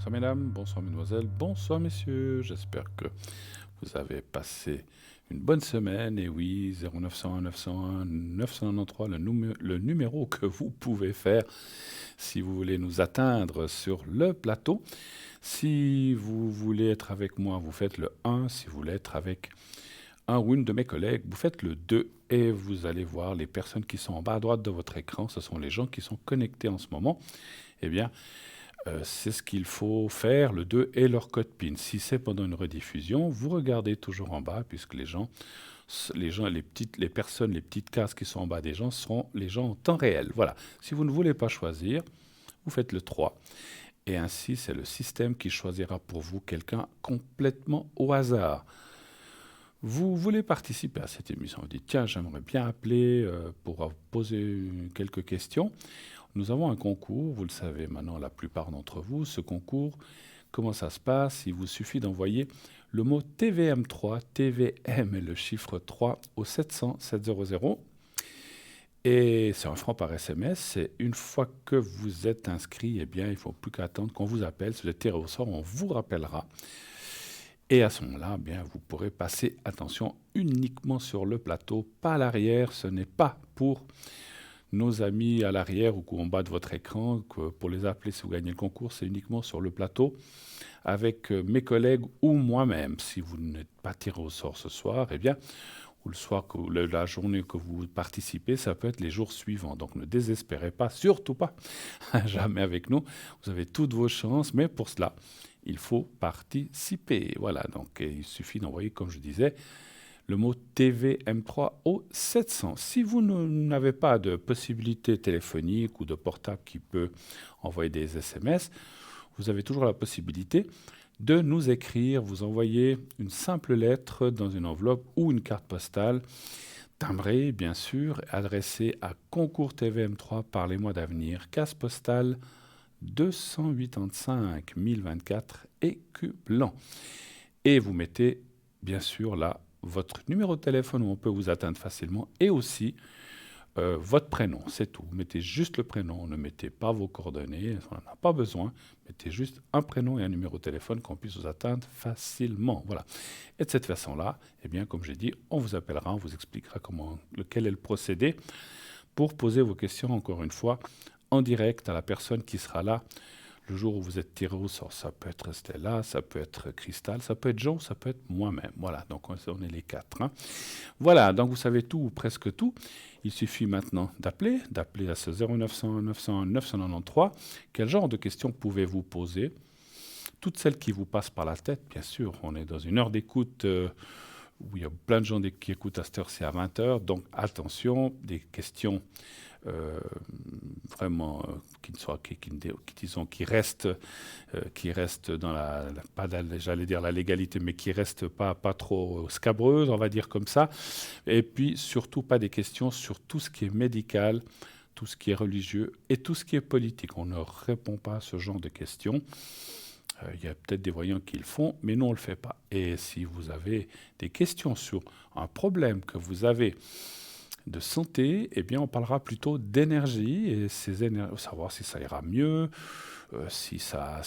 Bonsoir mesdames, bonsoir mesdemoiselles, bonsoir messieurs. J'espère que vous avez passé une bonne semaine. Et oui, 0901 901 993, le numéro que vous pouvez faire si vous voulez nous atteindre sur le plateau. Si vous voulez être avec moi, vous faites le 1. Si vous voulez être avec un ou une de mes collègues, vous faites le 2 et vous allez voir les personnes qui sont en bas à droite de votre écran. Ce sont les gens qui sont connectés en ce moment. Eh bien, c'est ce qu'il faut faire, le 2 et leur code PIN. Si c'est pendant une rediffusion, vous regardez toujours en bas, puisque les personnes, les petites cases qui sont en bas des gens seront les gens en temps réel. Voilà. Si vous ne voulez pas choisir, vous faites le 3. Et ainsi, c'est le système qui choisira pour vous quelqu'un complètement au hasard. Vous voulez participer à cette émission, vous dites, tiens, j'aimerais bien appeler pour poser quelques questions. Nous avons un concours, vous le savez maintenant la plupart d'entre vous. Ce concours, comment ça se passe? Il vous suffit d'envoyer le mot TVM3, TVM et le chiffre 3 au 700 700. Et c'est 1 franc par SMS. Et une fois que vous êtes inscrit, eh bien, il ne faut plus qu'attendre qu'on vous appelle. Si vous êtes tiré au sort, on vous rappellera. Et à ce moment-là, eh bien, vous pourrez passer, attention, uniquement sur le plateau, pas à l'arrière. Ce n'est pas pour nos amis à l'arrière ou en bas de votre écran, que pour les appeler si vous gagnez le concours, c'est uniquement sur le plateau avec mes collègues ou moi-même. Si vous n'êtes pas tiré au sort ce soir, eh bien, ou le soir, la journée que vous participez, ça peut être les jours suivants. Donc ne désespérez pas, surtout pas, jamais avec nous. Vous avez toutes vos chances, mais pour cela, il faut participer. Voilà, donc il suffit d'envoyer, comme je disais, le mot TVM3 au 700. Si vous n'avez pas de possibilité téléphonique ou de portable qui peut envoyer des SMS, vous avez toujours la possibilité de nous écrire. Vous envoyez une simple lettre dans une enveloppe ou une carte postale, timbrée bien sûr, adressée à Concours TVM3 par les mois d'avenir, case postale 285 1024 Écublens. Et vous mettez bien sûr là votre numéro de téléphone où on peut vous atteindre facilement et aussi votre prénom, c'est tout. Vous mettez juste le prénom, ne mettez pas vos coordonnées, on n'en a pas besoin. Mettez juste un prénom et un numéro de téléphone qu'on puisse vous atteindre facilement. Voilà. Et de cette façon-là, eh bien, comme j'ai dit, on vous appellera, on vous expliquera quel est le procédé pour poser vos questions, encore une fois, en direct à la personne qui sera là le jour où vous êtes tiré au sort. Ça peut être Stella, ça peut être Cristal, ça peut être Jean, ça peut être moi-même. Voilà, donc on est les 4. Hein. Voilà, donc vous savez tout ou presque tout. Il suffit maintenant d'appeler à ce 0900 901 993. Quel genre de questions pouvez-vous poser? Toutes celles qui vous passent par la tête, bien sûr. On est dans une heure d'écoute où il y a plein de gens qui écoutent à cette heure-ci à 20h. Donc attention, des questions vraiment qui restent dans j'allais dire la légalité, mais qui restent pas trop scabreuses, on va dire comme ça. Et puis surtout pas des questions sur tout ce qui est médical, tout ce qui est religieux et tout ce qui est politique. On ne répond pas à ce genre de questions. Il y a peut-être des voyants qui le font, mais nous on ne le fait pas. Et si vous avez des questions sur un problème que vous avez de santé, eh bien on parlera plutôt d'énergie et savoir si ça ira mieux, si ça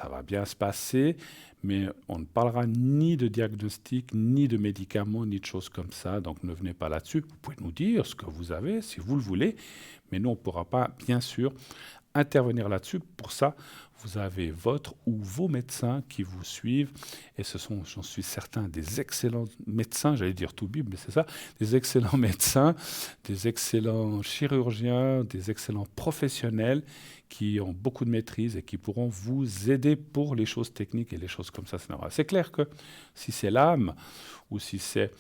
va bien se passer, mais on ne parlera ni de diagnostic, ni de médicaments, ni de choses comme ça, donc ne venez pas là-dessus. Vous pouvez nous dire ce que vous avez, si vous le voulez, mais nous on ne pourra pas, bien sûr, intervenir là-dessus. Pour ça, vous avez votre ou vos médecins qui vous suivent, et ce sont, j'en suis certain, des excellents médecins, j'allais dire tout bib, mais c'est ça, des excellents médecins, des excellents chirurgiens, des excellents professionnels qui ont beaucoup de maîtrise et qui pourront vous aider pour les choses techniques et les choses comme ça. C'est clair que si c'est l'âme ou si c'est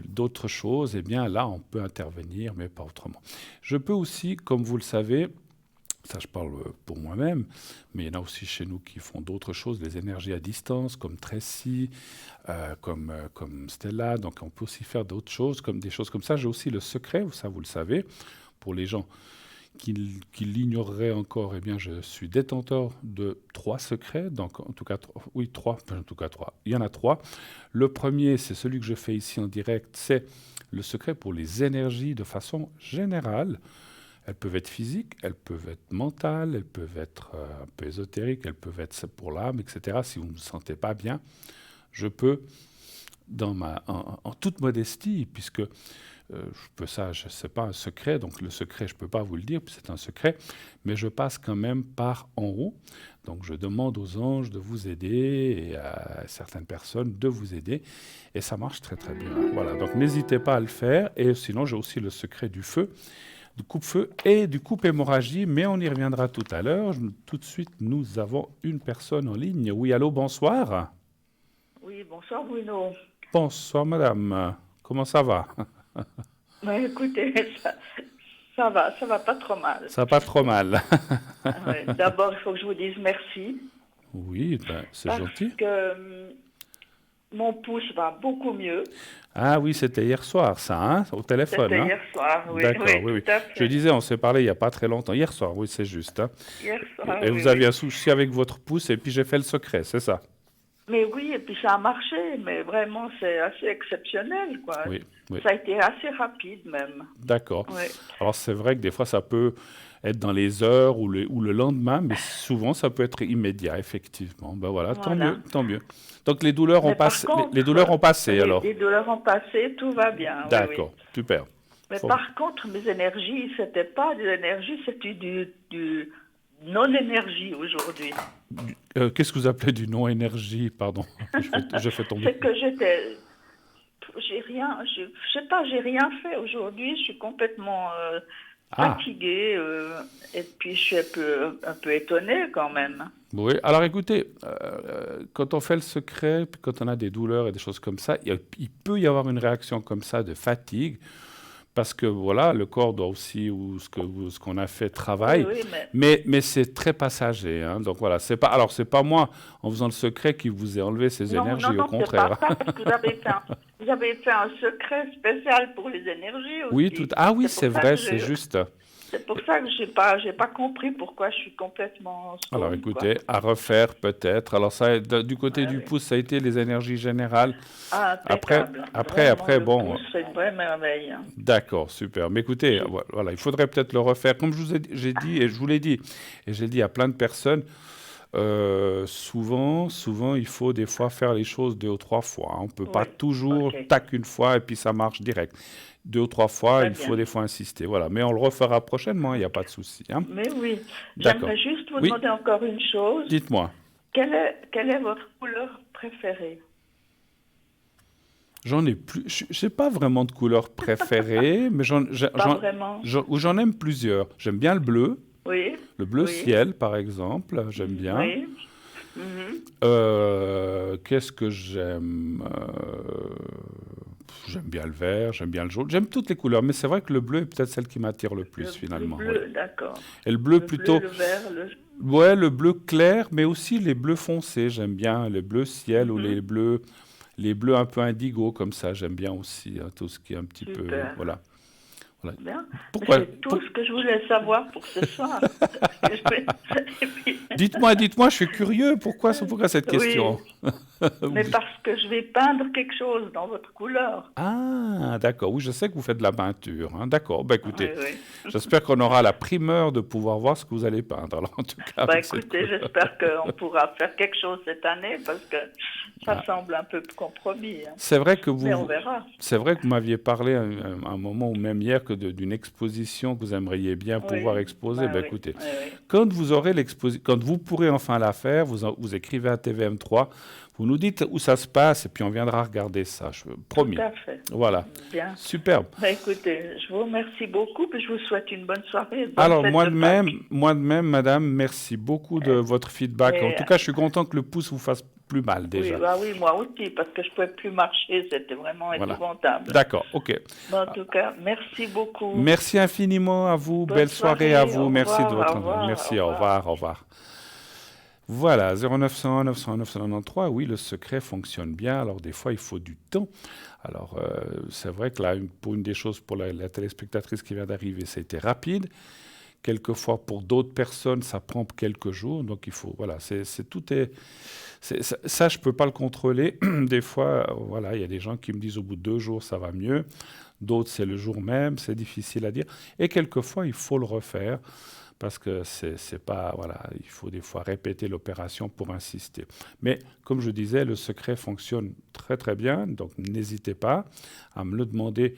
d'autres choses, eh bien là, on peut intervenir, mais pas autrement. Je peux aussi, comme vous le savez, ça je parle pour moi-même, mais il y en a aussi chez nous qui font d'autres choses, des énergies à distance, comme Tracy, comme Stella, donc on peut aussi faire d'autres choses, comme des choses comme ça. J'ai aussi le secret, ça vous le savez, pour les gens qui l'ignoreraient encore, eh bien je suis détenteur de 3 secrets, donc en tout cas, 3, en tout cas 3, il y en a 3. Le premier, c'est celui que je fais ici en direct, c'est le secret pour les énergies de façon générale. Elles peuvent être physiques, elles peuvent être mentales, elles peuvent être un peu ésotériques, elles peuvent être pour l'âme, etc. Si vous ne vous sentez pas bien, je peux, en toute modestie, puisque c'est pas un secret, donc le secret, je ne peux pas vous le dire, c'est un secret, mais je passe quand même par en haut. Donc je demande aux anges de vous aider et à certaines personnes de vous aider, et ça marche très très bien. Voilà, donc n'hésitez pas à le faire, et sinon j'ai aussi le secret du feu, du coupe-feu et du coupe-hémorragie, mais on y reviendra tout à l'heure. Tout de suite, nous avons une personne en ligne. Oui, allô, bonsoir. Oui, bonsoir Bruno. Bonsoir madame, comment ça va? Écoutez, ça va pas trop mal. Ça va pas trop mal. Ouais, d'abord, il faut que je vous dise merci Oui, ben, c'est parce gentil. que mon pouce va beaucoup mieux. Ah oui, c'était hier soir, ça, hein, au téléphone, C'était hein? hier soir, oui, D'accord, oui, oui, oui. tout à Je fait. disais, on s'est parlé il n'y a pas très longtemps. Hier soir, oui, c'est juste, hein. Hier soir, Et oui, vous oui. aviez un souci avec votre pouce et puis j'ai fait le secret, c'est ça? Mais oui, et puis ça a marché, mais vraiment, c'est assez exceptionnel, quoi. Oui, oui. Ça a été assez rapide même. D'accord. Oui. Alors c'est vrai que des fois ça peut être dans les heures ou le lendemain, mais souvent ça peut être immédiat, effectivement. Ben voilà, tant Voilà. mieux, tant mieux. Donc les douleurs ont Mais par passé, les contre, douleurs ont passé alors. les douleurs ont passé, tout va bien, oui, oui. D'accord, super. Mais Faut- par contre, mes énergies, c'était pas de l'énergie, c'était du non-énergie aujourd'hui. Qu'est-ce que vous appelez du non-énergie, pardon? Je fais tomber. C'est que j'ai rien, je sais pas, j'ai rien fait aujourd'hui. Je suis complètement Ah, fatiguée et puis je suis un peu étonnée quand même. oui. Alors écoutez, quand on fait le secret, puis quand on a des douleurs et des choses comme ça, il peut y avoir une réaction comme ça de fatigue. Parce que voilà, le corps doit aussi, ou ce qu'on a fait, Oui, travaille, oui, mais mais c'est très passager, hein. Donc voilà, alors c'est pas moi, en faisant le secret, qui vous ai enlevé ces non, non, énergies, au non, c'est pas contraire. ça parce que vous avez fait un secret spécial pour les énergies Oui, aussi. ah oui, C'est c'est pour ça vrai, que c'est juste. c'est pour ça que j'ai pas compris pourquoi je suis complètement Alors stone, quoi. écoutez, à refaire peut-être. Alors ça, du côté Ouais, du oui. pouce, ça a été les énergies générales. Ah, impeccable. Vraiment, Après, le bon, pouce, c'est une vraie merveille, hein. d'accord, super. Mais écoutez, Puis, voilà, il faudrait peut-être le refaire. Comme j'ai dit, et je vous l'ai dit, et j'ai dit à plein de personnes, souvent, il faut des fois faire les choses 2 ou 3 fois, hein. On ne peut pas oui, toujours, ok, tac, une fois et puis ça marche direct. 2 ou 3 fois, très il faut bien. des fois insister. Voilà. Mais on le refera prochainement, il n'y a pas de souci, hein. Mais oui, D'accord. j'aimerais juste vous Oui, demander encore une chose. dites-moi. Quelle est votre couleur préférée? J'en ai plus. Je n'ai pas vraiment de couleur préférée, mais Pas vraiment. j'en aime plusieurs. J'aime bien Oui, le bleu oui, ciel, par exemple. J'aime bien. oui. Mhm. Qu'est-ce que j'aime? J'aime bien le vert, j'aime bien le jaune, j'aime toutes les couleurs, mais c'est vrai que le bleu est peut-être celle qui m'attire le plus Le finalement. Oui. bleu, d'accord. Et le bleu Le bleu, plutôt, le vert, le... ouais, le bleu clair, mais aussi les bleus foncés. J'aime bien les bleus ciel ou Mhm. les bleus un peu indigo comme ça. J'aime bien aussi, hein, tout ce qui est un petit peu, Super. voilà. Voilà. Bien. Mais Pourquoi? c'est tout ce que je voulais savoir pour ce soir. Je vais- Et puis, Dites-moi, je suis curieux. Pourquoi cette question? oui, mais parce que je vais peindre quelque chose dans votre couleur. Ah, d'accord. Oui, je sais que vous faites de la peinture, hein. D'accord. Bah, Oui, écoutez, oui. j'espère qu'on aura la primeur de pouvoir voir ce que vous allez peindre. Alors, en tout cas, Bah avec cette écoutez, couleur. j'espère qu'on pourra faire quelque chose cette année parce que ça Ah. semble un peu compromis, hein. C'est vrai que Mais on verra. c'est vrai que vous m'aviez parlé à un moment ou même hier que d'une exposition que vous aimeriez bien pouvoir Oui, exposer. bah Ben oui, écoutez, oui, oui. quand vous aurez quand vous pourrez enfin la faire, vous écrivez à TVM3, vous nous dites où ça se passe et puis on viendra regarder ça. Tout Promis. à fait. Voilà. Bien. Superbe. Bah écoutez, je vous remercie beaucoup et je vous souhaite une bonne soirée, une bonne Alors, fête de Pâques. moi de même, madame, merci beaucoup de votre feedback. En Et tout cas, je suis content que le pouce vous fasse plus mal oui, déjà. bah oui, moi aussi, parce que je pouvais plus marcher, c'était vraiment Voilà. épouvantable. D'accord, ok. Bon, en tout cas, merci beaucoup. Merci infiniment à vous. Bonne Belle soirée à soirée, vous. au Merci de revoir, au votre... revoir, au Merci, au revoir. revoir, au revoir. Voilà, 0901 901 993, oui, le secret fonctionne bien. Alors, des fois, il faut du temps. Alors, c'est vrai que là, pour une des choses, pour la téléspectatrice qui vient d'arriver, c'était rapide. Quelquefois, pour d'autres personnes, ça prend quelques jours. Donc, il faut, voilà, Ça, je ne peux pas le contrôler. Des fois, voilà, il y a des gens qui me disent au bout de 2 jours, ça va mieux. D'autres, c'est le jour même, c'est difficile à dire. Et quelquefois, il faut le refaire parce que c'est pas, voilà, il faut des fois répéter l'opération pour insister. Mais comme je disais, le secret fonctionne très très bien, donc n'hésitez pas à me le demander,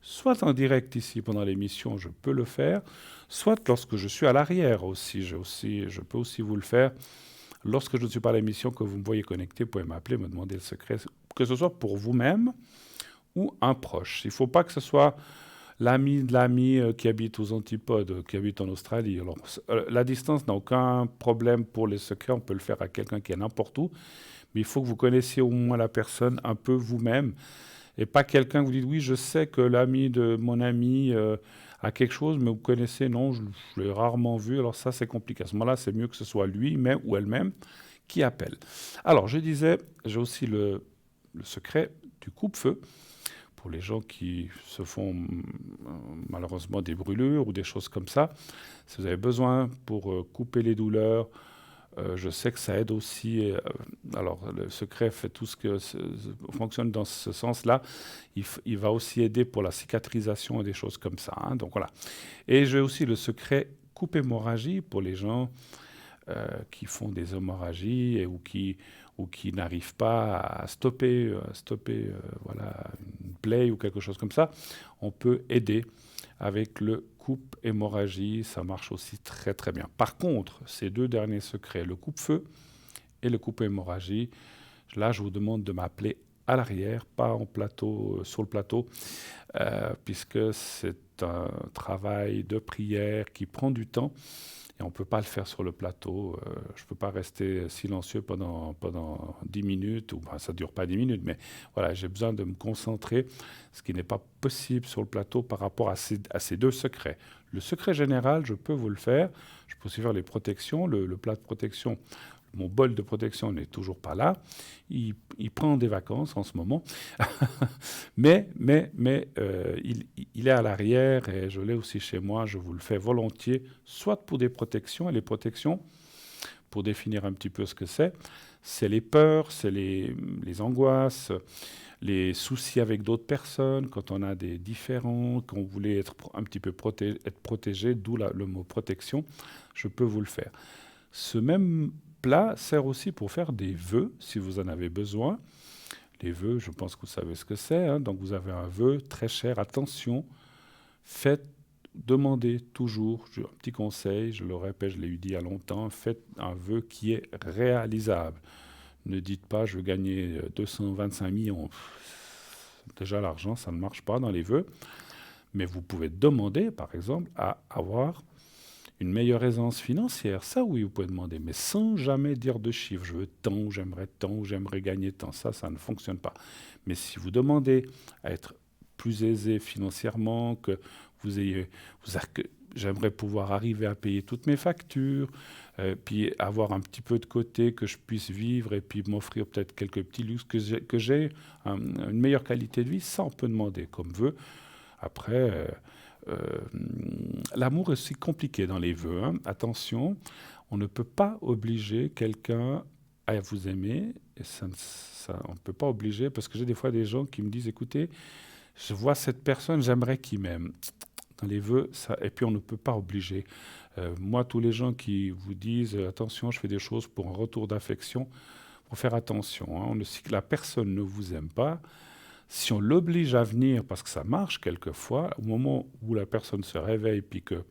soit en direct ici pendant l'émission, je peux le faire, soit lorsque je suis à l'arrière aussi, je peux aussi vous le faire. Lorsque je ne suis pas à l'émission, que vous me voyez connecté, vous pouvez m'appeler, me demander le secret, que ce soit pour vous-même ou un proche. Il ne faut pas que ce soit l'ami de l'ami qui habite aux antipodes, qui habite en Australie. Alors, la distance n'a aucun problème pour les secrets, on peut le faire à quelqu'un qui est n'importe où, mais il faut que vous connaissiez au moins la personne un peu vous-même, et pas quelqu'un que vous dites, oui, je sais que l'ami de mon ami a quelque chose, mais vous connaissez, non, je l'ai rarement vu, alors ça c'est compliqué. À ce moment-là, c'est mieux que ce soit lui même ou elle-même qui appelle. Alors, je disais, j'ai aussi le secret du coupe-feu pour les gens qui se font malheureusement des brûlures ou des choses comme ça. Si vous avez besoin pour couper les douleurs, je sais que ça aide aussi. Alors, le secret fait tout ce que fonctionne dans ce sens-là. Il va aussi aider pour la cicatrisation et des choses comme ça, hein. Donc voilà. Et j'ai aussi le secret coupe hémorragie pour les gens qui font des hémorragies ou qui n'arrivent pas à stopper, voilà, une plaie ou quelque chose comme ça. On peut aider avec le coupe hémorragie, ça marche aussi très très bien. Par contre, ces 2 derniers secrets, le coupe-feu et le coupe hémorragie, là je vous demande de m'appeler à l'arrière, pas en plateau, sur le plateau, puisque c'est un travail de prière qui prend du temps. Et on ne peut pas le faire sur le plateau. Je ne peux pas rester silencieux pendant 10 minutes. Ou, ça ne dure pas 10 minutes, mais voilà, j'ai besoin de me concentrer, ce qui n'est pas possible sur le plateau par rapport à ces 2 secrets. Le secret général, je peux vous le faire. Je peux aussi faire les protections. Le plat de protection, mon bol de protection n'est toujours pas là. Il prend des vacances en ce moment. mais il est à l'arrière et je l'ai aussi chez moi. Je vous le fais volontiers, soit pour des protections. Et les protections, pour définir un petit peu ce que c'est les peurs, c'est les angoisses, les soucis avec d'autres personnes, quand on a des différends, qu'on voulait être un petit peu être protégé, d'où le mot protection, je peux vous le faire. Ce même plat sert aussi pour faire des vœux, si vous en avez besoin. Les vœux, je pense que vous savez ce que c'est, hein. Donc vous avez un vœu très cher. Attention, demandez toujours, un petit conseil, je le répète, je l'ai eu dit il y a longtemps, faites un vœu qui est réalisable. Ne dites pas, je veux gagner 225 millions. Déjà, l'argent, ça ne marche pas dans les vœux. Mais vous pouvez demander, par exemple, à avoir une meilleure aisance financière. Ça, oui, vous pouvez demander, mais sans jamais dire de chiffre. Je veux tant, ou j'aimerais gagner tant. Ça ne fonctionne pas. Mais si vous demandez à être plus aisé financièrement, que vous ayez... j'aimerais pouvoir arriver à payer toutes mes factures, puis avoir un petit peu de côté, que je puisse vivre et puis m'offrir peut-être quelques petits luxes, que j'ai une meilleure qualité de vie, ça on peut demander comme vœu. Après, l'amour est aussi compliqué dans les vœux, hein. Attention, on ne peut pas obliger quelqu'un à vous aimer, et on ne peut pas obliger, parce que j'ai des fois des gens qui me disent, écoutez, je vois cette personne, j'aimerais qu'il m'aime. Dans les vœux, et puis on ne peut pas obliger. Moi, tous les gens qui vous disent attention, je fais des choses pour un retour d'affection, il faut faire attention, hein. Si la personne ne vous aime pas, si on l'oblige à venir, parce que ça marche quelquefois, au moment où la personne se réveille, puis que,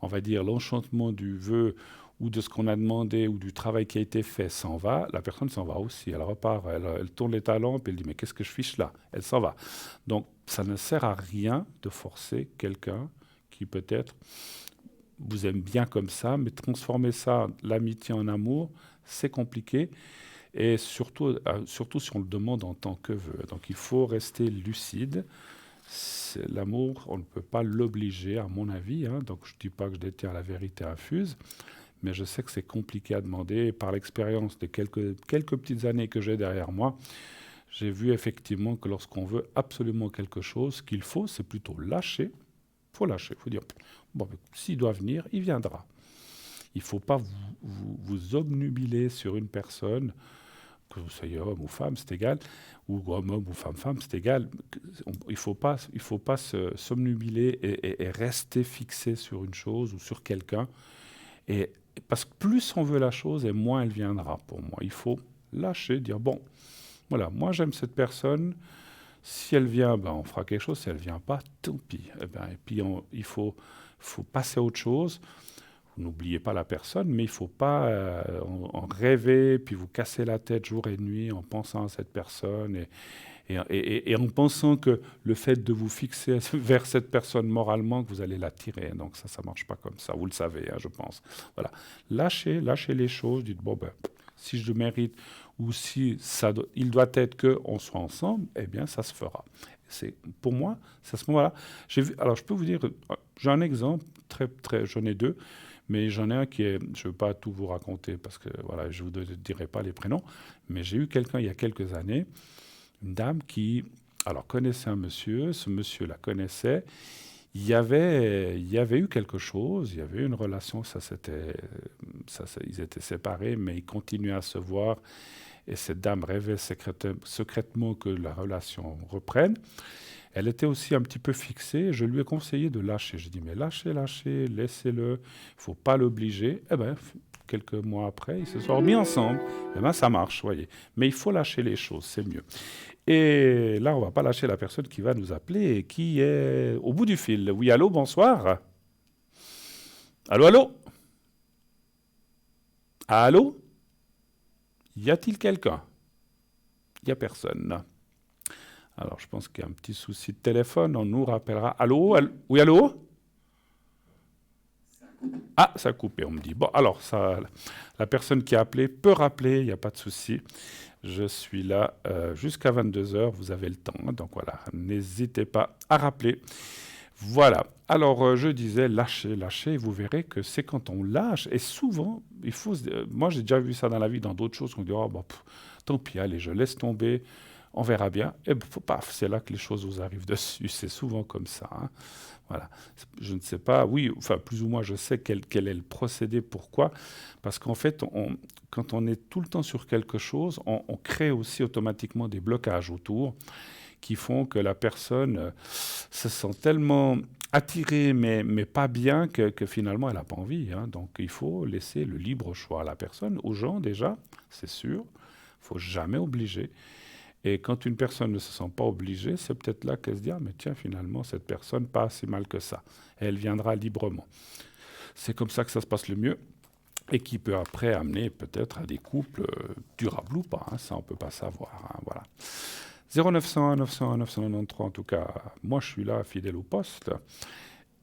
on va dire, l'enchantement du vœu ou de ce qu'on a demandé ou du travail qui a été fait s'en va, la personne s'en va aussi. Elle repart, elle tourne les talons, puis elle dit mais qu'est-ce que je fiche là? Elle s'en va. Donc ça ne sert à rien de forcer quelqu'un qui peut-être vous aime bien comme ça, mais transformer ça, l'amitié en amour, c'est compliqué. Et surtout si on le demande en tant que vœu. Donc il faut rester lucide. L'amour, on ne peut pas l'obliger, à mon avis, hein. Donc je ne dis pas que je détiens la vérité infuse, mais je sais que c'est compliqué à demander. Et par l'expérience de quelques petites années que j'ai derrière moi, j'ai vu effectivement que lorsqu'on veut absolument quelque chose, ce qu'il faut, c'est plutôt lâcher. Il faut lâcher, il faut dire, bon, s'il doit venir, il viendra. Il ne faut pas vous obnubiler sur une personne. que vous soyez homme ou femme, c'est égal, ou homme ou femme, c'est égal. Il faut pas somnubiler et rester fixé sur une chose ou sur quelqu'un. Et parce que plus on veut la chose, et moins elle viendra pour moi. Il faut lâcher, dire bon, voilà, moi j'aime cette personne. Si elle vient, ben, on fera quelque chose. Si elle vient pas, tant pis. Et puis il faut passer à autre chose. Vous n'oubliez pas la personne, mais il ne faut pas en rêver, puis vous casser la tête jour et nuit en pensant à cette personne et en pensant que le fait de vous fixer vers cette personne moralement, que vous allez l'attirer. Donc ça ne marche pas comme ça. Vous le savez, hein, je pense. Voilà. Lâchez les choses. Dites, bon, ben, si je mérite ou si il doit être qu'on soit ensemble, eh bien, ça se fera. Pour moi, c'est à ce moment-là. Alors, je peux vous dire, j'ai un exemple, j'en ai deux. Mais j'en ai un qui est, je ne veux pas tout vous raconter parce que voilà, je ne vous dirai pas les prénoms, mais j'ai eu quelqu'un il y a quelques années, une dame qui connaissait un monsieur, ce monsieur la connaissait, il y avait eu quelque chose, il y avait eu une relation, ils étaient séparés, mais ils continuaient à se voir et cette dame rêvait secrètement que la relation reprenne. Elle était aussi un petit peu fixée. Je lui ai conseillé de lâcher. J'ai dit, mais lâchez, laissez-le. Il ne faut pas l'obliger. Eh bien, quelques mois après, ils se sont remis ensemble. Eh bien, ça marche, voyez. Mais il faut lâcher les choses, c'est mieux. Et là, on ne va pas lâcher la personne qui va nous appeler et qui est au bout du fil. Oui, allô, bonsoir. Allô, allô. Allô. Y a-t-il quelqu'un? Il n'y a personne. Alors, je pense qu'il y a un petit souci de téléphone. On nous rappellera. Allô, oui, allô? Ah, ça a coupé, on me dit. Bon, alors, la personne qui a appelé peut rappeler, il n'y a pas de souci. Je suis là jusqu'à 22 heures, vous avez le temps. Hein, donc voilà, n'hésitez pas à rappeler. Voilà. Alors, je disais, lâchez. Vous verrez que c'est quand on lâche. Et souvent, moi, j'ai déjà vu ça dans la vie, dans d'autres choses, qu'on dit, oh, bon, tant pis, allez, je laisse tomber. On verra bien. Et paf, c'est là que les choses vous arrivent dessus. C'est souvent comme ça. Hein. Voilà. Je ne sais pas. Oui, enfin, plus ou moins, je sais quel est le procédé. Pourquoi? Parce qu'en fait, quand on est tout le temps sur quelque chose, on crée aussi automatiquement des blocages autour qui font que la personne se sent tellement attirée, mais pas bien, que finalement, elle n'a pas envie. Hein. Donc, il faut laisser le libre choix à la personne, aux gens déjà, c'est sûr. Il ne faut jamais obliger. Et quand une personne ne se sent pas obligée, c'est peut-être là qu'elle se dit « Ah, mais tiens, finalement, cette personne, pas si mal que ça. » Et elle viendra librement. C'est comme ça que ça se passe le mieux et qui peut après amener peut-être à des couples durables ou pas. Hein, ça, on ne peut pas savoir. Hein, voilà. 0901 901 993, en tout cas, moi, je suis là, fidèle au poste.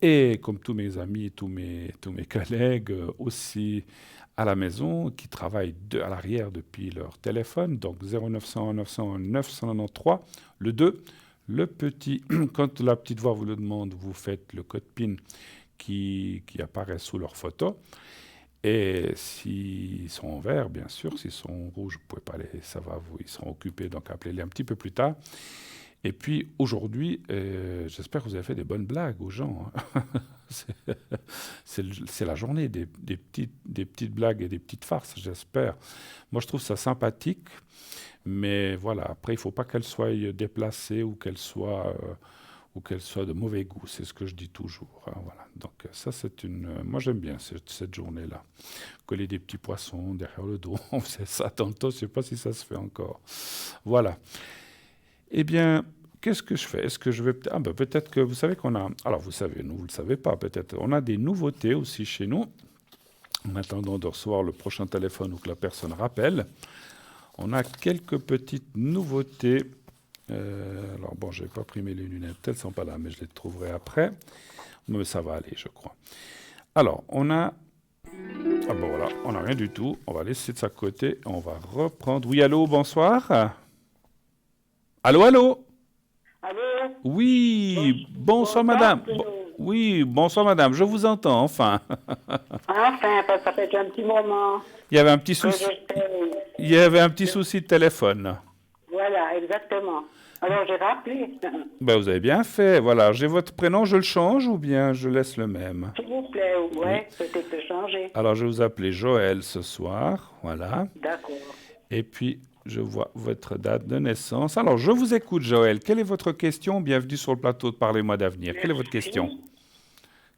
Et comme tous mes amis, tous mes collègues aussi à la maison, qui travaillent à l'arrière depuis leur téléphone, donc 0901 901 993, le 2, le petit, quand la petite voix vous le demande, vous faites le code PIN qui apparaît sous leur photo. Et s'ils sont en vert, bien sûr, s'ils sont rouges, vous ne pouvez pas les, ça va, ils seront occupés, donc appelez-les un petit peu plus tard. Et puis aujourd'hui, j'espère que vous avez fait des bonnes blagues aux gens. Hein. C'est la journée des petites blagues et des petites farces, j'espère. Moi, je trouve ça sympathique, mais voilà, après, il ne faut pas qu'elles soient déplacées ou qu'elles soient de mauvais goût. C'est ce que je dis toujours. Hein, voilà. Donc ça, moi, j'aime bien cette journée-là. Coller des petits poissons derrière le dos. On faisait ça tantôt, je ne sais pas si ça se fait encore. Voilà. Eh bien, qu'est-ce que je fais? Est-ce que je vais... peut-être que vous savez qu'on a... Alors, vous savez, nous, vous ne le savez pas, peut-être. On a des nouveautés aussi chez nous. En attendant de recevoir le prochain téléphone ou que la personne rappelle, on a quelques petites nouveautés. Alors, bon, je n'ai pas pris mes lunettes, elles ne sont pas là, mais je les trouverai après. Mais ça va aller, je crois. Alors, on a... Ah bon, voilà, on n'a rien du tout. On va laisser de sa côté. On va reprendre... Oui, allô, bonsoir. Allô, allô? Allô? Oui, bonsoir madame. Oui, bonsoir madame, je vous entends, enfin. Enfin, parce que ça fait déjà un petit moment. Il y avait un petit souci. Il y avait un petit souci de téléphone. Voilà, exactement. Alors j'ai rappelé. Ben, vous avez bien fait. Voilà, j'ai votre prénom, je le change ou bien je laisse le même? S'il vous plaît, ouais, peut-être changer. Alors je vais vous appeler Joël ce soir, voilà. D'accord. Et puis je vois votre date de naissance. Alors, je vous écoute, Joël. Quelle est votre question? Bienvenue sur le plateau de Parlez-moi d'avenir. Quelle est votre question? Merci.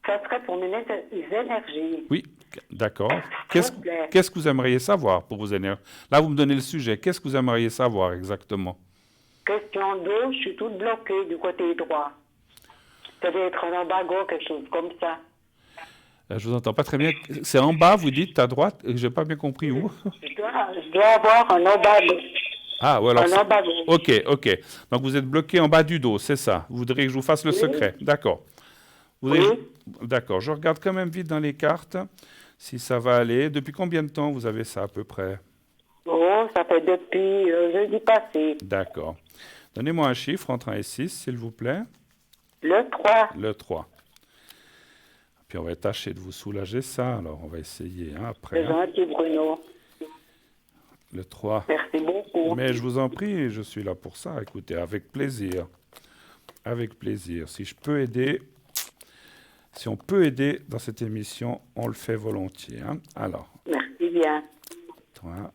Ça serait pour mes énergies. Oui, d'accord. S'il vous plaît. Qu'est-ce que vous aimeriez savoir pour vos énergies? Là, vous me donnez le sujet. Qu'est-ce que vous aimeriez savoir exactement? Question d'eau, je suis toute bloquée du côté droit. Ça doit être un embargo, quelque chose comme ça. Je vous entends pas très bien. C'est en bas, vous dites, à droite. Je n'ai pas bien compris où. Je dois avoir un embargo. Ah, ou alors. Un embargo. Ok, ok. Donc vous êtes bloqué en bas du dos, c'est ça. Vous voudriez que je vous fasse le secret. D'accord. Oui. D'accord. Je regarde quand même vite dans les cartes si ça va aller. Depuis combien de temps vous avez ça à peu près? Oh, ça fait depuis jeudi passé. D'accord. Donnez-moi un chiffre entre 1 et 6, s'il vous plaît. Le 3. Le 3. Puis on va tâcher de vous soulager ça. Alors on va essayer après. C'est gentil, Bruno. Le 3. Merci beaucoup. Mais je vous en prie, je suis là pour ça. Écoutez, avec plaisir. Avec plaisir. Si je peux aider, si on peut aider dans cette émission, on le fait volontiers. Alors. Merci bien. 3.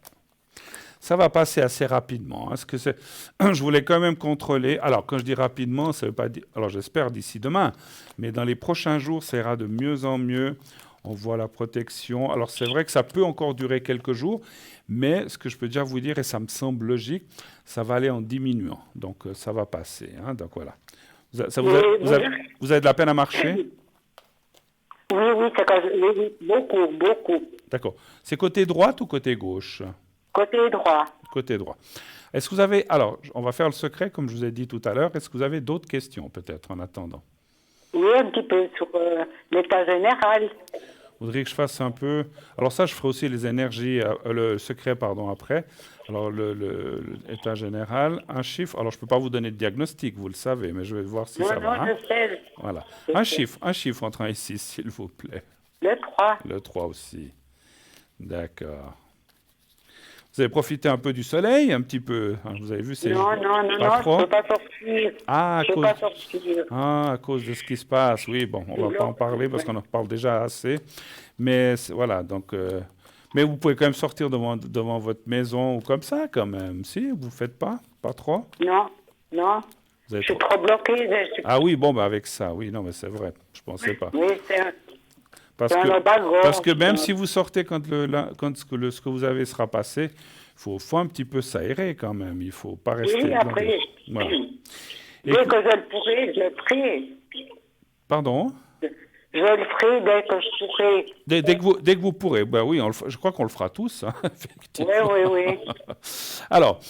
Ça va passer assez rapidement. Je voulais quand même contrôler. Alors, quand je dis rapidement, ça veut pas dire. Alors, j'espère d'ici demain. Mais dans les prochains jours, ça ira de mieux en mieux. On voit la protection. Alors, c'est vrai que ça peut encore durer quelques jours. Mais ce que je peux déjà vous dire, et ça me semble logique, ça va aller en diminuant. Donc, ça va passer. Donc, voilà. Vous avez de la peine à marcher? Oui, oui, beaucoup, beaucoup. D'accord. C'est côté droite ou côté gauche? Côté droit. Côté droit. Est-ce que vous avez... Alors, on va faire le secret, comme je vous ai dit tout à l'heure. Est-ce que vous avez d'autres questions, peut-être, en attendant? Oui, un petit peu sur l'état général. Vous voudriez que je fasse un peu... Alors ça, je ferai aussi les énergies, le secret, pardon, après. Alors, l'état général, un chiffre. Alors, je ne peux pas vous donner de diagnostic, vous le savez, mais je vais voir si ça va. Non, je sais. Voilà. Un chiffre entre 1 et 6, s'il vous plaît. Le 3. Le 3 aussi. D'accord. Vous avez profité un peu du soleil, un petit peu. Vous avez vu, c'est Non, pas trop. je ne peux pas sortir. À cause de ce qui se passe. Oui, bon, on ne va pas en parler parce qu'on en parle déjà assez. Mais voilà, donc... mais vous pouvez quand même sortir devant votre maison ou comme ça, quand même. Si, vous ne faites pas? Pas trop? Non. Je suis trop bloquée. Ah oui, bon, avec ça, oui, non, mais c'est vrai. Je ne pensais pas. Oui, c'est un... Parce que même si vous sortez quand ce que vous avez sera passé, il faut un petit peu s'aérer quand même. Il ne faut pas rester... Oui, après, voilà. Dès que je le pourrai, je le ferai. Pardon? Je le ferai dès que je pourrai. Dès que vous pourrez. Ben oui, je crois qu'on le fera tous, effectivement. Oui. Alors,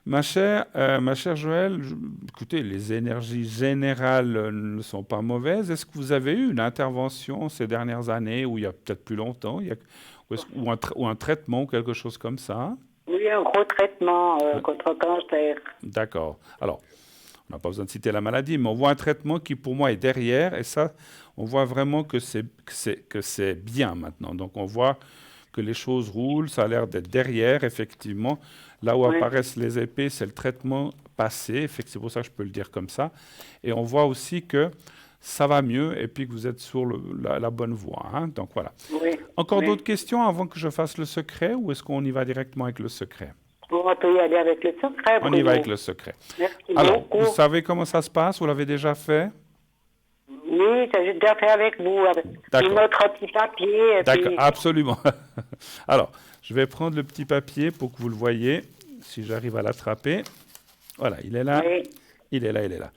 ma chère Joëlle, écoutez, les énergies générales ne sont pas mauvaises. Est-ce que vous avez eu une intervention ces dernières années, ou il y a peut-être plus longtemps, ou un traitement, quelque chose comme ça? Oui, un gros traitement contre cancer. D'accord. Alors, on n'a pas besoin de citer la maladie, mais on voit un traitement qui, pour moi, est derrière, et ça, on voit vraiment que c'est bien maintenant. Donc, on voit que les choses roulent, ça a l'air d'être derrière, effectivement. Là où apparaissent les épées, c'est le traitement passé, effectivement, c'est pour ça que je peux le dire comme ça. Et on voit aussi que ça va mieux et puis que vous êtes sur la bonne voie. Donc voilà. Oui. Encore d'autres questions avant que je fasse le secret ou est-ce qu'on y va directement avec le secret? On peut y aller avec le secret. On y va avec le secret. Merci Alors, beaucoup. vous savez comment ça se passe? Vous l'avez déjà fait? Oui, j'ai déjà fait avec vous. Avec notre petit papier. D'accord, absolument. Alors, je vais prendre le petit papier pour que vous le voyez, si j'arrive à l'attraper. Voilà, il est là. Oui. Il est là.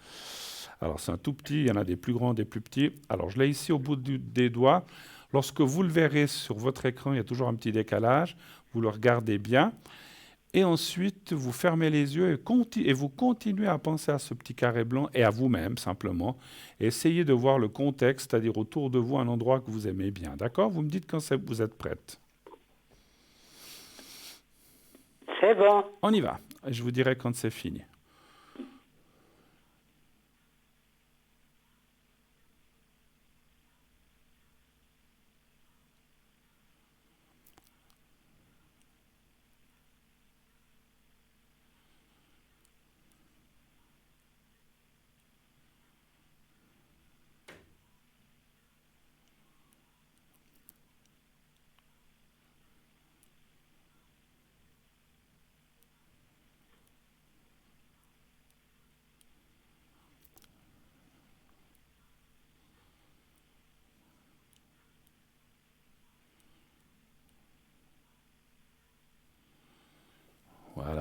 Alors, c'est un tout petit, il y en a des plus grands, des plus petits. Alors, je l'ai ici au bout des doigts. Lorsque vous le verrez sur votre écran, il y a toujours un petit décalage. Vous le regardez bien. Et ensuite, vous fermez les yeux et vous continuez à penser à ce petit carré blanc et à vous-même, simplement. Et essayez de voir le contexte, c'est-à-dire autour de vous, un endroit que vous aimez bien. D'accord? Vous me dites quand vous êtes prête. C'est bon. On y va. Je vous dirai quand c'est fini.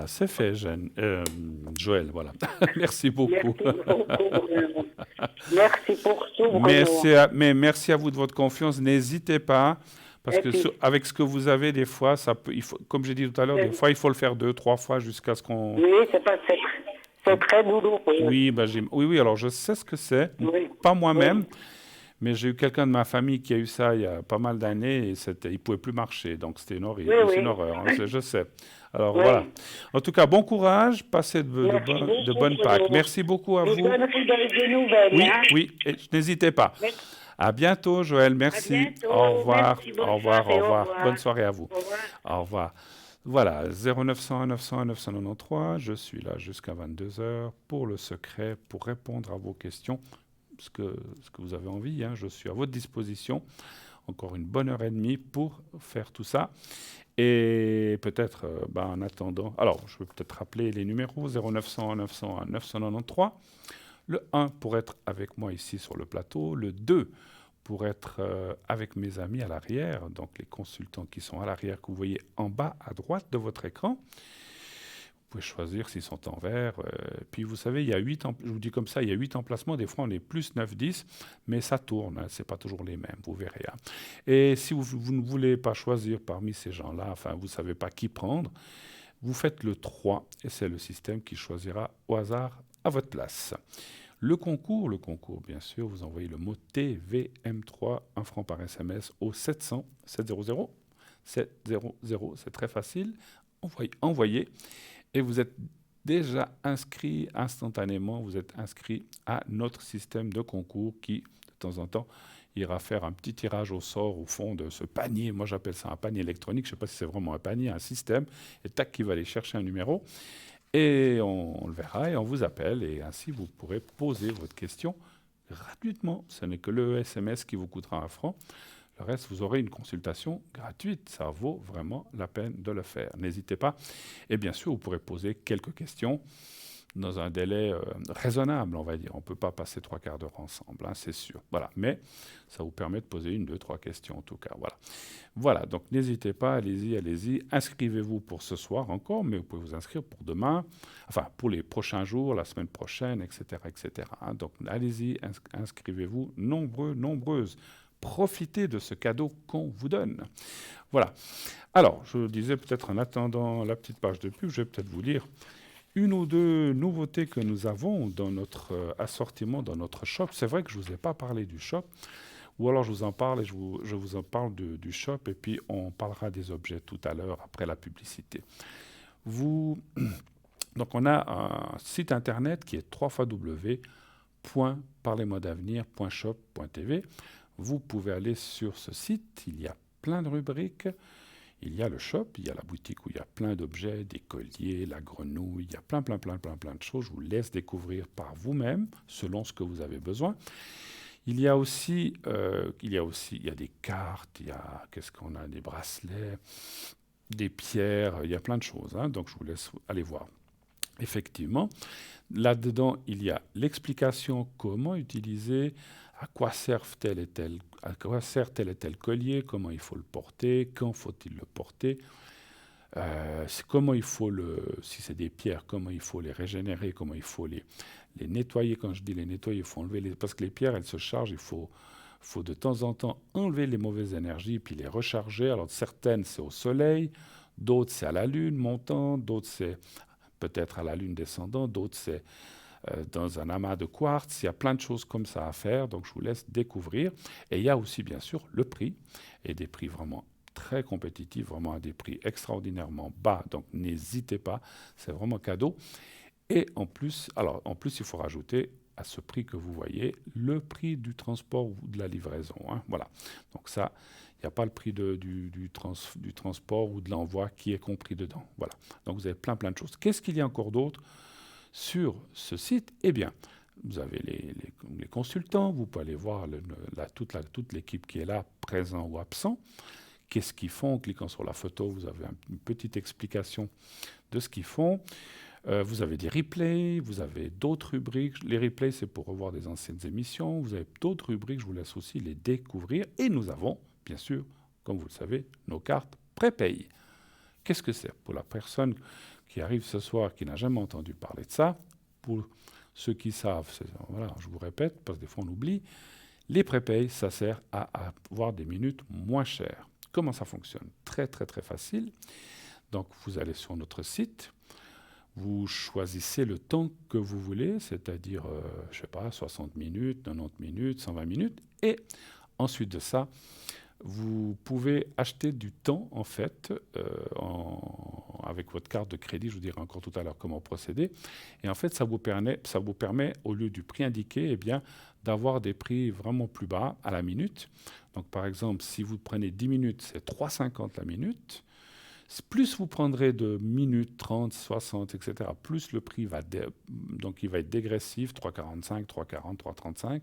Voilà, c'est fait, Joël. Voilà. Merci beaucoup. Merci beaucoup, Bruno. Merci pour tout, Bruno. Mais merci à vous de votre confiance. N'hésitez pas, parce Et que puis, avec ce que vous avez, des fois, comme j'ai dit tout à l'heure, des fois, il faut le faire 2, 3 fois jusqu'à ce qu'on... oui, c'est très douloureux. Oui, oui, alors je sais ce que c'est. Oui. Pas moi-même, mais j'ai eu quelqu'un de ma famille qui a eu ça il y a pas mal d'années et il ne pouvait plus marcher. Donc c'était une horrible, Oui, c'est une oui. horreur, hein, je sais. Alors Oui. voilà. En tout cas, bon courage, passez Merci de beaucoup, bonnes Pâques. Bruno. Merci beaucoup à Je vous. donnerai des nouvelles. Oui, Hein. oui, et n'hésitez pas. Merci. À bientôt, Joël. Merci. bientôt. Au revoir. Merci, bonne Au revoir. soirée, Au au revoir. revoir. Bonne soirée à vous. Au revoir. Au revoir. Voilà, 0900 900 993. Je suis là jusqu'à 22 heures pour le secret, pour répondre à vos questions, ce que vous avez envie. Hein. Je suis à votre disposition. Encore une bonne heure et demie pour faire tout ça. Et peut-être, en attendant, alors je vais peut-être rappeler les numéros 0900 900 993. Le 1 pour être avec moi ici sur le plateau, le 2 pour être avec mes amis à l'arrière, donc les consultants qui sont à l'arrière que vous voyez en bas à droite de votre écran. Vous pouvez choisir s'ils sont en vert. Puis vous savez, il y a 8, je vous dis comme ça, il y a 8 emplacements. Des fois, on est plus 9, 10, mais ça tourne. Hein, ce n'est pas toujours les mêmes, vous verrez. Hein. Et si vous ne voulez pas choisir parmi ces gens-là, enfin, vous ne savez pas qui prendre, vous faites le 3 et c'est le système qui choisira au hasard à votre place. Le concours, bien sûr, vous envoyez le mot TVM3, 1 franc par SMS au 700 700 700. C'est très facile. Envoyez. Et vous êtes déjà inscrit instantanément, vous êtes inscrit à notre système de concours qui, de temps en temps, ira faire un petit tirage au sort au fond de ce panier. Moi, j'appelle ça un panier électronique. Je ne sais pas si c'est vraiment un panier, un système. Et tac, qui va aller chercher un numéro. Et on le verra et on vous appelle. Et ainsi, vous pourrez poser votre question gratuitement. Ce n'est que le SMS qui vous coûtera 1 franc. Le reste, vous aurez une consultation gratuite. Ça vaut vraiment la peine de le faire. N'hésitez pas. Et bien sûr, vous pourrez poser quelques questions dans un délai raisonnable, on va dire. On ne peut pas passer 3 quarts d'heure ensemble, hein, c'est sûr. Voilà. Mais ça vous permet de poser 1, 2, 3 questions en tout cas. Voilà. Donc n'hésitez pas, allez-y. Inscrivez-vous pour ce soir encore, mais vous pouvez vous inscrire pour demain, enfin pour les prochains jours, la semaine prochaine, etc. Hein. Donc allez-y, inscrivez-vous nombreuses. Profitez de ce cadeau qu'on vous donne. Voilà. Alors, je disais peut-être en attendant la petite page de pub, je vais peut-être vous lire 1 ou 2 nouveautés que nous avons dans notre assortiment, dans notre shop. C'est vrai que je ne vous ai pas parlé du shop, ou alors je vous en parle et je vous en parle du shop, et puis on parlera des objets tout à l'heure après la publicité. Donc on a un site internet qui est www.parlez-moi-d'avenir.shop.tv. Vous pouvez aller sur ce site, il y a plein de rubriques. Il y a le shop, il y a la boutique où il y a plein d'objets, des colliers, la grenouille, il y a plein de choses. Je vous laisse découvrir par vous-même, selon ce que vous avez besoin. Il y a aussi des cartes, qu'est-ce qu'on a, des bracelets, des pierres, il y a plein de choses. Hein, donc je vous laisse aller voir. Effectivement, là-dedans, il y a l'explication comment utiliser, à quoi sert tel et tel collier, comment il faut le porter, quand faut-il le porter, comment il faut si c'est des pierres, comment il faut les régénérer, comment il faut les nettoyer. Quand je dis les nettoyer, il faut enlever parce que les pierres, elles se chargent, il faut de temps en temps enlever les mauvaises énergies puis les recharger. Alors certaines, c'est au soleil, d'autres, c'est à la lune montant, d'autres, c'est peut-être à la lune descendant, d'autres, c'est dans un amas de quartz. Il y a plein de choses comme ça à faire, donc je vous laisse découvrir. Et il y a aussi, bien sûr, le prix, et des prix vraiment très compétitifs, vraiment à des prix extraordinairement bas, donc n'hésitez pas, c'est vraiment cadeau. Et en plus, il faut rajouter à ce prix que vous voyez, le prix du transport ou de la livraison. Hein, voilà. Donc ça, il n'y a pas le prix du transport ou de l'envoi qui est compris dedans. Voilà. Donc vous avez plein de choses. Qu'est-ce qu'il y a encore d'autre sur ce site? Eh bien, vous avez les consultants, vous pouvez aller voir toute l'équipe qui est là, présent ou absent. Qu'est-ce qu'ils font? En cliquant sur la photo, vous avez une petite explication de ce qu'ils font. Vous avez des replays, vous avez d'autres rubriques. Les replays, c'est pour revoir des anciennes émissions. Vous avez d'autres rubriques, je vous laisse aussi les découvrir. Et nous avons, bien sûr, comme vous le savez, nos cartes prépayées. Qu'est-ce que c'est? Pour la personne qui arrive ce soir, qui n'a jamais entendu parler de ça, pour ceux qui savent, voilà, je vous répète, parce que des fois on oublie, les prépayes, ça sert à avoir des minutes moins chères. Comment ça fonctionne? Très très très facile. Donc vous allez sur notre site, vous choisissez le temps que vous voulez, c'est-à-dire, je ne sais pas, 60 minutes, 90 minutes, 120 minutes, et ensuite de ça, vous pouvez acheter du temps, en fait, avec votre carte de crédit. Je vous dirai encore tout à l'heure comment procéder. Et en fait, ça vous permet, au lieu du prix indiqué, eh bien, d'avoir des prix vraiment plus bas à la minute. Donc, par exemple, si vous prenez 10 minutes, c'est 3,50 la minute. Plus vous prendrez de minutes, 30, 60, etc., plus le prix donc il va être dégressif, 3,45, 3,40, 3,35,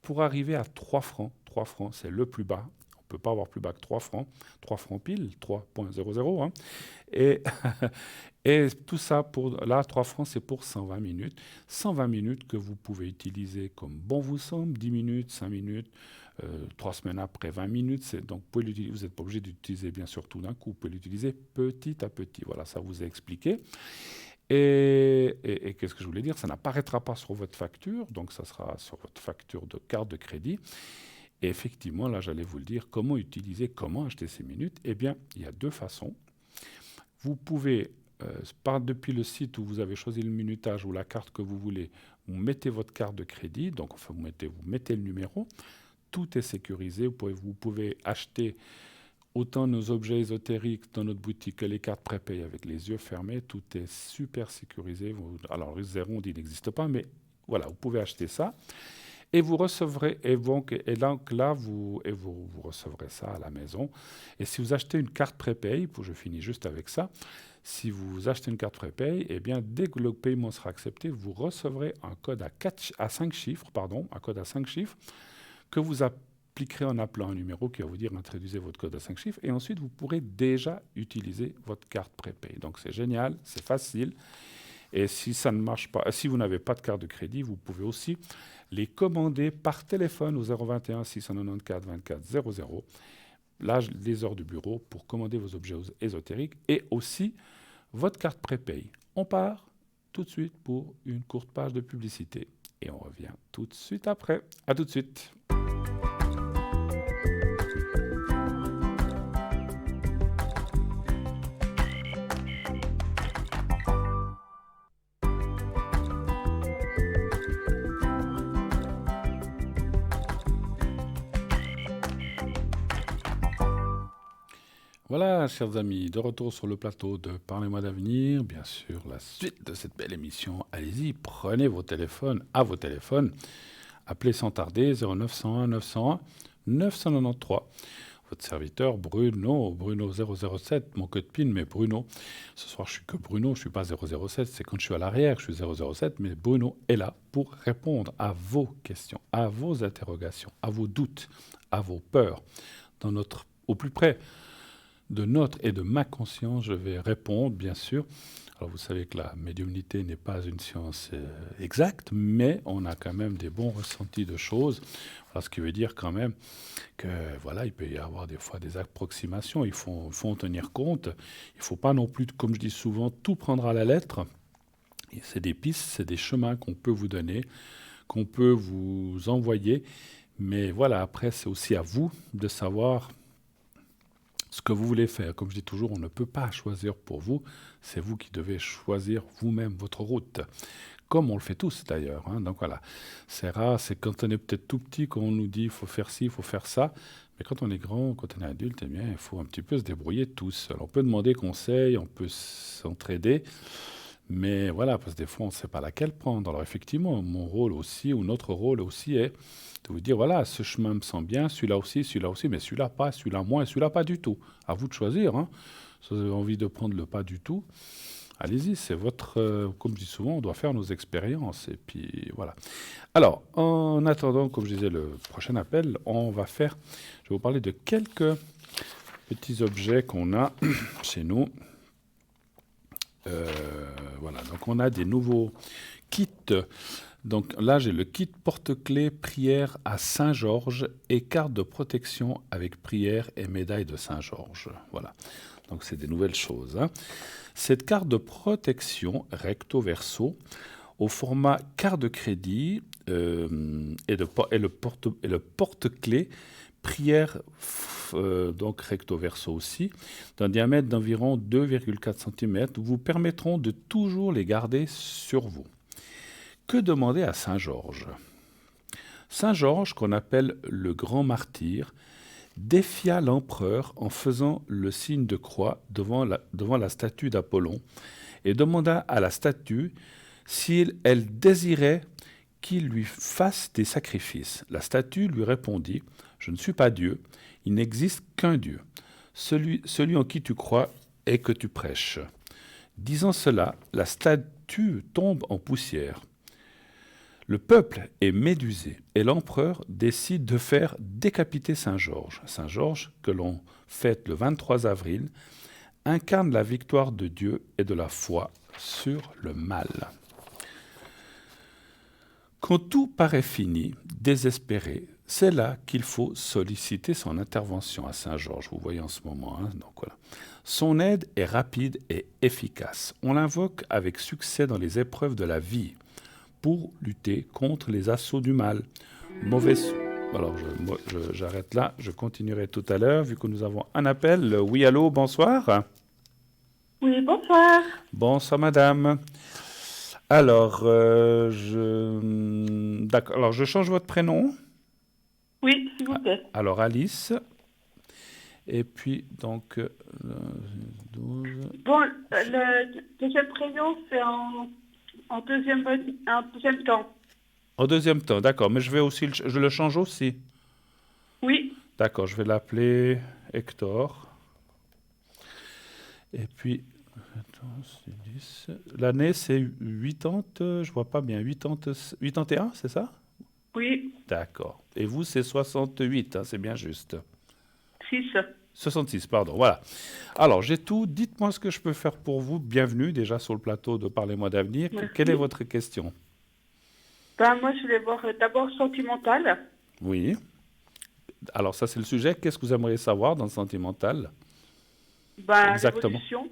pour arriver à 3 francs. 3 francs, c'est le plus bas. On ne peut pas avoir plus bas que 3 francs. 3 francs pile, 3,00. Hein. Et, et tout ça, 3 francs, c'est pour 120 minutes. 120 minutes que vous pouvez utiliser comme bon vous semble, 10 minutes, 5 minutes, 3 semaines après, 20 minutes. Donc, vous n'êtes pas obligé d'utiliser bien sûr tout d'un coup. Vous pouvez l'utiliser petit à petit. Voilà, ça vous est expliqué. Et qu'est-ce que je voulais dire? Ça n'apparaîtra pas sur votre facture, donc ça sera sur votre facture de carte de crédit. Et effectivement, là, j'allais vous le dire, comment acheter ces minutes? Eh bien, il y a 2 façons. Vous pouvez, depuis le site où vous avez choisi le minutage ou la carte que vous voulez, vous mettez votre carte de crédit, donc enfin, vous mettez le numéro. Tout est sécurisé. Vous pouvez acheter autant nos objets ésotériques dans notre boutique que les cartes prépayées avec les yeux fermés. Tout est super sécurisé. Alors, le zéro, on dit, il n'existe pas, mais voilà, vous pouvez acheter ça. Et vous recevrez, donc là, vous recevrez ça à la maison. Et si vous achetez une carte prépaye, je finis juste avec ça, si vous achetez une carte prépaye, eh bien, dès que le paiement sera accepté, vous recevrez un code à 5 chiffres, un code à 5 chiffres, que vous appliquerez en appelant un numéro qui va vous dire introduisez votre code à 5 chiffres, et ensuite vous pourrez déjà utiliser votre carte prépaye. Donc c'est génial, c'est facile. Et si ça ne marche pas, si vous n'avez pas de carte de crédit, vous pouvez aussi les commander par téléphone au 021 694 24 00. Là, les heures du bureau pour commander vos objets ésotériques et aussi votre carte prépaye. On part tout de suite pour une courte page de publicité et on revient tout de suite après. À tout de suite. Voilà, chers amis, de retour sur le plateau de Parlez-moi d'avenir. Bien sûr, la suite de cette belle émission. Allez-y, prenez vos téléphones, appelez sans tarder 0901 901 993. Votre serviteur Bruno 007, mon code PIN, mais Bruno. Ce soir, je suis que Bruno, je ne suis pas 007, c'est quand je suis à l'arrière, je suis 007, mais Bruno est là pour répondre à vos questions, à vos interrogations, à vos doutes, à vos peurs. Au plus près de notre et de ma conscience, je vais répondre, bien sûr. Alors, vous savez que la médiumnité n'est pas une science exacte, mais on a quand même des bons ressentis de choses. Alors, ce qui veut dire quand même que, voilà, il peut y avoir des fois des approximations. Il faut en tenir compte. Il ne faut pas non plus, comme je dis souvent, tout prendre à la lettre. Et c'est des pistes, c'est des chemins qu'on peut vous donner, qu'on peut vous envoyer. Mais voilà, après, c'est aussi à vous de savoir ce que vous voulez faire. Comme je dis toujours, on ne peut pas choisir pour vous. C'est vous qui devez choisir vous-même votre route. Comme on le fait tous d'ailleurs. Hein. Donc voilà, c'est rare, c'est quand on est peut-être tout petit qu'on nous dit il faut faire ci, il faut faire ça. Mais quand on est grand, quand on est adulte, eh bien, il faut un petit peu se débrouiller tous. Alors on peut demander conseil, on peut s'entraider. Mais voilà, parce que des fois, on ne sait pas laquelle prendre. Alors effectivement, mon rôle aussi, ou notre rôle aussi est de vous dire, voilà, ce chemin me sent bien, celui-là aussi, mais celui-là pas, celui-là moins, et celui-là pas du tout. À vous de choisir. Hein. Si vous avez envie de prendre le pas du tout, allez-y, c'est votre... comme je dis souvent, on doit faire nos expériences. Et puis voilà. Alors, en attendant, comme je disais, le prochain appel, je vais vous parler de quelques petits objets qu'on a chez nous. Voilà, donc on a des nouveaux kits. Donc là, j'ai le kit porte-clés prière à Saint-Georges et carte de protection avec prière et médaille de Saint-Georges. Voilà. Donc c'est des nouvelles choses, hein. Cette carte de protection recto verso au format carte de crédit et le porte-clés prière donc recto verso aussi, d'un diamètre d'environ 2,4 cm, vous permettront de toujours les garder sur vous. Que demander à Saint Georges? Saint Georges, qu'on appelle le grand martyr, défia l'empereur en faisant le signe de croix devant la statue d'Apollon et demanda à la statue si elle désirait qu'il lui fasse des sacrifices. La statue lui répondit: « Je ne suis pas Dieu, il n'existe qu'un Dieu, celui en qui tu crois et que tu prêches. » Disant cela, la statue tombe en poussière. Le peuple est médusé et l'empereur décide de faire décapiter Saint Georges. Saint Georges, que l'on fête le 23 avril, incarne la victoire de Dieu et de la foi sur le mal. Quand tout paraît fini, désespéré, c'est là qu'il faut solliciter son intervention à Saint Georges. Vous voyez en ce moment, hein, donc voilà. Son aide est rapide et efficace. On l'invoque avec succès dans les épreuves de la vie pour lutter contre les assauts du mal. Alors, j'arrête là, je continuerai tout à l'heure, vu que nous avons un appel. Oui, allô, bonsoir. Oui, bonsoir. Bonsoir, madame. Alors, d'accord. Alors, je change votre prénom. Oui, s'il vous plaît. Alors, Alice. Et puis, donc, 12. Bon, le deuxième prénom, c'est en deuxième temps. Au deuxième temps, d'accord. Mais je vais aussi, je le change aussi. Oui. D'accord, je vais l'appeler Hector. Et puis, l'année, c'est 80, je vois pas bien, 81, c'est ça? Oui. D'accord. Et vous, c'est 68, hein, c'est bien juste. 6. 66, pardon, voilà. Alors, j'ai tout. Dites-moi ce que je peux faire pour vous. Bienvenue déjà sur le plateau de Parlez-moi d'avenir. Merci. Quelle est votre question? Moi, je voulais voir d'abord sentimental. Oui. Alors, ça, c'est le sujet. Qu'est-ce que vous aimeriez savoir dans le sentimental? Exactement. L'évolution.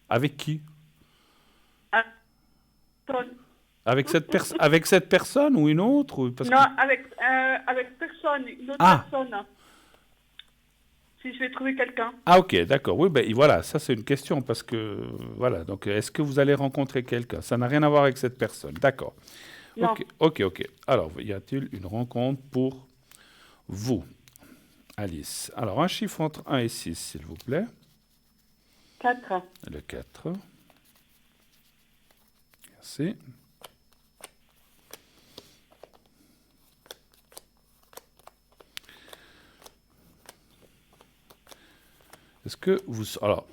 Avec qui? Ah, Avec cette personne ou une autre ou parce non, que... avec personne, une autre Ah. personne. Si je vais trouver quelqu'un. Ah, ok, d'accord. Oui, ben voilà, ça c'est une question parce que, voilà, donc est-ce que vous allez rencontrer quelqu'un? Ça n'a rien à voir avec cette personne, d'accord. Non. Ok. Alors, y a-t-il une rencontre pour vous, Alice? Alors, un chiffre entre 1 et 6, s'il vous plaît. 4. Le 4. Merci. Est-ce que vous... Alors,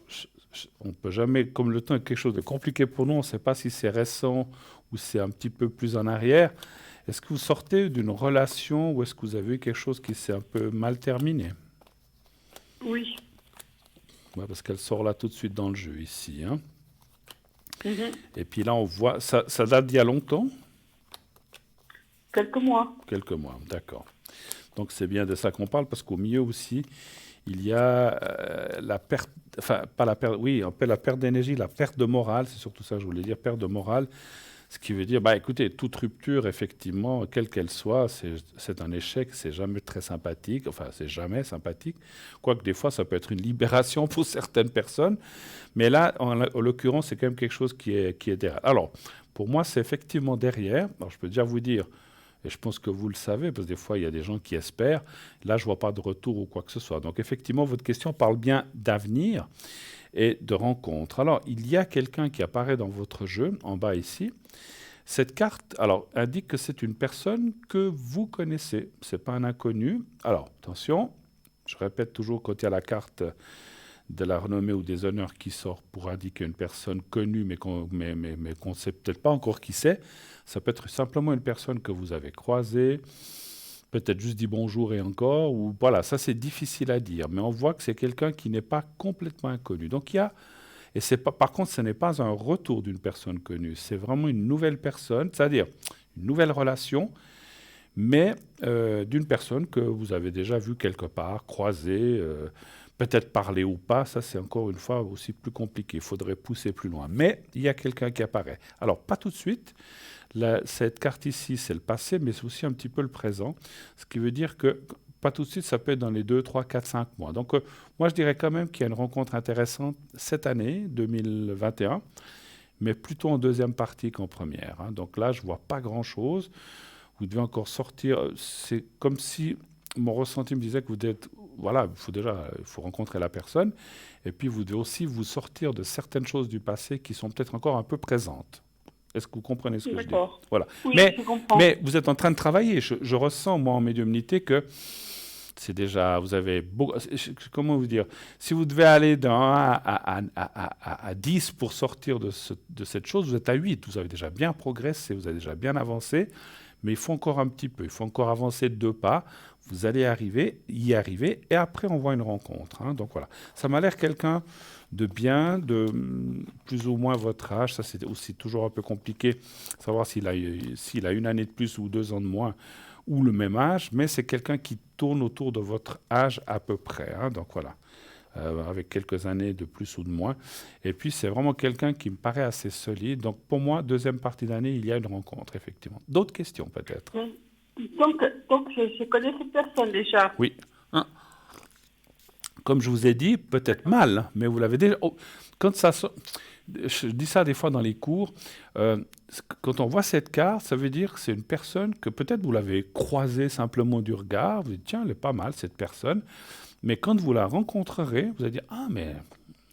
on ne peut jamais... Comme le temps est quelque chose de compliqué pour nous, on ne sait pas si c'est récent ou c'est un petit peu plus en arrière. Est-ce que vous sortez d'une relation ou est-ce que vous avez eu quelque chose qui s'est un peu mal terminé? Oui. Ouais, parce qu'elle sort là tout de suite dans le jeu ici, hein. Mhm. Et puis là, on voit... Ça date d'il y a longtemps? Quelques mois. Quelques mois, d'accord. Donc c'est bien de ça qu'on parle parce qu'au milieu aussi, il y a la perte, enfin pas la perte, oui, on appelle la perte d'énergie, la perte de morale, c'est surtout ça que je voulais dire, perte de morale, ce qui veut dire, bah écoutez, toute rupture, effectivement, quelle qu'elle soit, c'est un échec, c'est jamais très sympathique, enfin c'est jamais sympathique, quoique des fois ça peut être une libération pour certaines personnes, mais là, en l'occurrence, c'est quand même quelque chose qui est derrière. Alors, pour moi, c'est effectivement derrière, alors je peux déjà vous dire, et je pense que vous le savez, parce que des fois, il y a des gens qui espèrent. Là, je ne vois pas de retour ou quoi que ce soit. Donc, effectivement, votre question parle bien d'avenir et de rencontre. Alors, il y a quelqu'un qui apparaît dans votre jeu, en bas ici. Cette carte indique que c'est une personne que vous connaissez. Ce n'est pas un inconnu. Alors, attention, je répète toujours quand il y a la carte de la renommée ou des honneurs qui sort pour indiquer une personne connue, mais qu'on ne sait peut-être pas encore qui c'est. Ça peut être simplement une personne que vous avez croisée, peut-être juste dit bonjour et encore, ou voilà, ça c'est difficile à dire, mais on voit que c'est quelqu'un qui n'est pas complètement inconnu. Donc il y a, et c'est pas, par contre, ce n'est pas un retour d'une personne connue, c'est vraiment une nouvelle personne, c'est-à-dire une nouvelle relation, mais d'une personne que vous avez déjà vue quelque part, croisée, Peut-être parler ou pas, ça c'est encore une fois aussi plus compliqué. Il faudrait pousser plus loin. Mais il y a quelqu'un qui apparaît. Alors, pas tout de suite. Cette carte ici, c'est le passé, mais c'est aussi un petit peu le présent. Ce qui veut dire que pas tout de suite, ça peut être dans les 2, 3, 4, 5 mois. Donc, moi, je dirais quand même qu'il y a une rencontre intéressante cette année, 2021, mais plutôt en deuxième partie qu'en première. Hein. Donc là, je ne vois pas grand-chose. Vous devez encore sortir. C'est comme si mon ressenti me disait que vous êtes... Voilà, il faut rencontrer la personne. Et puis, vous devez aussi vous sortir de certaines choses du passé qui sont peut-être encore un peu présentes. Est-ce que vous comprenez ce que je dis? D'accord. Voilà. Oui, Mais, je comprends. mais vous êtes en train de travailler. Je ressens, moi, en médiumnité, que c'est déjà, vous avez beaucoup, comment vous dire, si vous devez aller d'un 1 à 10 pour sortir de cette chose, vous êtes à 8, vous avez déjà bien progressé, vous avez déjà bien avancé, mais il faut encore un petit peu, il faut encore avancer de 2 pas, vous allez y arriver, et après on voit une rencontre. Hein. Donc voilà, ça m'a l'air quelqu'un de bien, de plus ou moins votre âge, ça c'est aussi toujours un peu compliqué, savoir s'il a 1 année de plus ou 2 ans de moins, ou le même âge, mais c'est quelqu'un qui tourne autour de votre âge à peu près. Hein, donc voilà, avec quelques années de plus ou de moins. Et puis c'est vraiment quelqu'un qui me paraît assez solide. Donc pour moi, deuxième partie d'année, il y a une rencontre, effectivement. D'autres questions peut-être? Donc je connais cette personne déjà. Oui. Hein. Comme je vous ai dit, peut-être mal, mais vous l'avez déjà... Oh, quand ça... Je dis ça des fois dans les cours. Quand on voit cette carte, ça veut dire que c'est une personne que peut-être vous l'avez croisée simplement du regard. Vous dites, tiens, elle est pas mal, cette personne. Mais quand vous la rencontrerez, vous allez dire, ah, mais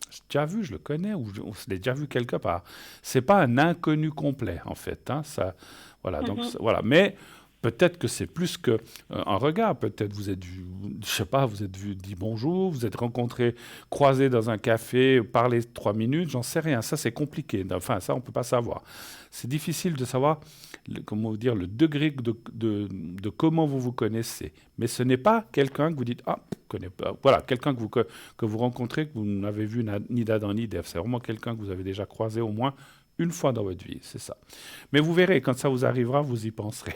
j'ai déjà vu, je le connais, ou on se l'est déjà vu quelque part. C'est pas un inconnu complet, en fait. Hein, ça, voilà, donc, voilà. Mais peut-être que c'est plus qu'un regard. Peut-être vous êtes vu, je sais pas, vous êtes vu, dit bonjour, vous êtes rencontrés, croisés dans un café, parlé 3 minutes, j'en sais rien. Ça, c'est compliqué. Enfin, ça, on peut pas savoir. C'est difficile de savoir, comment vous dire, le degré de comment vous vous connaissez. Mais ce n'est pas quelqu'un que vous dites, ah, je connais pas. Voilà, quelqu'un que vous rencontrez, que vous n'avez vu ni d'Adam ni d'Ève. C'est vraiment quelqu'un que vous avez déjà croisé au moins une fois dans votre vie, c'est ça. Mais vous verrez, quand ça vous arrivera, vous y penserez.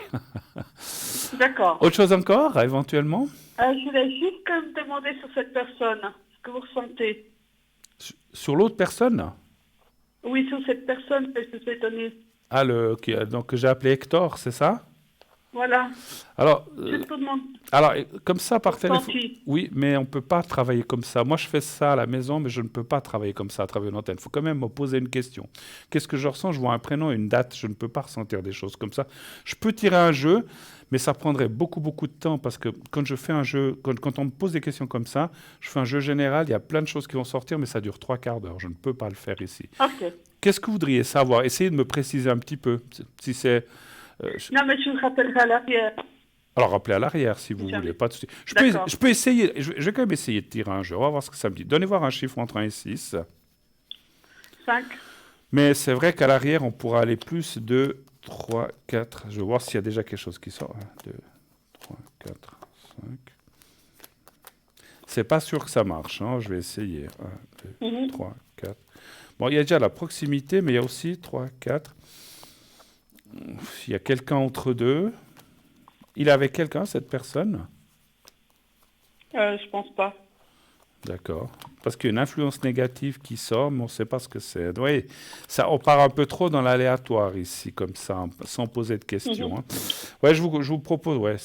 D'accord. Autre chose encore, éventuellement? Je voulais juste quand même demander sur cette personne, ce que vous ressentez. Sur l'autre personne? Oui, sur cette personne, parce que je vous ai donné. Ah, donc que j'ai appelé Hector, c'est ça? Voilà. Alors, Je te demande. alors, comme ça, par téléphone. Ressenti. Oui, mais on ne peut pas travailler comme ça. Moi, je fais ça à la maison, mais je ne peux pas travailler comme ça à travers une antenne. Il faut quand même me poser une question. Qu'est-ce que je ressens? Je vois un prénom et une date. Je ne peux pas ressentir des choses comme ça. Je peux tirer un jeu, mais ça prendrait beaucoup, beaucoup de temps parce que quand je fais un jeu, quand on me pose des questions comme ça, je fais un jeu général, il y a plein de choses qui vont sortir, mais ça dure 3/4 d'heure. Je ne peux pas le faire ici. Ok. Qu'est-ce que vous voudriez savoir? Essayez de me préciser un petit peu. Si c'est... Non, mais je me rappellerai à l'arrière. Alors, rappelez à l'arrière, si vous Jamais. voulez. Pas de souci. D'accord. Je peux essayer. Je vais quand même essayer de tirer un jeu. On va voir ce que ça me dit. Donnez voir un chiffre entre 1 et 6. 5. Mais c'est vrai qu'à l'arrière, on pourra aller plus de 3, 4. Je vais voir s'il y a déjà quelque chose qui sort. 1, 2, 3, 4, 5. C'est pas sûr que ça marche. Hein. Je vais essayer. 1, 2, 3, 4. Bon, il y a déjà la proximité, mais il y a aussi 3, 4. Il y a quelqu'un entre deux. Il est avec quelqu'un, cette personne? Je pense pas. D'accord. Parce qu'il y a une influence négative qui sort, mais on ne sait pas ce que c'est. Oui, ça, on part un peu trop dans l'aléatoire ici, comme ça, sans poser de questions. Hein. Ouais, je vous propose, ouais,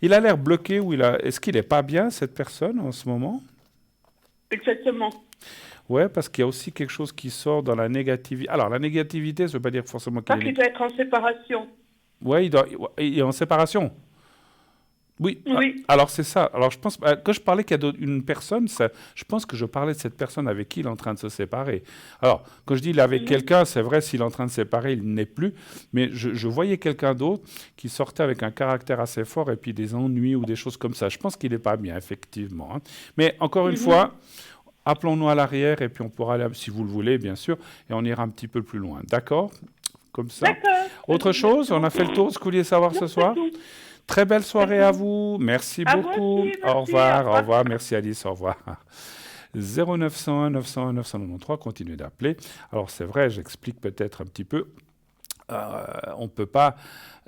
il a l'air bloqué, ou est-ce qu'il n'est pas bien, cette personne, en ce moment? Exactement. Ouais, parce qu'il y a aussi quelque chose qui sort dans la négativité. Alors, la négativité, ça ne veut pas dire forcément qu'il Parce qu'il doit être en séparation. Oui, il est en séparation. Oui, Oui. alors c'est ça. Alors je pense, quand je parlais qu'il y a une personne, je pense que je parlais de cette personne avec qui il est en train de se séparer. Alors, quand je dis il est avec quelqu'un, c'est vrai, s'il est en train de se séparer, il n'est plus. Mais je voyais quelqu'un d'autre qui sortait avec un caractère assez fort et puis des ennuis ou des choses comme ça. Je pense qu'il n'est pas bien, effectivement. Hein. Mais encore une fois, appelons-nous à l'arrière et puis on pourra aller, si vous le voulez, bien sûr, et on ira un petit peu plus loin. D'accord? Comme ça. D'accord. Autre chose? On a fait le tour de ce que vous vouliez savoir ce soir? Très belle soirée à vous. Merci À vous beaucoup. aussi, merci, Au revoir. au Au revoir. revoir. Merci Alice. Au revoir. 0901 901 993. Continuez d'appeler. Alors c'est vrai, j'explique peut-être un petit peu. On ne peut pas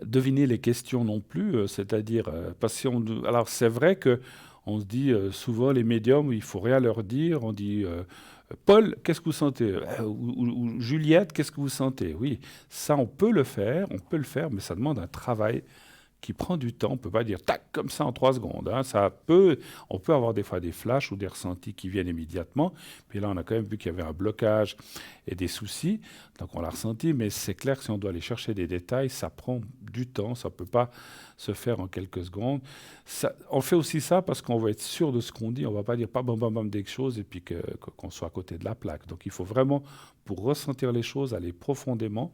deviner les questions non plus. C'est-à-dire, alors c'est vrai que On se dit souvent, les médiums, il ne faut rien leur dire. On dit Paul, qu'est-ce que vous sentez ou Juliette, qu'est-ce que vous sentez? Oui, ça, on peut le faire, mais ça demande un travail qui prend du temps. On ne peut pas dire tac, comme ça en 3 secondes. Hein. On peut avoir des fois des flashs ou des ressentis qui viennent immédiatement. Puis là, on a quand même vu qu'il y avait un blocage et des soucis. Donc on l'a ressenti, mais c'est clair que si on doit aller chercher des détails, ça prend du temps. Ça ne peut pas se faire en quelques secondes. On fait aussi ça parce qu'on veut être sûr de ce qu'on dit. On ne va pas dire pas bam bam bam des choses et puis qu'on soit à côté de la plaque. Donc il faut vraiment, pour ressentir les choses, aller profondément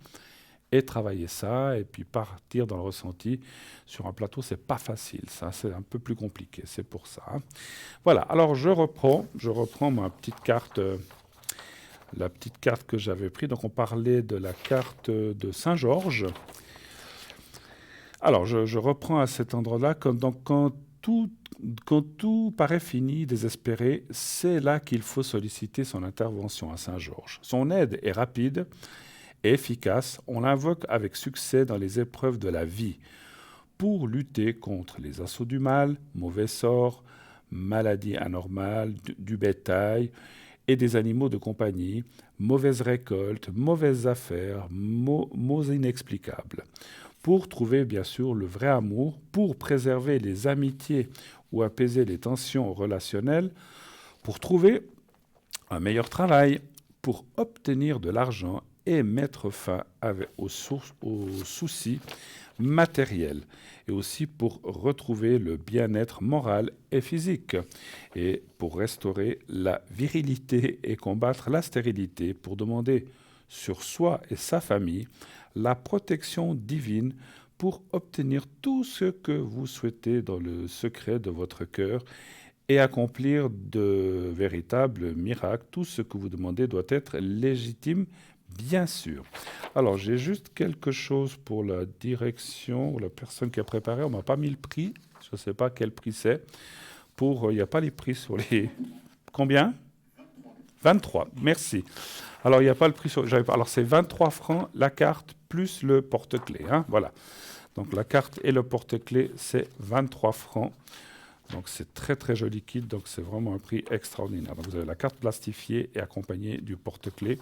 et travailler ça, et puis partir dans le ressenti. Sur un plateau, c'est pas facile, ça, c'est un peu plus compliqué, c'est pour ça. Hein. Voilà, alors je reprends ma petite carte, la petite carte que j'avais prise. Donc on parlait de la carte de Saint-Georges. Alors je reprends à cet endroit-là, quand tout paraît fini, désespéré, c'est là qu'il faut solliciter son intervention à Saint-Georges. Son aide est rapide et efficace, on l'invoque avec succès dans les épreuves de la vie pour lutter contre les assauts du mal, mauvais sorts, maladies anormales, du bétail et des animaux de compagnie, mauvaises récoltes, mauvaises affaires, maux inexplicables. Pour trouver bien sûr le vrai amour, pour préserver les amitiés ou apaiser les tensions relationnelles, pour trouver un meilleur travail, pour obtenir de l'argent et mettre fin aux soucis matériels, et aussi pour retrouver le bien-être moral et physique, et pour restaurer la virilité et combattre la stérilité, pour demander sur soi et sa famille la protection divine, pour obtenir tout ce que vous souhaitez dans le secret de votre cœur et accomplir de véritables miracles. Tout ce que vous demandez doit être légitime, bien sûr. Alors, j'ai juste quelque chose pour la direction ou la personne qui a préparé. On ne m'a pas mis le prix. Je ne sais pas quel prix c'est. Il n'y a pas les prix sur les... Combien 23. Merci. Alors, il n'y a pas le prix sur... Alors, c'est 23 francs la carte plus le porte-clés. Hein, voilà. Donc, la carte et le porte-clés, c'est 23 francs. Donc, c'est très, très joli kit. Donc, c'est vraiment un prix extraordinaire. Donc, vous avez la carte plastifiée et accompagnée du porte-clés.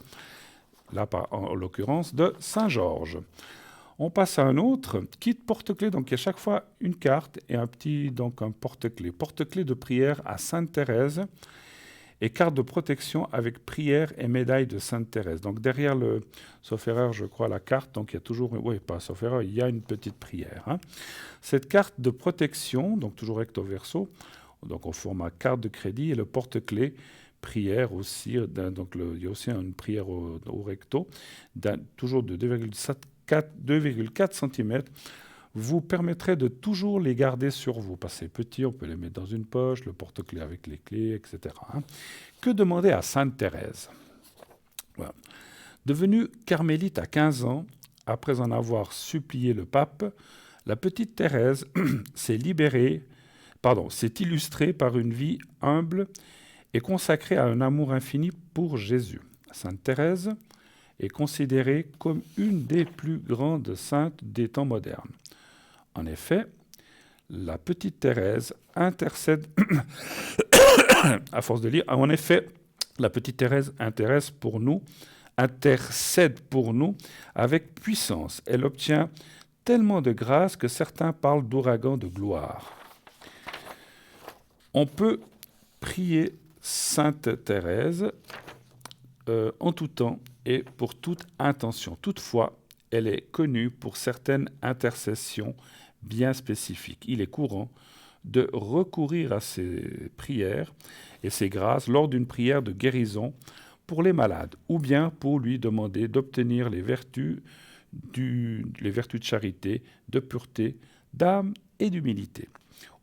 Là, en l'occurrence, de Saint-Georges. On passe à un autre kit porte-clés. Donc, il y a chaque fois une carte et un porte-clés. Porte-clés de prière à Sainte-Thérèse et carte de protection avec prière et médaille de Sainte-Thérèse. Donc, derrière le, sauf erreur, je crois, la carte, donc il y a toujours, oui, pas sauf erreur, il y a une petite prière. Hein. Cette carte de protection, donc toujours recto verso, donc au format carte de crédit, et le porte-clés prière aussi, donc il y a aussi une prière au recto, toujours de 2,4 cm, vous permettrait de toujours les garder sur vous. Parce que c'est petit, on peut les mettre dans une poche, le porte-clés avec les clés, etc. Hein. Que demander à Sainte-Thérèse? Voilà. Devenue carmélite à 15 ans, après en avoir supplié le pape, la petite Thérèse s'est illustrée par une vie humble et consacrée à un amour infini pour Jésus. Sainte Thérèse est considérée comme une des plus grandes saintes des temps modernes. En effet, la petite Thérèse intercède à force de lire. En effet, la petite Thérèse intercède pour nous avec puissance. Elle obtient tellement de grâce que certains parlent d'ouragan de gloire. On peut prier Sainte Thérèse en tout temps et pour toute intention. Toutefois, elle est connue pour certaines intercessions bien spécifiques. Il est courant de recourir à ces prières et ces grâces lors d'une prière de guérison pour les malades, ou bien pour lui demander d'obtenir les vertus de charité, de pureté, d'âme et d'humilité.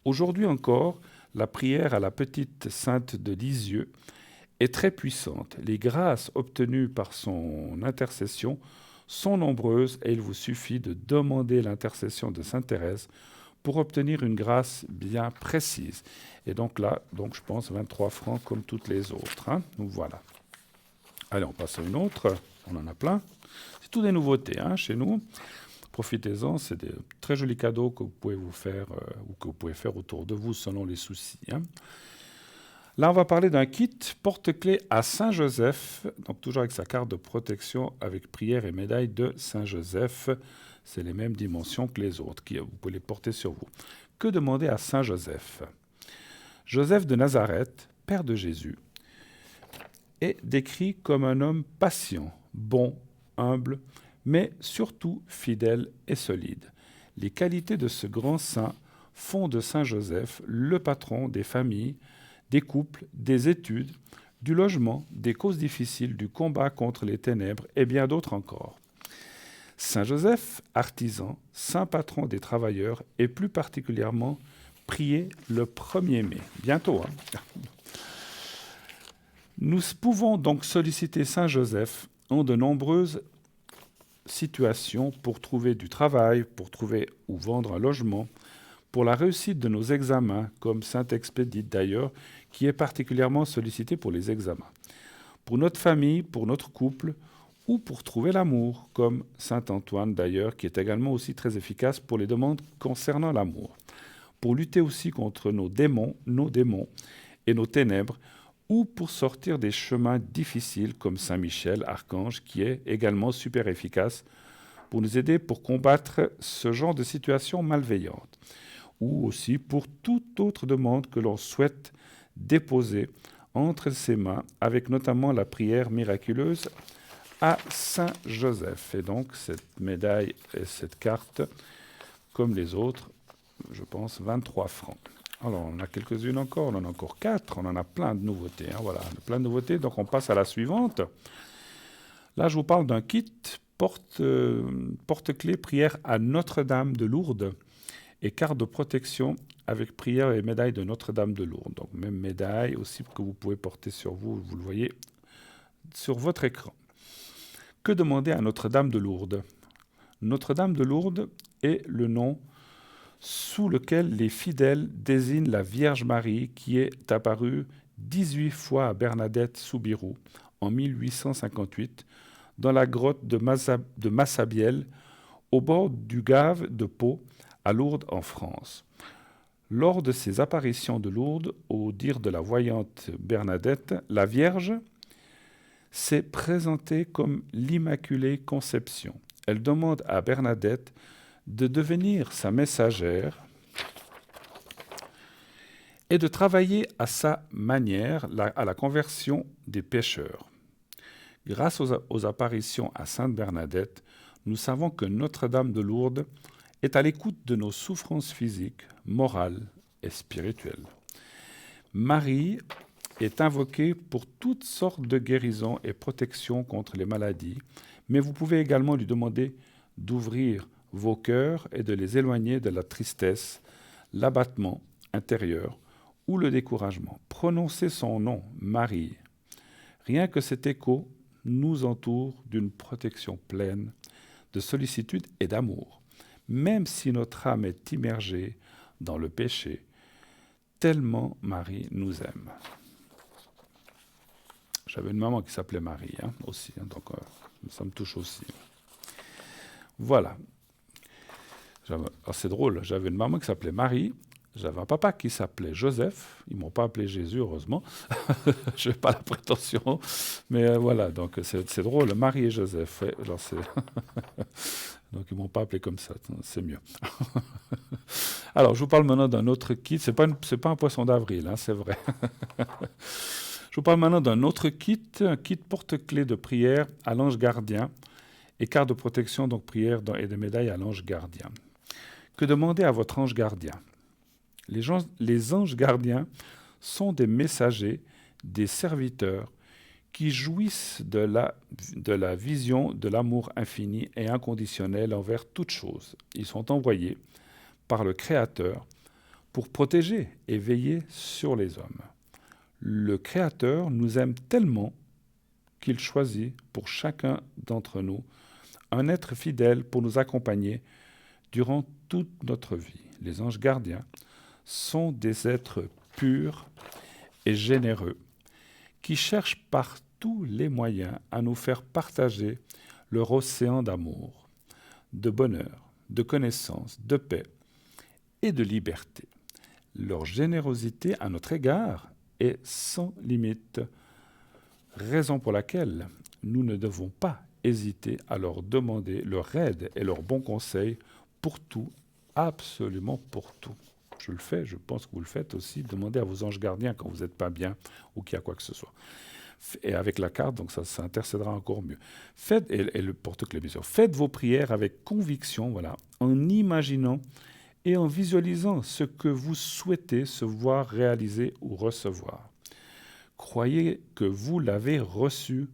Aujourd'hui encore, la prière à la petite sainte de Lisieux est très puissante. Les grâces obtenues par son intercession sont nombreuses et il vous suffit de demander l'intercession de Sainte Thérèse pour obtenir une grâce bien précise. Et donc là, je pense 23 francs comme toutes les autres. Hein. Donc voilà. Allez, on passe à une autre. On en a plein. C'est tout des nouveautés chez nous. Profitez-en, c'est des très jolis cadeaux que vous pouvez vous faire ou que vous pouvez faire autour de vous selon les soucis, hein. Là, on va parler d'un kit porte-clés à Saint-Joseph, donc toujours avec sa carte de protection avec prière et médaille de Saint-Joseph. C'est les mêmes dimensions que les autres, vous pouvez les porter sur vous. Que demander à Saint-Joseph? Joseph de Nazareth, père de Jésus, est décrit comme un homme patient, bon, humble, mais surtout fidèle et solide. Les qualités de ce grand saint font de Saint Joseph le patron des familles, des couples, des études, du logement, des causes difficiles, du combat contre les ténèbres et bien d'autres encore. Saint Joseph, artisan, saint patron des travailleurs, est plus particulièrement prié le 1er mai. Bientôt, hein. Nous pouvons donc solliciter Saint Joseph en de nombreuses situations pour trouver du travail, pour trouver ou vendre un logement, pour la réussite de nos examens, comme Saint Expédite d'ailleurs, qui est particulièrement sollicité pour les examens, pour notre famille, pour notre couple, ou pour trouver l'amour, comme Saint Antoine d'ailleurs, qui est également aussi très efficace pour les demandes concernant l'amour, pour lutter aussi contre nos démons et nos ténèbres, ou pour sortir des chemins difficiles, comme Saint Michel, archange, qui est également super efficace pour nous aider pour combattre ce genre de situation malveillante, ou aussi pour toute autre demande que l'on souhaite déposer entre ses mains, avec notamment la prière miraculeuse à Saint Joseph. Et donc cette médaille et cette carte, comme les autres, je pense 23 francs. Alors on en a quelques-unes encore, on en a encore 4, on en a plein de nouveautés, hein, voilà, plein de nouveautés. Donc on passe à la suivante. Là je vous parle d'un kit porte-clés prière à Notre-Dame de Lourdes et carte de protection avec prière et médaille de Notre-Dame de Lourdes. Donc même médaille aussi que vous pouvez porter sur vous, vous le voyez sur votre écran. Que demander à Notre-Dame de Lourdes? Notre-Dame de Lourdes est le nom sous lequel les fidèles désignent la Vierge Marie qui est apparue 18 fois à Bernadette Soubirous en 1858 dans la grotte de Massabielle au bord du Gave de Pau à Lourdes en France. Lors de ces apparitions de Lourdes, au dire de la voyante Bernadette, la Vierge s'est présentée comme l'Immaculée Conception. Elle demande à Bernadette de devenir sa messagère et de travailler à sa manière à la conversion des pécheurs. Grâce aux apparitions à Sainte Bernadette, nous savons que Notre-Dame de Lourdes est à l'écoute de nos souffrances physiques, morales et spirituelles. Marie est invoquée pour toutes sortes de guérisons et protections contre les maladies, mais vous pouvez également lui demander d'ouvrir vos cœurs et de les éloigner de la tristesse, l'abattement intérieur ou le découragement. Prononcez son nom, Marie. Rien que cet écho nous entoure d'une protection pleine de sollicitude et d'amour, même si notre âme est immergée dans le péché, tellement Marie nous aime. J'avais une maman qui s'appelait Marie aussi, donc ça me touche aussi. Voilà. C'est drôle, j'avais une maman qui s'appelait Marie, j'avais un papa qui s'appelait Joseph, ils ne m'ont pas appelé Jésus, heureusement, je n'ai pas la prétention, mais voilà, donc c'est drôle, Marie et Joseph, ouais, donc ils ne m'ont pas appelé comme ça, c'est mieux. Alors, je vous parle maintenant d'un autre kit, c'est pas un poisson d'avril, c'est vrai. Je vous parle maintenant d'un autre kit, un kit porte-clés de prière à l'ange gardien et carte de protection, donc prière et des médailles à l'ange gardien. Que demander à votre ange gardien? Les anges gardiens sont des messagers, des serviteurs qui jouissent de la vision de l'amour infini et inconditionnel envers toute chose. Ils sont envoyés par le Créateur pour protéger et veiller sur les hommes. Le Créateur nous aime tellement qu'il choisit pour chacun d'entre nous un être fidèle pour nous accompagner durant toute notre vie. Les anges gardiens sont des êtres purs et généreux qui cherchent par tous les moyens à nous faire partager leur océan d'amour. de bonheur, de connaissance, de paix et de liberté. Leur générosité à notre égard est sans limite, raison pour laquelle nous ne devons pas hésiter à leur demander leur aide et leurs bons conseils pour tout, absolument pour tout. Je le fais, je pense que vous le faites aussi. Demandez à vos anges gardiens quand vous n'êtes pas bien ou qu'il y a quoi que ce soit. Et avec la carte, donc ça intercédera encore mieux. Faites, et le porte-clés, bien sûr. Faites vos prières avec conviction, voilà, en imaginant et en visualisant ce que vous souhaitez se voir réaliser ou recevoir. Croyez que vous l'avez reçu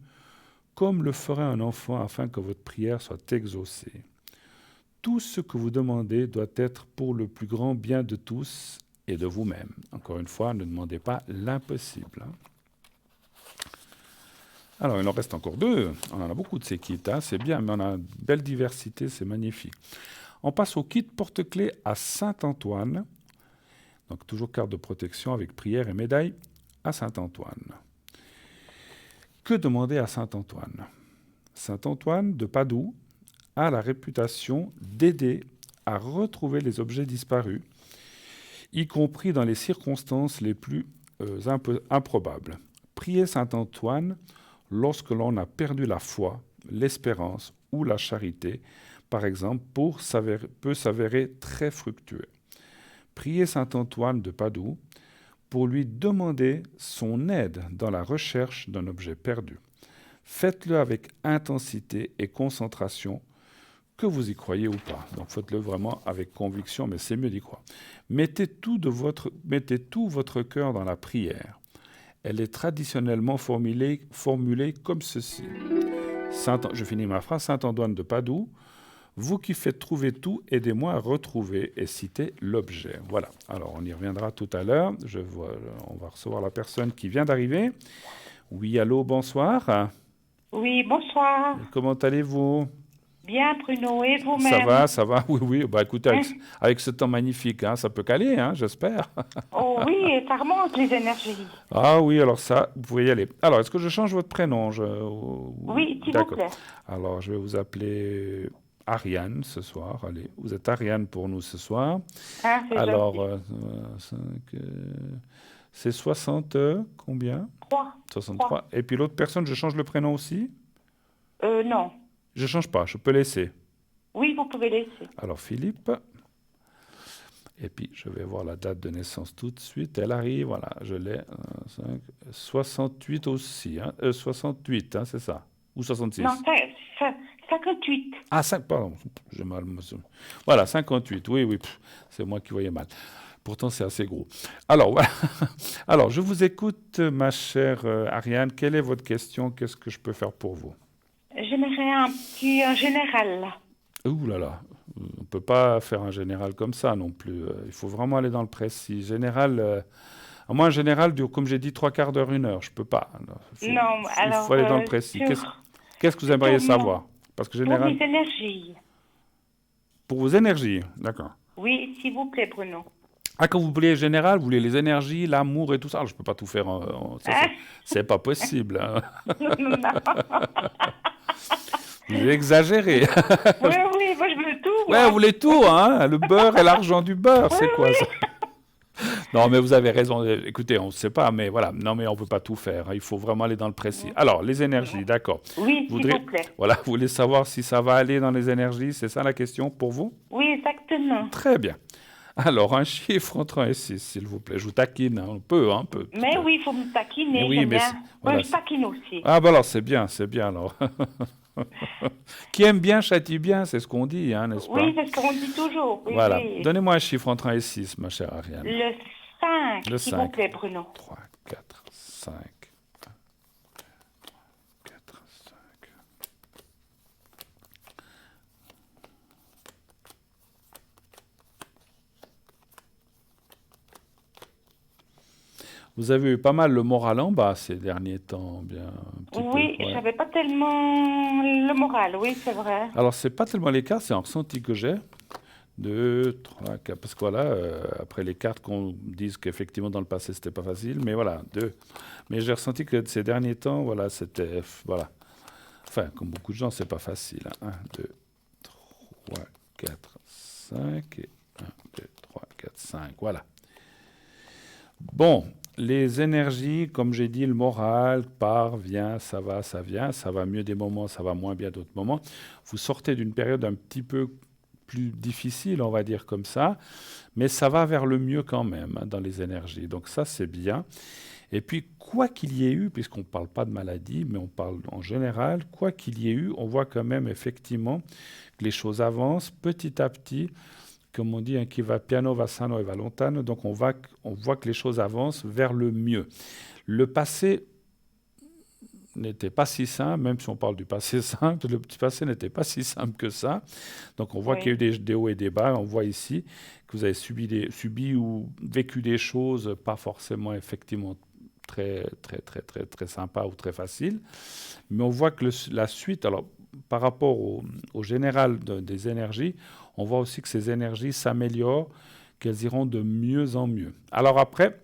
comme le ferait un enfant afin que votre prière soit exaucée. Tout ce que vous demandez doit être pour le plus grand bien de tous et de vous-même. Encore une fois, ne demandez pas l'impossible. Alors, il en reste encore 2. On en a beaucoup de ces kits, hein. C'est bien, mais on a une belle diversité, c'est magnifique. On passe au kit porte-clés à Saint-Antoine. Donc, toujours carte de protection avec prière et médaille à Saint-Antoine. Que demander à Saint-Antoine? Saint-Antoine de Padoue a la réputation d'aider à retrouver les objets disparus, y compris dans les circonstances les plus improbables. Priez Saint-Antoine lorsque l'on a perdu la foi, l'espérance ou la charité, par exemple, peut s'avérer très fructueux. Priez Saint-Antoine de Padoue pour lui demander son aide dans la recherche d'un objet perdu. Faites-le avec intensité et concentration, que vous y croyez ou pas. Donc faites-le vraiment avec conviction, mais c'est mieux d'y croire. Mettez tout votre cœur dans la prière. Elle est traditionnellement formulée comme ceci. Je finis ma phrase. Saint-Antoine de Padoue, vous qui faites trouver tout, aidez-moi à retrouver et citer l'objet. Voilà. Alors, on y reviendra tout à l'heure. On va recevoir la personne qui vient d'arriver. Oui, allô, bonsoir. Oui, bonsoir. Comment allez-vous? Bien, Bruno, et vous-même? Ça va, oui. Bah, écoutez, avec ce temps magnifique, hein, ça peut caler, hein, j'espère. Oh oui, et ça remonte les énergies. Ah oui, alors ça, vous pouvez y aller. Alors, est-ce que je change votre prénom? Oui, s'il vous plaît. Alors, je vais vous appeler Ariane ce soir. Allez, vous êtes Ariane pour nous ce soir. Ah, c'est alors, gentil. c'est 60, combien? 3. 63. Et puis l'autre personne, je change le prénom aussi? Non. Je ne change pas, je peux laisser. Oui, vous pouvez laisser. Alors, Philippe. Et puis, je vais voir la date de naissance tout de suite. Elle arrive, voilà, je l'ai. 68 aussi. Hein, 68, hein, c'est ça? Ou 66? Non, 58. Ah, pardon, j'ai mal. Voilà, 58, oui, c'est moi qui voyais mal. Pourtant, c'est assez gros. Alors, voilà. Alors, je vous écoute, ma chère Ariane. Quelle est votre question? Qu'est-ce que je peux faire pour vous? J'aimerais un général. Ouh là là, on ne peut pas faire un général comme ça non plus. Il faut vraiment aller dans le précis. Général, à moins un général dure, comme j'ai dit, 3/4 d'heure, 1 heure. Je ne peux pas. Il faut aller dans le précis. Qu'est-ce que vous aimeriez savoir? Parce que général... Pour mes énergies. Pour vos énergies, d'accord. Oui, s'il vous plaît, Bruno. Ah, quand vous voulez général, vous voulez les énergies, l'amour et tout ça. Alors, je ne peux pas tout faire. C'est pas possible. Hein. Non. Vous exagérez. Oui, moi je veux tout. Ouais, vous voulez tout, hein? Le beurre et l'argent du beurre, c'est quoi ça? Non, mais vous avez raison. Écoutez, on ne sait pas, mais voilà. Non, mais on ne peut pas tout faire. Il faut vraiment aller dans le précis. Alors, les énergies, d'accord. Oui, s'il vous plaît. Voilà, vous voulez savoir si ça va aller dans les énergies, c'est ça la question pour vous? Oui, exactement. Très bien. Alors, un chiffre entre 1 et 6, s'il vous plaît. Je vous taquine, un peu. Mais oui, il faut me taquiner, oui, j'aime mais bien. voilà, je taquine aussi. Ah, ben alors, c'est bien, alors. Qui aime bien châtie bien, c'est ce qu'on dit, hein, n'est-ce pas? Oui, c'est ce qu'on dit toujours. Oui, voilà. oui. Donnez-moi un chiffre entre 1 et 6, ma chère Ariane. Le 5, Le s'il 5. vous plaît, Bruno. 3, 4, 5. 4, 5. Vous avez eu pas mal le moral en bas ces derniers temps, bien. Oui, j'avais pas tellement le moral, oui, c'est vrai. Alors, c'est pas tellement les cartes, c'est un ressenti que j'ai. 2, 3, 4, parce que voilà, après les cartes qu'on dise qu'effectivement dans le passé c'était pas facile, mais voilà, 2. Mais j'ai ressenti que ces derniers temps, voilà, c'était, voilà. Enfin, comme beaucoup de gens, c'est pas facile. 1, 2, 3, 3, 4, 5 et 1, 2, 3, 4, 5. Voilà. Bon, les énergies, comme j'ai dit, le moral part, vient, ça vient, ça va mieux des moments, ça va moins bien d'autres moments. Vous sortez d'une période un petit peu plus difficile, on va dire comme ça, mais ça va vers le mieux quand même dans les énergies. Donc ça, c'est bien. Et puis, quoi qu'il y ait eu, puisqu'on ne parle pas de maladie, mais on parle en général, quoi qu'il y ait eu, on voit quand même effectivement que les choses avancent petit à petit. Comme on dit, hein, qui va piano va sano et va lontano. Donc on voit que les choses avancent vers le mieux. Le passé n'était pas si simple, même si on parle du passé simple, le petit passé n'était pas si simple que ça. Donc on voit qu'il y a eu des hauts et des bas. On voit ici que vous avez subi ou vécu des choses pas forcément effectivement très sympa ou très facile. Mais on voit que la suite, alors par rapport au général des énergies, on voit aussi que ces énergies s'améliorent, qu'elles iront de mieux en mieux. Alors après,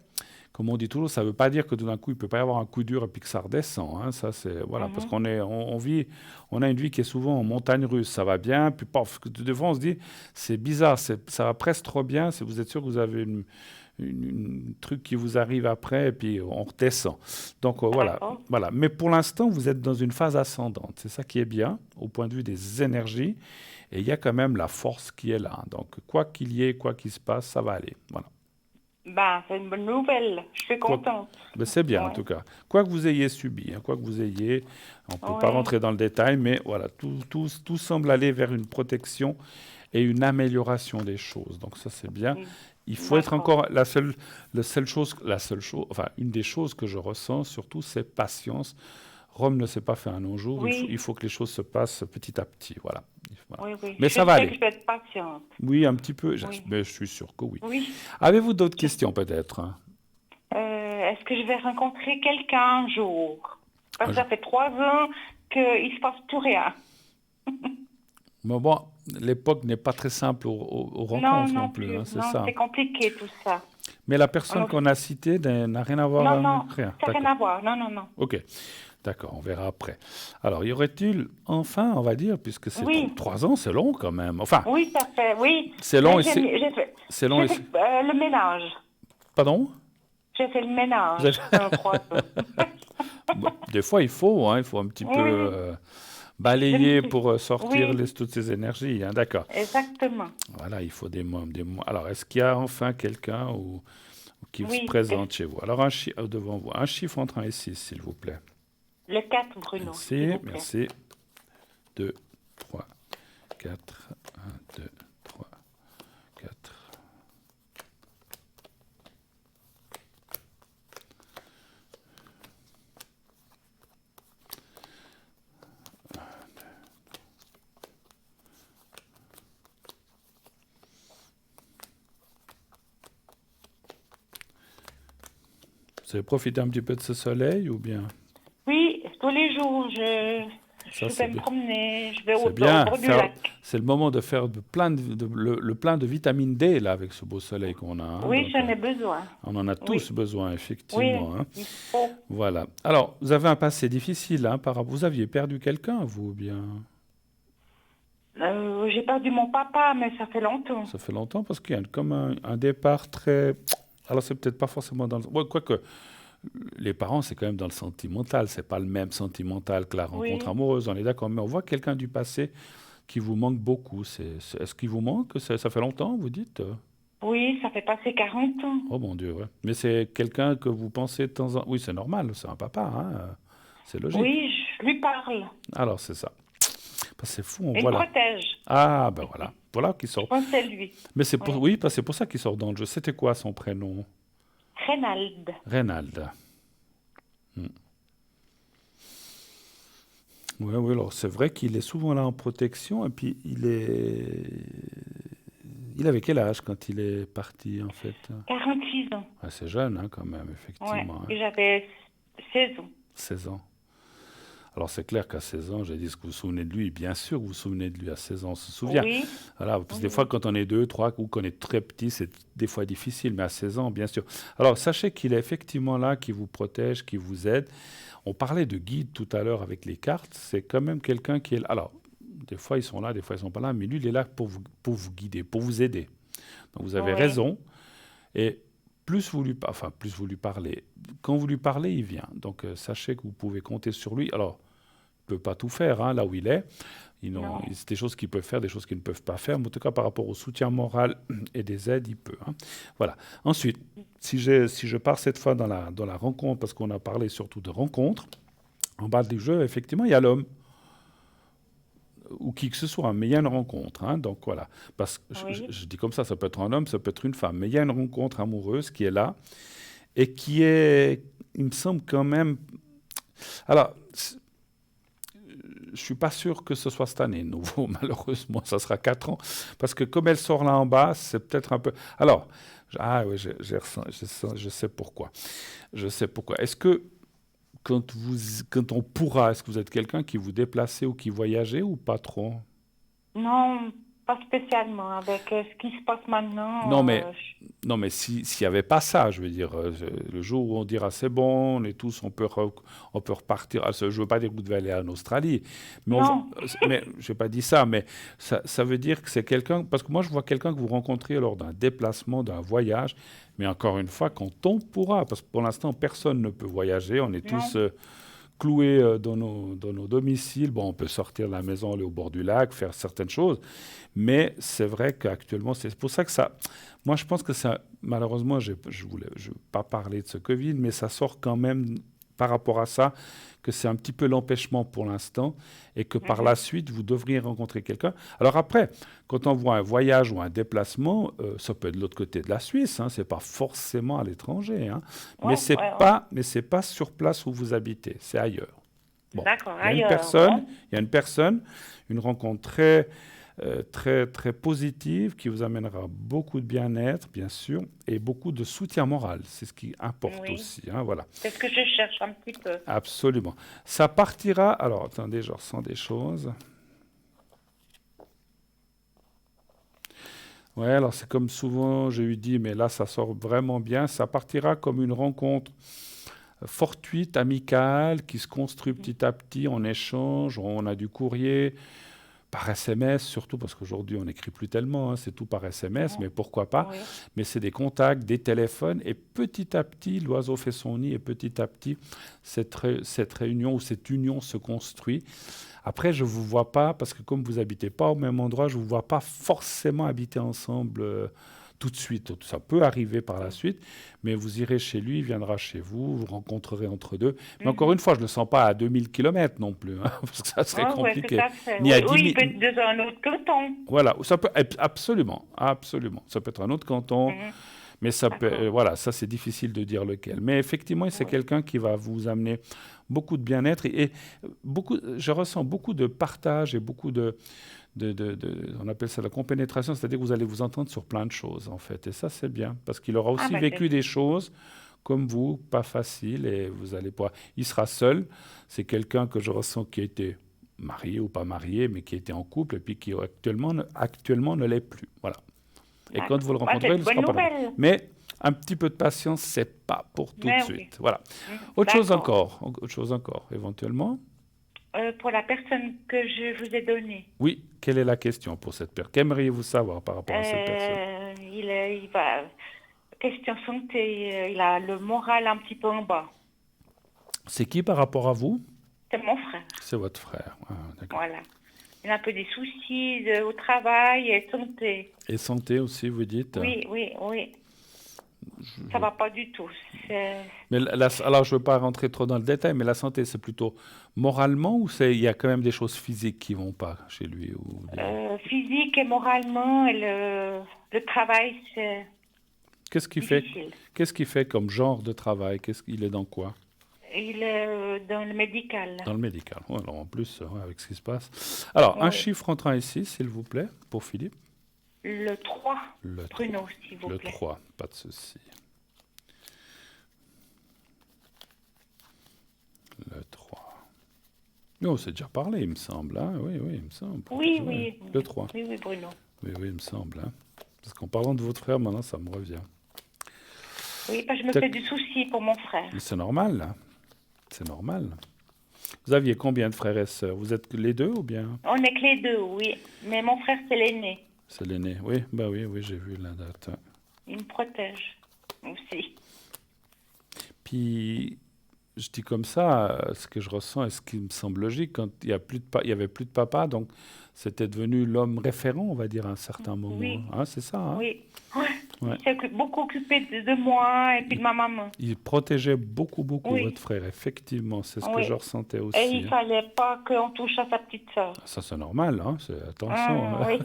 comme on dit toujours, ça ne veut pas dire que tout d'un coup, il ne peut pas y avoir un coup dur et puis que ça redescend. Hein. Ça, c'est, voilà, parce qu'on on a une vie qui est souvent en montagne russe. Ça va bien, puis paf, des fois on se dit, c'est bizarre, ça va presque trop bien. Vous êtes sûr que vous avez une truc qui vous arrive après et puis on redescend. Donc voilà. Mais pour l'instant, vous êtes dans une phase ascendante. C'est ça qui est bien au point de vue des énergies. Et il y a quand même la force qui est là. Donc quoi qu'il y ait, quoi qu'il se passe, ça va aller. Voilà. C'est une bonne nouvelle. Je suis contente. Mais c'est bien en tout cas. Quoi que vous ayez subi, hein, quoi que vous ayez, on ne peut pas rentrer dans le détail, mais voilà, tout semble aller vers une protection et une amélioration des choses. Donc ça c'est bien. Il faut être encore une des choses que je ressens surtout, c'est patience. Rome ne s'est pas fait en un jour. Oui. Il faut que les choses se passent petit à petit. Voilà. Oui. Mais ça va aller. Je vais être patiente. Oui, un petit peu. Oui. Mais je suis sûr que oui. Oui. Avez-vous d'autres questions peut-être? Est-ce que je vais rencontrer quelqu'un un jour? Parce que ça fait 3 ans qu'il ne se passe plus rien. Mais bon, l'époque n'est pas très simple aux rencontres non plus. Hein, c'est ça. C'est compliqué tout ça. Mais la personne qu'on a citée n'a rien à voir avec rien. Ça n'a rien à voir. Non. Ok. D'accord, on verra après. Alors, y aurait-il enfin, on va dire, puisque c'est 3 ans, c'est long quand même. Enfin. Oui, ça fait, oui. C'est long J'ai fait le ménage. Pardon? J'ai fait le ménage. Des fois, il faut un petit peu balayer pour sortir toutes ces énergies. Hein, d'accord. Exactement. Voilà, il faut des mots. Alors, est-ce qu'il y a enfin quelqu'un qui se présente chez vous? Alors, devant vous, un chiffre entre 1 et 6, s'il vous plaît. Le 4, Bruno. Merci. 2, 3, 4, 1, 2, 3, 4. Vous avez profité un petit peu de ce soleil ou bien? Oui, tous les jours, je vais me promener, je vais au bord du lac. C'est le moment de faire le plein de vitamine D là, avec ce beau soleil qu'on a. Hein, oui, j'en ai besoin. On en a tous besoin, effectivement. Oui, hein. il faut. Voilà. Alors, vous avez un passé difficile. Hein, vous aviez perdu quelqu'un, vous, ou bien? J'ai perdu mon papa, mais ça fait longtemps. Ça fait longtemps parce qu'il y a comme un départ très... Alors, c'est peut-être pas forcément dans le... Ouais, quoique, les parents, c'est quand même dans le sentimental. C'est pas le même sentimental que la rencontre amoureuse, on est d'accord. Mais on voit quelqu'un du passé qui vous manque beaucoup. Est-ce qu'il vous manque? Ça fait longtemps, vous dites? Oui, ça fait passer 40 ans. Oh mon Dieu, ouais. Mais c'est quelqu'un que vous pensez de temps en temps... Oui, c'est normal, c'est un papa, hein. C'est logique. Oui, je lui parle. Alors, c'est ça. C'est fou, Il me protège. Ah, ben voilà. Voilà qui sort. Je pense que c'est lui. Mais c'est pour... Oui, c'est pour ça qu'il sort dans le jeu. C'était quoi son prénom? Reynald. Oui, alors c'est vrai qu'il est souvent là en protection et puis il avait quel âge quand il est parti en fait? 46 ans. Ah, c'est jeune hein, quand même, effectivement. Et j'avais 16 ans. 16 ans. Alors c'est clair qu'à 16 ans, j'ai dit ce que vous vous souvenez de lui, bien sûr que vous vous souvenez de lui à 16 ans, on se souvient. Oui. Voilà, parce que des fois quand on est 2, 3 ou qu'on est très petit, c'est des fois difficile, mais à 16 ans, bien sûr. Alors sachez qu'il est effectivement là, qui vous protège, qui vous aide. On parlait de guide tout à l'heure avec les cartes, c'est quand même quelqu'un qui est... Alors, Des fois, ils sont là, des fois, ils sont pas là. Mais lui, il est là pour vous guider, pour vous aider. Donc, vous avez Oui. raison. Et plus vous lui parlez. Quand vous lui parlez, il vient. Donc, sachez que vous pouvez compter sur lui. Alors, il ne peut pas tout faire hein, là où il est. Non. C'est des choses qu'il peut faire, des choses qu'il ne peuvent pas faire. Mais en tout cas, par rapport au soutien moral et des aides, il peut. Hein. Voilà. Ensuite, si je pars cette fois dans la rencontre, parce qu'on a parlé surtout de rencontre, en bas du jeu, effectivement, il y a l'homme ou qui que ce soit, mais il y a une rencontre. Hein, donc voilà. Parce que Oui. je dis comme ça peut être un homme, ça peut être une femme, mais il y a une rencontre amoureuse qui est là et qui est, il me semble quand même. Alors, je suis pas sûr que ce soit cette année, nouveau, malheureusement, ça sera 4 ans, parce que comme elle sort là en bas, c'est peut-être un peu. Alors, ah oui, je sais pourquoi. Je sais pourquoi. Est-ce que quand on pourra, est-ce que vous êtes quelqu'un qui vous déplacez ou qui voyagez ou pas trop? Non, pas spécialement. Avec ce qui se passe Non, maintenant, mais non, mais s'il n'y avait pas ça, je veux dire, le jour où on dira c'est bon, on est tous, on peut repartir. Je ne veux pas dire que vous devez aller en Australie, mais, non. mais je n'ai pas dit ça, mais ça veut dire que c'est quelqu'un, parce que moi je vois quelqu'un que vous rencontrez lors d'un déplacement, d'un voyage, mais encore une fois, quand on pourra, parce que pour l'instant personne ne peut voyager, on est tous Non. cloués dans nos domiciles. Bon, on peut sortir de la maison, aller au bord du lac, faire certaines choses, mais c'est vrai qu'actuellement, c'est pour ça que ça. Moi, je pense que ça, malheureusement, je veux pas parler de ce Covid, mais ça sort quand même par rapport à ça, que c'est un petit peu l'empêchement pour l'instant, et que par la suite, vous devriez rencontrer quelqu'un. Alors après, quand on voit un voyage ou un déplacement, ça peut être de l'autre côté de la Suisse, hein, c'est pas forcément à l'étranger, hein, Ouais, ouais, ouais. mais c'est pas sur place où vous habitez, c'est ailleurs. Bon, D'accord, il y a une ailleurs. personne, Bon. il y a une personne, une rencontre très positive qui vous amènera beaucoup de bien-être, bien sûr, et beaucoup de soutien moral. C'est ce qui importe Oui. aussi. Hein, voilà, C'est ce que je cherche un petit peu. absolument. Ça partira. Alors, attendez, je ressens des choses. Ouais, alors c'est comme souvent, j'ai eu dit, mais là, ça sort vraiment bien. Ça partira comme une rencontre fortuite, amicale, qui se construit petit à petit, on échange, on a du courrier, par SMS surtout, parce qu'aujourd'hui on n'écrit plus tellement, hein, c'est tout par SMS, mais pourquoi pas. Oui. Mais c'est des contacts, des téléphones, et petit à petit, l'oiseau fait son nid, et petit à petit, cette réunion ou cette union se construit. Après, je ne vous vois pas, parce que comme vous n'habitez pas au même endroit, je ne vous vois pas forcément habiter ensemble tout de suite. Ça peut arriver par la suite, mais vous irez chez lui, il viendra chez vous, vous rencontrerez entre deux. Mais encore une fois, je ne le sens pas à 2000 km non plus, hein, parce que ça serait Ah, ouais, tout compliqué. à fait. Ni Oui, à 10 oui, 000. il peut être dans un autre canton. Voilà, ça peut absolument, absolument. Ça peut être un autre canton, mais ça peut, D'accord. voilà, ça c'est difficile de dire lequel. Mais effectivement, c'est Oui. quelqu'un qui va vous amener beaucoup de bien-être et beaucoup. Je ressens beaucoup de partage et beaucoup on appelle ça la compénétration, c'est-à-dire que vous allez vous entendre sur plein de choses en fait. Et ça c'est bien parce qu'il aura Ah, aussi bah, vécu des choses comme vous, pas faciles, et vous allez pouvoir. Il sera seul. C'est quelqu'un que je ressens qui a été marié ou pas marié, mais qui était en couple et puis qui actuellement ne l'est plus. Voilà. Et quand vous le Bah, c'est rencontrez, il une ne bonne sera pas là. nouvelle. Mais un petit peu de patience, c'est pas pour tout de Mais suite. oui. Voilà. Autre chose D'accord. encore, éventuellement. Pour la personne que je vous ai donnée, Oui, quelle est la question pour cette personne? Qu'aimeriez-vous savoir par rapport à cette personne? il va. Question santé, il a le moral un petit peu en bas. C'est qui par rapport à vous? C'est mon frère. C'est votre frère. Ah, d'accord. Voilà. Il a un peu des soucis au travail et santé. Et santé aussi, vous dites? Oui, oui, oui. Ça va pas du tout. Mais alors, je ne veux pas rentrer trop dans le détail, mais la santé, c'est plutôt moralement ou il y a quand même des choses physiques qui ne vont pas chez lui Physique et moralement, et le travail, c'est Qu'est-ce difficile. qu'est-ce qu'il fait comme genre de travail? Il est dans quoi? Il est dans le médical. Dans le médical. Ouais, alors en plus, ouais, avec ce qui se passe. Alors, un Oui. chiffre entrant ici, s'il vous plaît, pour Philippe. Le 3, Le Bruno, 3. s'il vous Le plaît. 3, pas de souci. Le 3. Oh, c'est déjà parlé, il me semble. Hein? Oui, il me semble. Oui, Ouais. oui. Le 3. Oui, oui, Bruno. Oui, il me semble. Hein? Parce qu'en parlant de votre frère, maintenant, ça me revient. Oui, parce que je me fais du souci pour mon frère. Mais c'est normal, hein. C'est normal. Vous aviez combien de frères et sœurs? Vous êtes les deux ou bien? On est que les deux, oui. Mais mon frère, c'est l'aîné. C'est l'aîné. Oui, bah oui, oui, j'ai vu la date. Il me protège aussi. Puis, je dis comme ça, ce que je ressens et ce qui me semble logique, quand il y avait plus de papa, donc c'était devenu l'homme référent, on va dire, à un certain moment. Oui. Hein, c'est ça, hein? Oui. Ouais. Ouais. Il s'est beaucoup occupé de moi et puis de ma maman. Il protégeait beaucoup, beaucoup Oui. votre frère, effectivement. C'est ce que Oui. je ressentais Et aussi. il fallait pas qu'on touche à sa petite sœur. Ça, c'est normal, hein? Attention. Hein. Oui.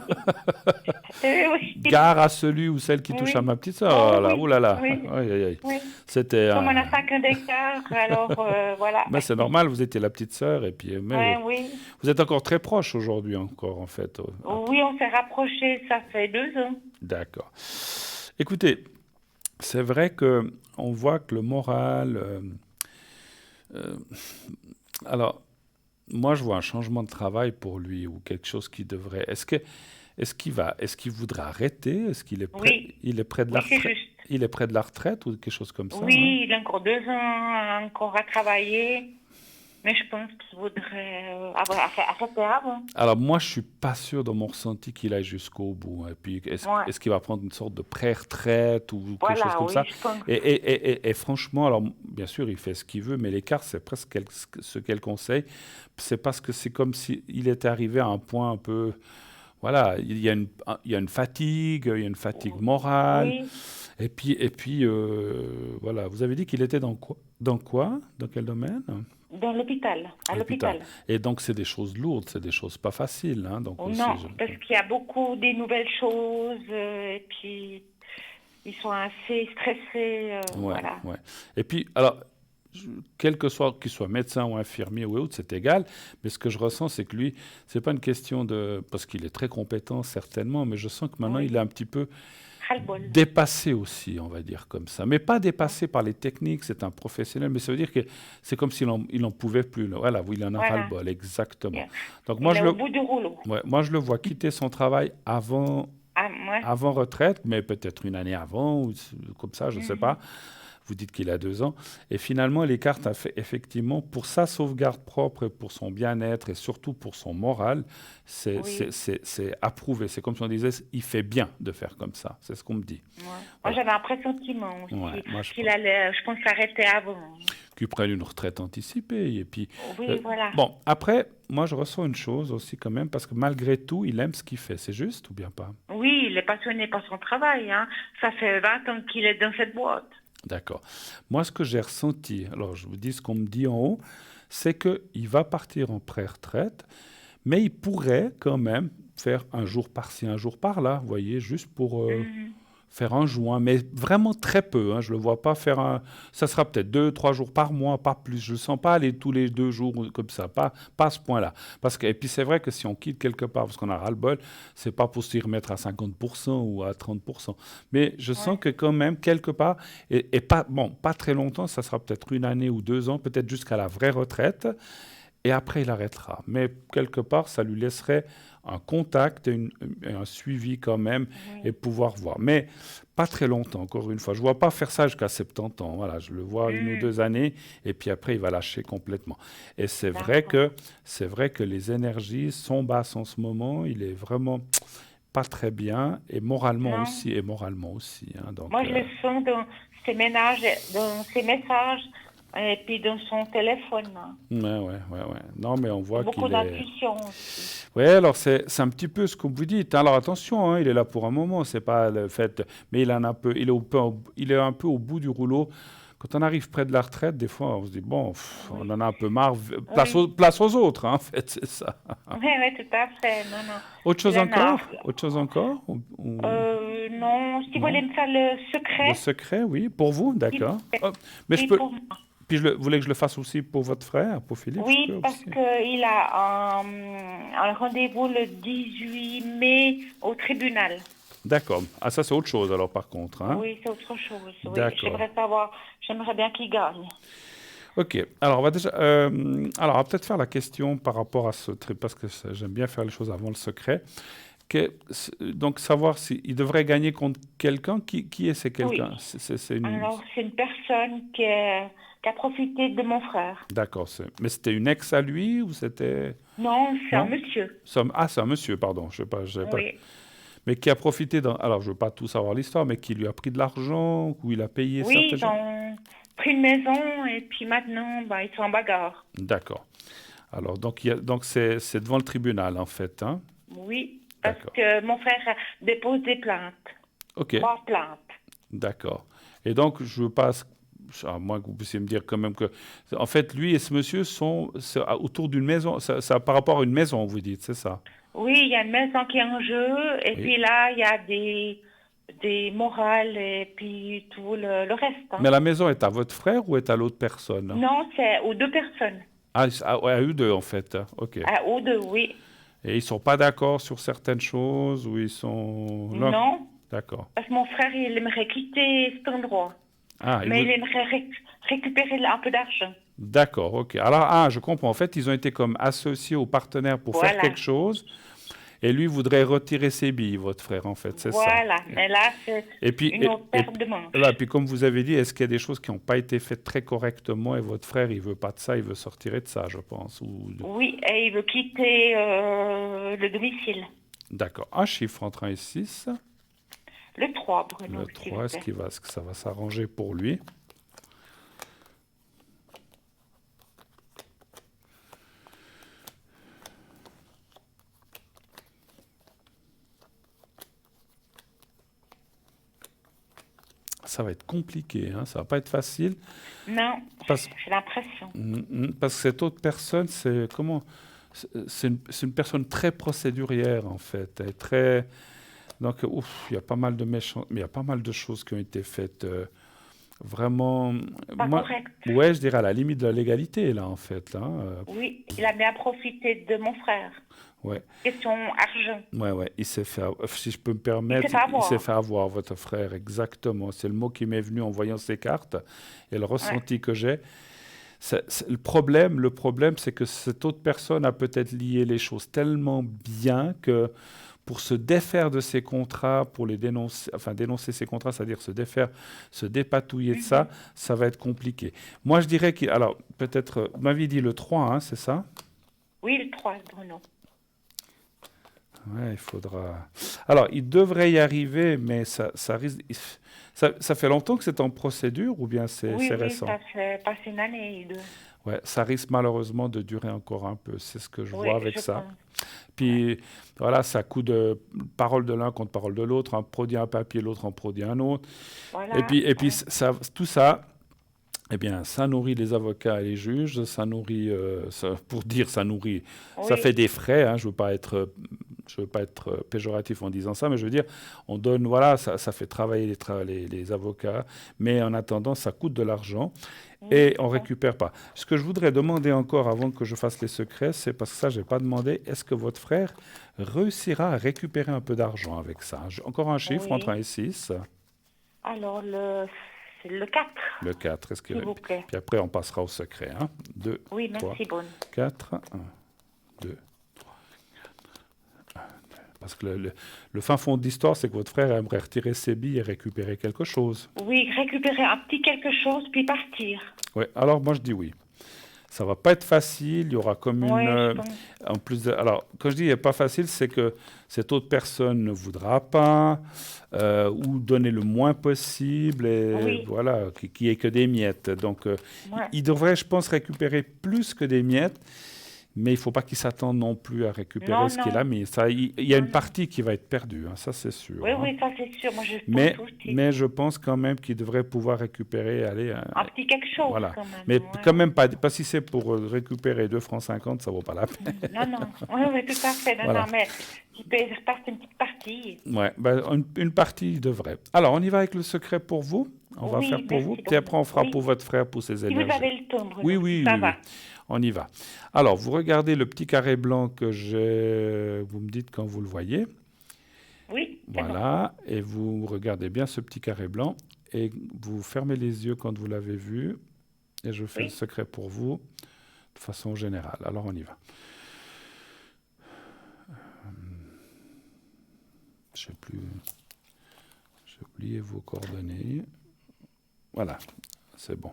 Oui. Gare à celui ou celle qui Oui. touche à ma petite sœur. Oh, Là, oui. ouh là là. Oui. Aïe, aïe, aïe. Oui. C'était. Comme on a 5 ans d'écart, alors voilà. Mais c'est normal, vous étiez la petite sœur et puis. Mais Ouais, oui. vous êtes encore très proches aujourd'hui, encore en fait. Oui, on s'est rapprochés, ça fait 2 ans. D'accord. Écoutez, c'est vrai que on voit que le moral. Alors, moi, je vois un changement de travail pour lui ou quelque chose qui devrait. Est-ce qu'il voudrait arrêter? Est-ce qu'il est prêt? Oui. Il est près de la Oui, c'est retraite? juste. Il est près de la retraite ou quelque chose comme ça? Hein? Oui, il a encore 2 ans encore à travailler. Mais je pense qu'il voudrait arrêter avant. Alors moi, je suis pas sûr dans mon ressenti qu'il aille jusqu'au bout. Et puis, Ouais. est-ce qu'il va prendre une sorte de pré-retraite ou quelque Voilà, chose comme oui, ça? je pense. Et franchement, alors bien sûr, il fait ce qu'il veut, mais l'écart, c'est presque ce qu'elle conseille. C'est parce que c'est comme s'il était arrivé à un point un peu. Voilà, il y a une fatigue, il y a une fatigue morale. Oui, Et puis voilà, vous avez dit qu'il était dans quoi? Dans quel domaine? dans l'hôpital, à l'hôpital. Et donc, c'est des choses lourdes, c'est des choses pas faciles. Hein, donc Oh aussi, non, parce qu'il y a beaucoup des nouvelles choses et puis ils sont assez stressés. Ouais, Voilà. ouais. Et puis, alors, quel que soit, qu'il soit médecin ou infirmier ou autre, c'est égal. Mais ce que je ressens, c'est que lui, c'est pas une question de... Parce qu'il est très compétent, certainement, mais je sens que maintenant, Oui. il est un petit peu Ras-le-bol. dépassé aussi, on va dire comme ça. Mais pas dépassé par les techniques, c'est un professionnel, mais ça veut dire que c'est comme s'il en pouvait plus. Là. Voilà, il en a Voilà. ras-le-bol, exactement. Yeah. Donc Il est au bout du rouleau. moi, je le vois quitter son travail avant Ouais. retraite, mais peut-être une année avant, ou comme ça, je ne sais pas. Vous dites qu'il a 2 ans. Et finalement, les cartes, effectivement, pour sa sauvegarde propre et pour son bien-être et surtout pour son moral, c'est approuvé. C'est comme si on disait, il fait bien de faire comme ça. C'est ce qu'on me dit. Ouais. Ouais. Moi, j'avais un pressentiment aussi Ouais, moi, je qu'il pense. allait, je pense, s'arrêter avant. Qu'il prenne une retraite anticipée. Et puis, Oui, voilà. bon, après, moi, je ressens une chose aussi quand même, parce que malgré tout, il aime ce qu'il fait. C'est juste ou bien pas? Oui, il est passionné par son travail. Hein. Ça fait 20 ans qu'il est dans cette boîte. D'accord. Moi, ce que j'ai ressenti, alors je vous dis ce qu'on me dit en haut, c'est qu'il va partir en pré-retraite, mais il pourrait quand même faire un jour par-ci, un jour par-là, vous voyez, juste pour faire un joint, mais vraiment très peu. Hein, je ne le vois pas faire un... Ça sera peut-être 2, 3 jours par mois, pas plus. Je ne le sens pas aller tous les 2 jours comme ça, pas à ce point-là. Et puis c'est vrai que si on quitte quelque part, parce qu'on a ras-le-bol, c'est pas pour s'y remettre à 50% ou à 30%. Mais je sens que quand même, quelque part, et pas très longtemps, ça sera peut-être 1 année ou 2 ans, peut-être jusqu'à la vraie retraite, et après il arrêtera. Mais quelque part, ça lui laisserait un contact et un suivi quand même, et pouvoir voir. Mais pas très longtemps, encore une fois. Je ne vois pas faire ça jusqu'à 70 ans. Voilà, je le vois 1 ou 2 années, et puis après, il va lâcher complètement. Et c'est vrai que les énergies sont basses en ce moment. Il est vraiment pas très bien, et moralement aussi. Hein, donc, moi, je le sens dans ses ménages, dans ses messages, et puis dans son téléphone. Hein. Ouais. Non, mais on voit Beaucoup qu'il est... d'intuition aussi. Oui, alors c'est un petit peu ce que vous dites. Alors attention, hein, il est là pour un moment, c'est pas le fait, mais il est un peu au bout du rouleau. Quand on arrive près de la retraite, des fois, on se dit bon, on en a un peu marre. Place aux autres, hein, en fait, c'est ça. Oui, tout à fait. Non. Autre chose Il en a. encore Non, si vous voulez me faire le secret. Le secret, oui, pour vous, d'accord. Oh, mais Oui, je peux. pour moi. Puis vous voulez que je le fasse aussi pour votre frère, pour Philippe? Oui, je peux parce aussi. qu'il a un rendez-vous le 18 mai au tribunal. D'accord. Ah, ça, c'est autre chose, alors, par contre. Hein? Oui, c'est autre chose. Oui. D'accord. J'aimerais bien qu'il gagne. Ok. Alors, on va peut-être faire la question par rapport à ce truc, parce que j'aime bien faire les choses avant le secret. Donc, savoir s'il devrait gagner contre quelqu'un. Qui est ce quelqu'un? Oui. C'est une... Alors, c'est une personne qui est qui a profité de mon frère. D'accord. Mais c'était une ex à lui ou c'était... Non, c'est un Non. monsieur. Ah, c'est un monsieur, pardon. Je sais pas. Oui. Mais qui a profité alors, je ne veux pas tout savoir l'histoire, mais qui lui a pris de l'argent, ou il a payé Oui, certaines ils choses. ont pris une maison et puis maintenant, ils sont en bagarre. D'accord. Alors, donc c'est devant le tribunal, en fait, hein? Oui, parce D'accord. que mon frère dépose des plaintes. OK. 3 plaintes. D'accord. Et donc, je passe, à moins que vous puissiez me dire quand même que, en fait, lui et ce monsieur c'est autour d'une maison, ça par rapport à une maison, vous dites, c'est ça? Oui, il y a une maison qui est en jeu et Oui. puis là, il y a des morales et puis tout le reste. Hein. Mais la maison est à votre frère ou est à l'autre personne? Non, c'est aux 2 personnes. Ouais, à eux deux, en fait. OK. Aux 2, oui. Et ils sont pas d'accord sur certaines choses ou ils sont... Non, D'accord. parce que mon frère, il aimerait quitter cet endroit. Ah, Mais il aimerait récupérer un peu d'argent. D'accord, ok. Alors, je comprends. En fait, ils ont été comme associés aux partenaires pour faire Voilà. quelque chose. Et lui voudrait retirer ses billes, votre frère, en fait, c'est ça. Voilà, mais là, c'est Et puis, une autre paire de manches. là, puis comme vous avez dit, est-ce qu'il y a des choses qui n'ont pas été faites très correctement et votre frère, il veut pas de ça, il veut sortir de ça, je pense. Oui, et il veut quitter le domicile. D'accord. Un chiffre entre 1 et 6. Le 3, Bruno. Le 3, est-ce que ça va s'arranger pour lui? Ça va être compliqué, hein, ça va pas être facile. Non, Parce, j'ai l'impression. parce que cette autre personne, c'est une personne très procédurière, en fait. Elle est très... Donc, il y a pas mal de méchants, mais il y a pas mal de choses qui ont été faites vraiment... Pas correct. Ouais, je dirais à la limite de la légalité, là, en fait. Là, Oui, il a bien profité de mon frère. ouais. Question argent. Ouais, il s'est fait, si je peux me permettre, il s'est fait avoir, votre frère, exactement. C'est le mot qui m'est venu en voyant ces cartes et le ressenti que j'ai. Le problème, c'est que cette autre personne a peut-être lié les choses tellement bien que pour se défaire de ces contrats, pour les dénoncer, enfin dénoncer ces contrats, c'est-à-dire se défaire, se dépatouiller de ça, ça va être compliqué. Moi, je dirais alors peut-être, vous m'aviez dit le 3, hein, c'est ça? Oui, le 3, Bruno. Ouais, il faudra. Alors, il devrait y arriver, mais ça risque. Ça fait longtemps que c'est en procédure ou bien c'est récent? Oui, ça fait passer une année et 2. Ouais, ça risque malheureusement de durer encore un peu. C'est ce que je vois avec ça. Pense. Puis, voilà, ça coûte de parole de l'un contre parole de l'autre. Un produit un papier, l'autre en produit un autre. Voilà. Et puis tout ça, eh bien, ça nourrit les avocats et les juges. Ça nourrit, pour dire ça nourrit, ça fait des frais. Hein, je veux pas être péjoratif en disant ça, mais je veux dire, on donne, voilà, ça fait travailler les avocats, mais en attendant, ça coûte de l'argent et on récupère pas. Ce que je voudrais demander encore avant que je fasse les secrets, c'est parce que ça, j'ai pas demandé, est-ce que votre frère réussira à récupérer un peu d'argent avec ça? Encore un chiffre entre 1 et 6. Alors, c'est le 4. Le 4, est-ce que... S'il vous plaît. Puis après, on passera au secret. 1, 2, Oui, merci, 3, Bonne. 4, 1, 2, 3, 4, 1, 2. Parce que le fin fond de l'histoire, c'est que votre frère aimerait retirer ses billes et récupérer quelque chose. Oui, récupérer un petit quelque chose, puis partir. Oui, alors moi je dis oui. Ça va pas être facile, il y aura comme une... en plus alors, quand je dis pas facile, c'est que cette autre personne ne voudra pas, ou donner le moins possible, et voilà, qu'il n'y ait que des miettes. Donc, il devrait, je pense, récupérer plus que des miettes, mais il ne faut pas qu'il s'attende non plus à récupérer ce qu'il a mis. Il y a une partie qui va être perdue, hein, ça c'est sûr. Oui, hein. oui, ça c'est sûr. Moi, Mais je pense quand même qu'il devrait pouvoir récupérer, un petit quelque chose, voilà. quand même. Mais quand même pas si c'est pour récupérer 2,50 francs, ça ne vaut pas la peine. Non. Oui, tout à fait. Non, mais il peut y repartir une petite partie. Oui, une partie, il devrait. Alors, on y va avec le secret pour vous. On va faire pour vous. Puis après, on fera pour votre frère, pour ses énergies. Si vous avez le temps, Bruno. Oui. On y va. Alors, vous regardez le petit carré blanc que j'ai. Vous me dites quand vous le voyez. Oui. Voilà. Et vous regardez bien ce petit carré blanc. Et vous fermez les yeux quand vous l'avez vu. Et je fais le secret pour vous de façon générale. Alors, on y va. Je sais plus. J'ai oublié vos coordonnées. Voilà. C'est bon.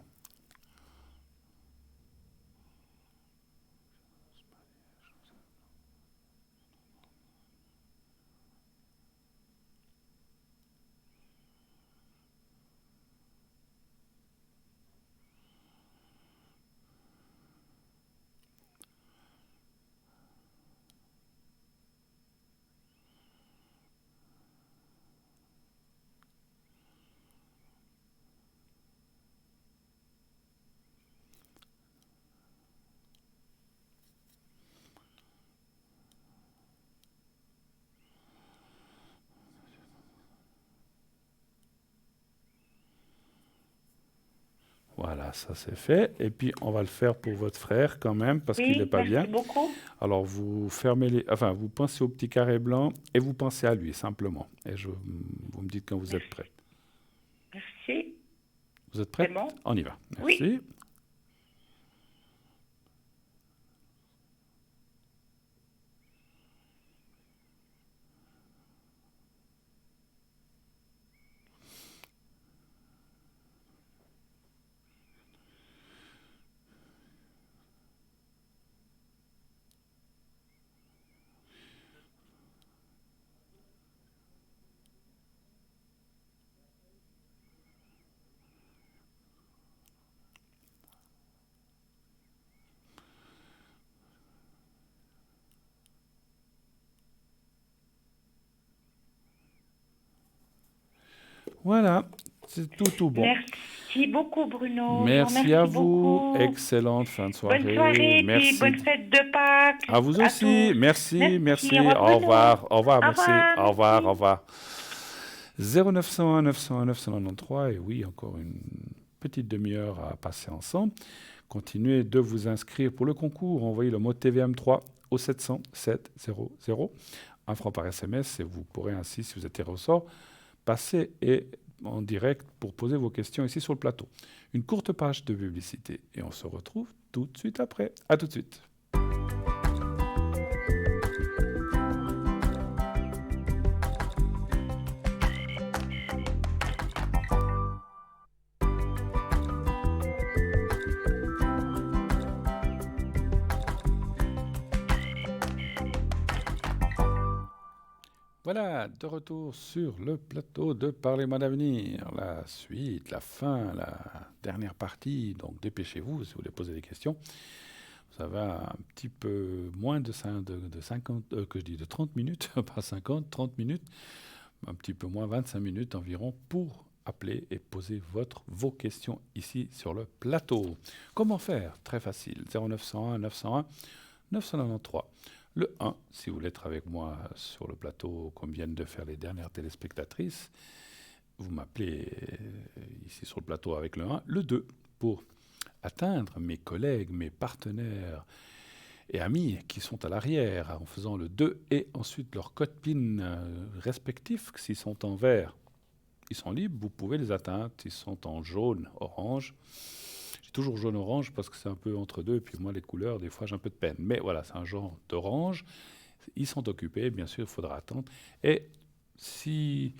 Voilà, ça c'est fait. Et puis, on va le faire pour votre frère quand même, parce qu'il n'est pas bien. Merci beaucoup. Alors, vous fermez vous pensez au petit carré blanc et vous pensez à lui, simplement. Et vous me dites quand vous êtes prêt. Merci. Vous êtes prêt? C'est bon? On y va. Oui. Merci. Voilà, c'est tout bon. Merci beaucoup, Bruno. Merci à vous. Beaucoup. Excellente fin de soirée. Bonne soirée, Merci. puis bonne fête de Pâques. À vous aussi. tous. Merci. Au revoir, Au revoir. Au revoir. Au Merci. revoir, Au revoir. merci. Au revoir. 0901 901 993. Et oui, encore une petite demi-heure à passer ensemble. Continuez de vous inscrire pour le concours. Envoyez le mot TVM3 au 700 700. 1 franc par SMS. Et vous pourrez ainsi, si vous êtes tiré au sort, passer en direct pour poser vos questions ici sur le plateau. Une courte page de publicité et on se retrouve tout de suite après. À tout de suite. Voilà, de retour sur le plateau de Parlez-moi d'avenir. La suite, la fin, la dernière partie. Donc dépêchez-vous si vous voulez poser des questions. Vous avez un petit peu moins de 30 minutes, pas 50, 30 minutes. Un petit peu moins, 25 minutes environ pour appeler et poser vos questions ici sur le plateau. Comment faire? Très facile. 0901 901 993. Le 1, si vous voulez être avec moi sur le plateau, comme viennent de faire les dernières téléspectatrices, vous m'appelez ici sur le plateau avec le 1. Le 2, pour atteindre mes collègues, mes partenaires et amis qui sont à l'arrière en faisant le 2 et ensuite leur code PIN respectif, s'ils sont en vert, ils sont libres, vous pouvez les atteindre. S'ils sont en jaune, orange, toujours jaune-orange parce que c'est un peu entre deux. Et puis moi, les couleurs, des fois, j'ai un peu de peine. Mais voilà, c'est un genre d'orange. Ils sont occupés, bien sûr, il faudra attendre. Et s'ils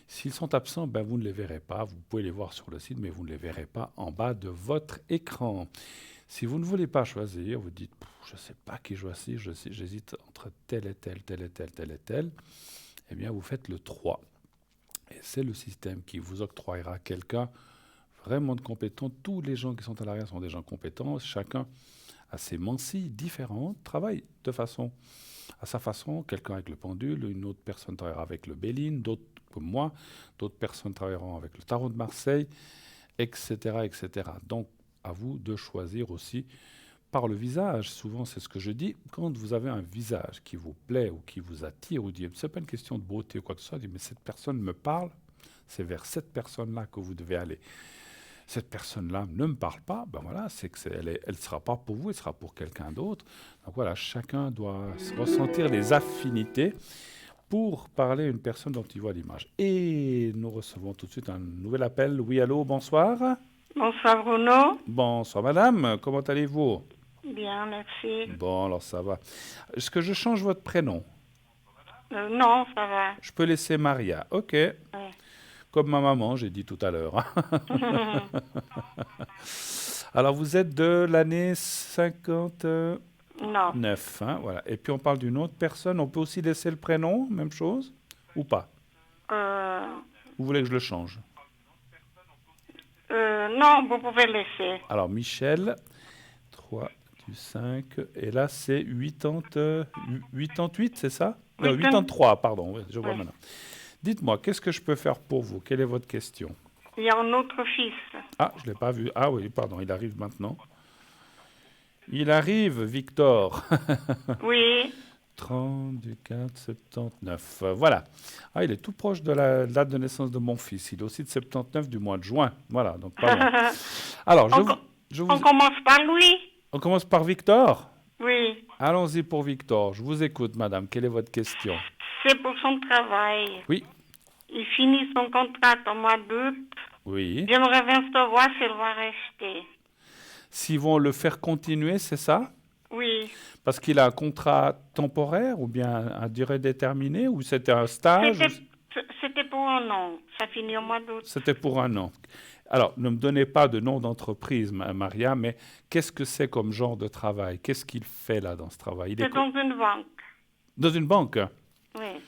sont absents, ben, vous ne les verrez pas. Vous pouvez les voir sur le site, mais vous ne les verrez pas en bas de votre écran. Si vous ne voulez pas choisir, vous dites, je ne sais pas qui choisir, j'hésite entre tel et tel, tel et tel, tel et tel, eh bien, vous faites le 3. Et c'est le système qui vous octroiera quelqu'un vraiment de compétents. Tous les gens qui sont à l'arrière sont des gens compétents. Chacun a ses mansilles différentes, travaille à sa façon. Quelqu'un avec le pendule, une autre personne travaillera avec le Béline, d'autres comme moi, d'autres personnes travailleront avec le tarot de Marseille, etc., etc. Donc, à vous de choisir aussi par le visage. Souvent, c'est ce que je dis. Quand vous avez un visage qui vous plaît ou qui vous attire, ou dit, ce n'est pas une question de beauté ou quoi que ce soit, mais cette personne me parle, c'est vers cette personne-là que vous devez aller. Cette personne-là ne me parle pas, ben voilà, c'est qu'elle ne sera pas pour vous, elle sera pour quelqu'un d'autre. Donc voilà, chacun doit ressentir les affinités pour parler à une personne dont il voit l'image. Et nous recevons tout de suite un nouvel appel. Oui, allô, bonsoir. Bonsoir Bruno. Bonsoir madame, comment allez-vous? Bien, merci. Bon, alors ça va. Est-ce que je change votre prénom? Non, ça va. Je peux laisser Maria, ok. Ouais. Comme ma maman, j'ai dit tout à l'heure. Alors, vous êtes de l'année 59, Non. hein, voilà. Et puis, on parle d'une autre personne. On peut aussi laisser le prénom, même chose, ou pas? Vous voulez que je le change? Non, vous pouvez laisser. Alors, Michel, 3 du 5, et là, c'est 88, c'est ça? Non, 83, pardon, oui, je vois maintenant. Dites-moi, qu'est-ce que je peux faire pour vous? Quelle est votre question? Il y a un autre fils. Ah, je ne l'ai pas vu. Ah oui, pardon, il arrive maintenant. Il arrive, Victor. Oui. 30 du 4, 79. Voilà. Ah, il est tout proche de la date de naissance de mon fils. Il est aussi de 79 du mois de juin. Voilà, donc pas loin. Alors, On commence par lui. on commence par Victor. Oui. Allons-y pour Victor. Je vous écoute, madame. Quelle est votre question? C'est pour son travail. Oui. Il finit son contrat au mois d'août. Oui. J'aimerais bien savoir s'il va rester. S'ils vont le faire continuer, c'est ça? Oui. Parce qu'il a un contrat temporaire ou bien à durée déterminée ou c'était un stage? C'était pour un an. Ça finit au mois d'août. C'était pour un an. Alors, ne me donnez pas de nom d'entreprise, Maria, mais qu'est-ce que c'est comme genre de travail? Qu'est-ce qu'il fait là dans ce travail? C'est dans une banque. Dans une banque? Oui.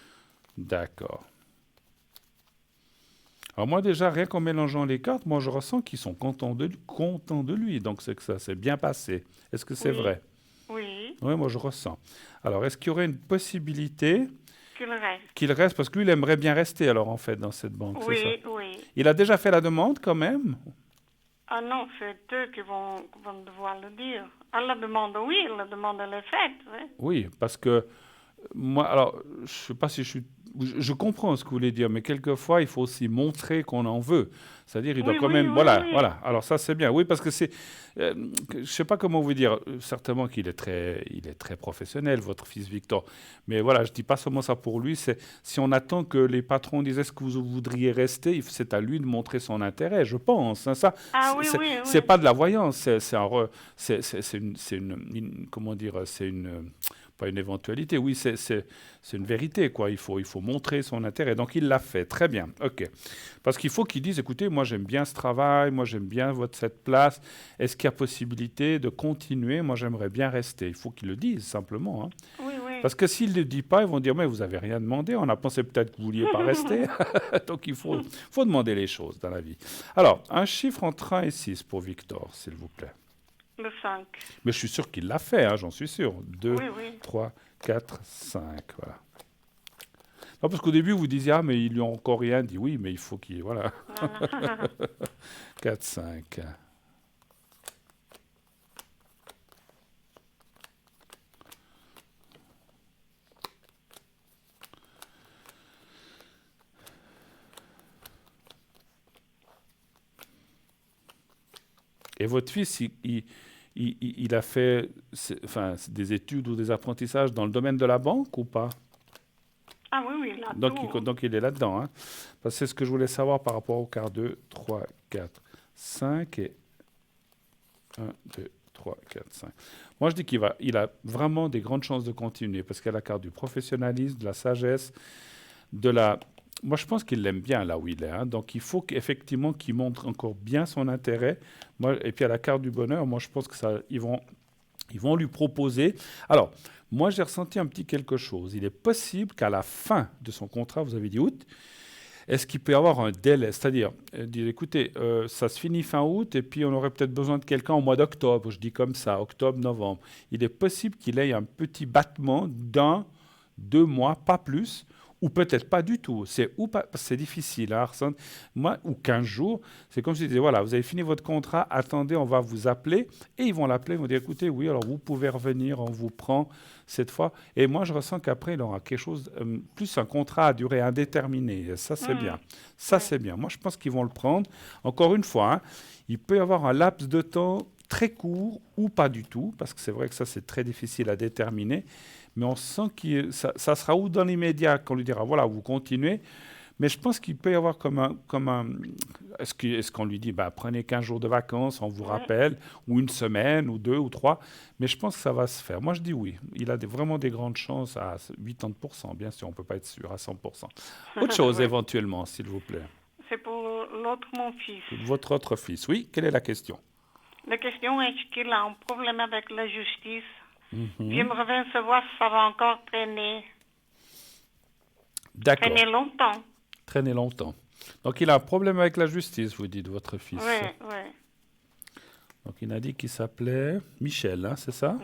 D'accord. Alors moi déjà, rien qu'en mélangeant les cartes, moi je ressens qu'ils sont contents de lui. Donc c'est que ça s'est bien passé. Est-ce que c'est vrai? Oui. Oui, moi je ressens. Alors est-ce qu'il y aurait une possibilité Qu'il reste. parce que lui il aimerait bien rester alors en fait dans cette banque, c'est ça? Oui. Il a déjà fait la demande quand même? Ah non, c'est eux qui vont devoir le dire. Ah, la demande, oui, la demande elle est faite. Oui. Oui, parce que moi, alors je sais pas si je comprends ce que vous voulez dire, mais quelquefois, il faut aussi montrer qu'on en veut. C'est-à-dire, il doit quand même... Voilà. Alors ça, c'est bien. Oui, parce que c'est... je ne sais pas comment vous dire. Certainement qu'il est très professionnel, votre fils Victor. Mais voilà, je ne dis pas seulement ça pour lui. C'est si on attend que les patrons disent est-ce que vous voudriez rester, c'est à lui de montrer son intérêt, je pense. Hein, ça, c'est pas de la voyance. C'est une... Comment dire? C'est une... Pas une éventualité, oui, c'est une vérité, quoi. Il faut montrer son intérêt. Donc, il l'a fait. Très bien, OK. Parce qu'il faut qu'il dise, écoutez, moi, j'aime bien ce travail, moi, j'aime bien cette place. Est-ce qu'il y a possibilité de continuer? Moi, j'aimerais bien rester. Il faut qu'il le dise, simplement. Hein. Oui. Parce que s'il ne le dit pas, ils vont dire, mais vous n'avez rien demandé. On a pensé peut-être que vous ne vouliez pas rester. Donc, il faut demander les choses dans la vie. Alors, un chiffre entre 1 et 6 pour Victor, s'il vous plaît. Le 5. Mais je suis sûr qu'il l'a fait, hein, j'en suis sûr. 2, 3, 4, 5, voilà. Non, parce qu'au début, vous disiez, ah, mais ils lui ont encore rien dit. Oui, mais il faut qu'il... Voilà. 4, 5. Et votre fils, il a fait des études ou des apprentissages dans le domaine de la banque ou pas? Ah oui, là. Donc il est là-dedans. Hein. Parce que c'est ce que je voulais savoir par rapport au quart 2, 3, 4, 5 et 1, 2, 3, 4, 5. Moi, je dis il a vraiment des grandes chances de continuer parce qu'il a la carte du professionnalisme, de la sagesse, de la... Moi, je pense qu'il l'aime bien là où il est. Hein. Donc, il faut qu'effectivement qu'il montre encore bien son intérêt. Moi, et puis, à la carte du bonheur, moi, je pense que ils vont lui proposer. Alors, moi, j'ai ressenti un petit quelque chose. Il est possible qu'à la fin de son contrat, vous avez dit août, est-ce qu'il peut y avoir un délai? C'est-à-dire, dire, écoutez, ça se finit fin août et puis on aurait peut-être besoin de quelqu'un au mois d'octobre. Je dis comme ça, octobre, novembre. Il est possible qu'il ait un petit battement d'1, 2 mois, pas plus. Ou peut-être pas du tout. C'est difficile, hein, Arsène. Moi, ou 15 jours, c'est comme si je disais, voilà, vous avez fini votre contrat, attendez, on va vous appeler. Et ils vont l'appeler, ils vont dire, écoutez, oui, alors vous pouvez revenir, on vous prend cette fois. Et moi, je ressens qu'après, il aura quelque chose, plus un contrat à durée indéterminée. Et ça, c'est bien. Ça, c'est bien. Moi, je pense qu'ils vont le prendre. Encore une fois, hein, il peut y avoir un laps de temps très court ou pas du tout, parce que c'est vrai que ça, c'est très difficile à déterminer. Mais on sent que ça sera ou dans l'immédiat qu'on lui dira, voilà, vous continuez. Mais je pense qu'il peut y avoir comme un est-ce qu'on lui dit, bah, prenez 15 jours de vacances, on vous rappelle, ou une semaine, ou 2, ou 3. Mais je pense que ça va se faire. Moi, je dis oui. Il a vraiment des grandes chances à 80%, bien sûr. On ne peut pas être sûr à 100%. Autre chose, éventuellement, s'il vous plaît. C'est pour l'autre, mon fils. Votre autre fils, oui. Quelle est la question? La question est qu'il a un problème avec la justice. J'aimerais bien savoir si ça va encore traîner. D'accord. Traîner longtemps. Donc, il a un problème avec la justice, vous dites, votre fils. Oui. Donc, il a dit qu'il s'appelait Michel, hein, c'est ça?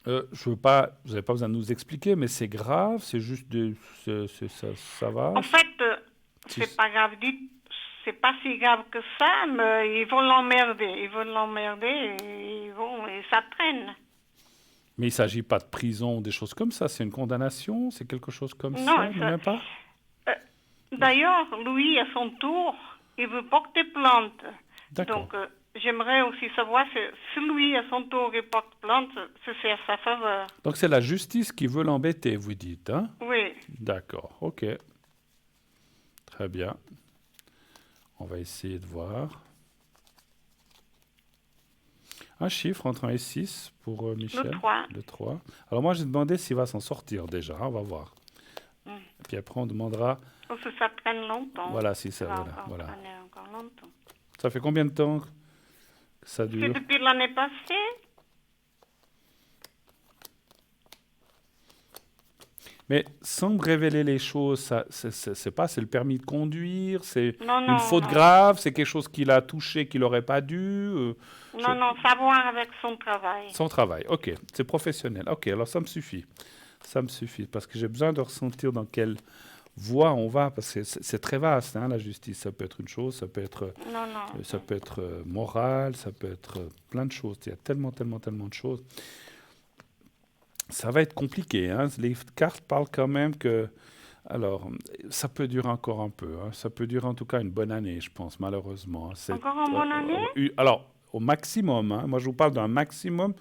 Oui. Je veux pas, vous n'avez pas besoin de nous expliquer, mais c'est grave, c'est juste ça va? En fait, c'est pas grave du tout. C'est pas si grave que ça, mais ils vont l'emmerder. Et ça traîne. Mais il ne s'agit pas de prison ou des choses comme ça. C'est une condamnation, c'est quelque chose comme Non, ça, même pas? D'ailleurs, lui, à son tour, il veut porter plainte. D'accord. Donc, j'aimerais aussi savoir si lui, à son tour, il porte plainte, c'est à sa faveur. Donc c'est la justice qui veut l'embêter, vous dites, hein? Oui. D'accord, ok. Très bien. On va essayer de voir. Un chiffre entre 1 et 6 pour Michel. Le 3. Le 3. Alors moi, j'ai demandé s'il va s'en sortir déjà, hein, on va voir. Et puis après, on demandera... Parce que ça prenne longtemps. Voilà, si ça... Ça va Voilà. prendre encore longtemps. Ça fait combien de temps que ça C'est dure? depuis l'année passée. Mais sans me révéler les choses, ça, c'est le permis de conduire, c'est Non, une faute non. grave, c'est quelque chose qu'il a touché qu'il n'aurait pas dû. Non, ça a à voir avec son travail. Son travail, ok, c'est professionnel. Ok, alors ça me suffit. Ça me suffit, parce que j'ai besoin de ressentir dans quelle voie on va, parce que c'est très vaste, hein, la justice. Ça peut être une chose, ça peut être, Non. ça peut être moral, ça peut être plein de choses. Il y a tellement de choses. Ça va être compliqué, hein. Les cartes parlent quand même que... Alors, ça peut durer encore un peu, hein. Ça peut durer en tout cas une bonne année, je pense, malheureusement. Encore une bonne année? Alors, au maximum, hein. Moi, je vous parle d'un maximum,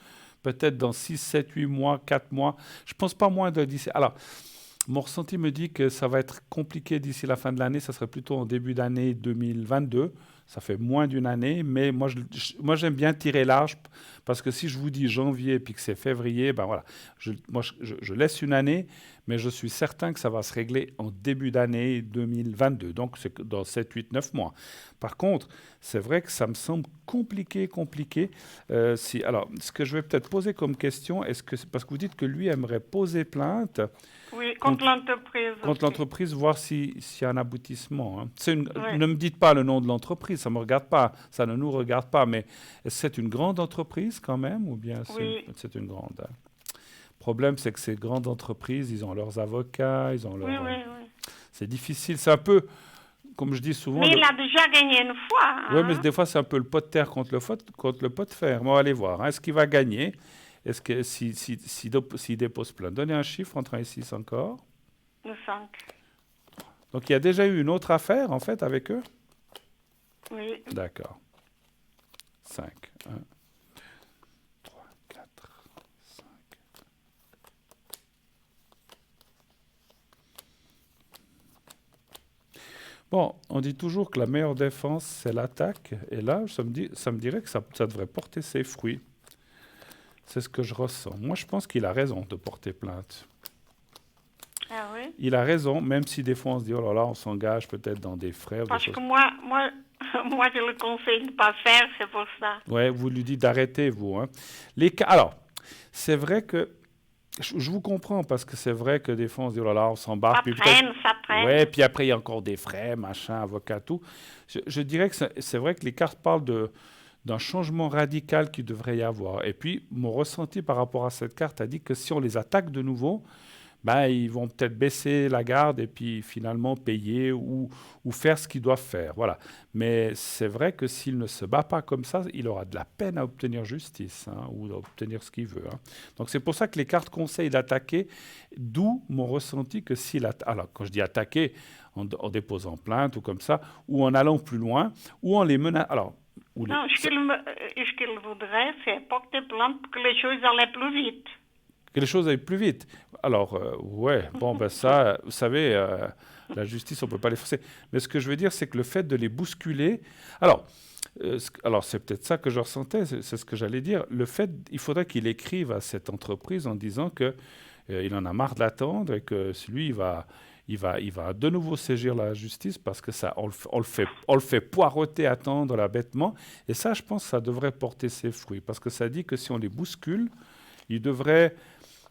peut-être dans 6, 7, 8 mois, 4 mois. Je ne pense pas moins de 10... Alors, mon ressenti me dit que ça va être compliqué d'ici la fin de l'année. Ça serait plutôt en début d'année 2022. Ça fait moins d'une année, mais moi j'aime bien tirer large, parce que si je vous dis janvier puis que c'est février, ben voilà, je laisse une année, mais je suis certain que ça va se régler en début d'année 2022, donc c'est dans 7, 8, 9 mois. Par contre, c'est vrai que ça me semble compliqué. Alors, ce que je vais peut-être poser comme question, parce que vous dites que lui aimerait poser plainte, Oui, contre l'entreprise. contre l'entreprise, voir s'il y a un aboutissement, hein. Oui. Ne me dites pas le nom de l'entreprise, ça ne me regarde pas, ça ne nous regarde pas, mais c'est une grande entreprise quand même, ou bien c'est une grande, hein. Le problème, c'est que ces grandes entreprises, ils ont leurs avocats, ils ont leurs... Oui. C'est difficile, c'est un peu, comme je dis souvent... Mais il a déjà gagné une fois. Oui, hein. mais des fois, c'est un peu le pot de terre contre le pot de fer. Bon, allez voir, hein. Est-ce qu'il va gagner? Est-ce que s'il dépose plainte? Donnez un chiffre entre 1 et 6 encore. Le 5. Donc, il y a déjà eu une autre affaire, en fait, avec eux? Oui. D'accord. 5. 1, 3, 4, 5. Bon, on dit toujours que la meilleure défense, c'est l'attaque. Et là, ça me dirait que ça devrait porter ses fruits. C'est ce que je ressens. Moi, je pense qu'il a raison de porter plainte. Ah oui? Il a raison, même si des fois on se dit, oh là là, on s'engage peut-être dans des frais. Parce que moi, je le conseille de ne pas faire, c'est pour ça. Oui, vous lui dites d'arrêter, vous, hein. Alors, c'est vrai que, je vous comprends, parce que c'est vrai que des fois on se dit, oh là là, on s'embarque. Ça traîne. Oui, puis après il y a encore des frais, machin, avocat, tout. Je dirais que c'est vrai que les cartes parlent d'un changement radical qu'il devrait y avoir. Et puis, mon ressenti par rapport à cette carte a dit que si on les attaque de nouveau, ben, ils vont peut-être baisser la garde et puis finalement payer ou faire ce qu'ils doivent faire. Voilà. Mais c'est vrai que s'il ne se bat pas comme ça, il aura de la peine à obtenir justice, hein, ou à obtenir ce qu'il veut, hein. Donc c'est pour ça que les cartes conseillent d'attaquer, d'où mon ressenti que alors quand je dis attaquer, en déposant plainte ou comme ça, ou en allant plus loin, ou en les menaçant. Alors, Non, ce qu'il voudrait, c'est porter plainte pour que les choses allaient plus vite. Que les choses aillent plus vite. Alors, ouais, bon, ben ça, vous savez, la justice, on ne peut pas les forcer. Mais ce que je veux dire, c'est que le fait de les bousculer... Alors c'est peut-être ça que je ressentais, c'est ce que j'allais dire. Il faudrait qu'il écrive à cette entreprise en disant qu'il en a marre d'attendre et que lui, il va de nouveau saisir la justice parce que ça, on le fait poireauter, attendre là bêtement. Et ça, je pense que ça devrait porter ses fruits parce que ça dit que si on les bouscule, ils devraient...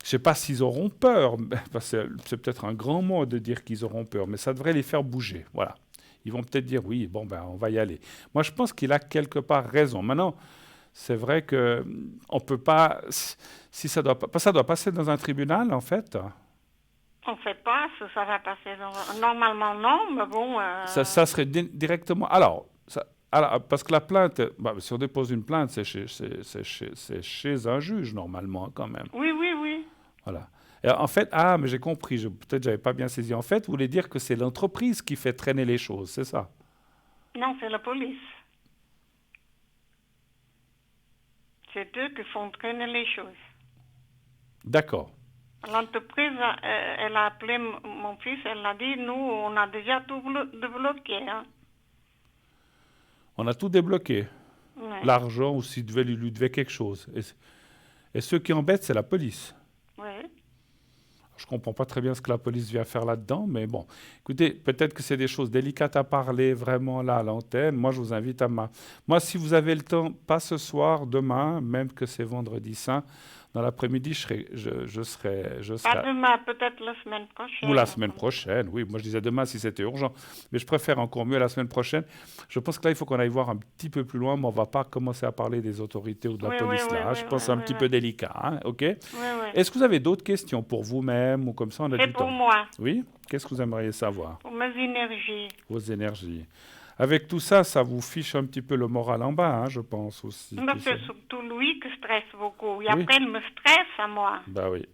Je ne sais pas s'ils auront peur, parce que c'est peut-être un grand mot de dire qu'ils auront peur, mais ça devrait les faire bouger. Voilà. Ils vont peut-être dire oui, bon, ben, on va y aller. Moi, je pense qu'il a quelque part raison. Maintenant, c'est vrai qu'on ne peut pas... Si ça doit passer dans un tribunal, en fait. On ne sait pas si ça va passer dans... Normalement, non, mais bon... Ça serait directement... Alors, Alors, parce que la plainte, si on dépose une plainte, c'est chez un juge, normalement, quand même. Oui, oui, oui. Voilà. Et en fait, mais j'ai compris, peut-être j'avais pas bien saisi. En fait, vous voulez dire que c'est l'entreprise qui fait traîner les choses, c'est ça? Non, c'est la police. C'est eux qui font traîner les choses. D'accord. L'entreprise, elle a appelé mon fils, elle a dit, nous, on a déjà tout débloqué. Hein. On a tout débloqué. Ouais. L'argent, ou s'il lui devait quelque chose. Et ceux qui embêtent, c'est la police. Oui. Je ne comprends pas très bien ce que la police vient faire là-dedans, mais bon. Écoutez, peut-être que c'est des choses délicates à parler vraiment là à l'antenne. Moi, je vous invite à Moi, si vous avez le temps, pas ce soir, demain, même que c'est vendredi saint, dans l'après-midi, je serai... Pas demain, peut-être la semaine prochaine. Ou la semaine prochaine, oui. Moi, je disais demain si c'était urgent. Mais je préfère encore mieux la semaine prochaine. Je pense que là, il faut qu'on aille voir un petit peu plus loin, mais on ne va pas commencer à parler des autorités ou de la police là. Je pense que c'est un petit peu délicat, hein, OK? Oui, oui. Est-ce que vous avez d'autres questions pour vous-même ou comme ça, on a C'est du pour temps? moi, Oui? Qu'est-ce que vous aimeriez savoir? pour mes énergies. Vos énergies. Avec tout ça, ça vous fiche un petit peu le moral en bas, hein, je pense aussi. Mais tout c'est ça. surtout lui qui stresse beaucoup. Et Oui. après, il me stresse à moi. Bah oui,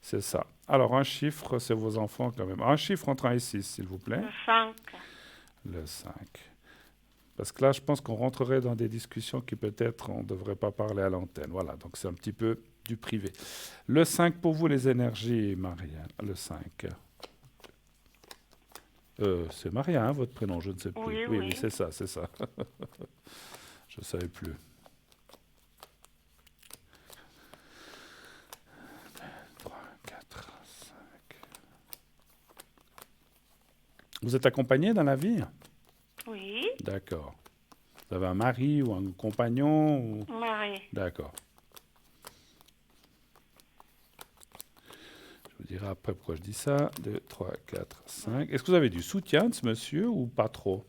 c'est ça. Alors, un chiffre, c'est vos enfants quand même. Un chiffre entre 1 et 6, s'il vous plaît. Le 5. Le 5. Parce que là, je pense qu'on rentrerait dans des discussions qui peut-être on ne devrait pas parler à l'antenne. Voilà, donc c'est un petit peu du privé. Le 5 pour vous, les énergies, Maria. Le 5. C'est Maria, hein, votre prénom, je ne sais plus. Oui, c'est ça. Je ne savais plus. 3, 4, 5. Vous êtes accompagné dans la vie? Oui. D'accord. Vous avez un mari ou un compagnon Marie. D'accord. Je vous dirai après pourquoi je dis ça. 2, 3, 4, 5. Est-ce que vous avez du soutien de ce monsieur ou pas trop?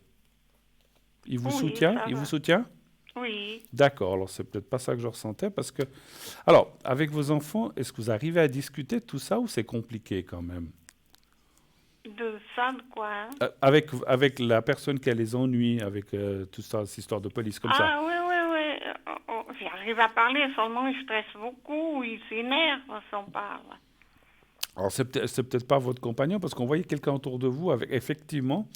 Il vous soutient? Il vous soutient? Oui. D'accord. Alors, c'est peut-être pas ça que je ressentais parce que... Alors, avec vos enfants, est-ce que vous arrivez à discuter de tout ça ou c'est compliqué quand même? De ça, de quoi? Avec la personne qui a les ennuis, avec toute cette histoire de police comme ça. Ah, oui. J'arrive à parler, seulement il stresse beaucoup, il s'énerve quand on parle. Alors, c'est peut-être pas votre compagnon, parce qu'on voyait quelqu'un autour de vous avec, effectivement,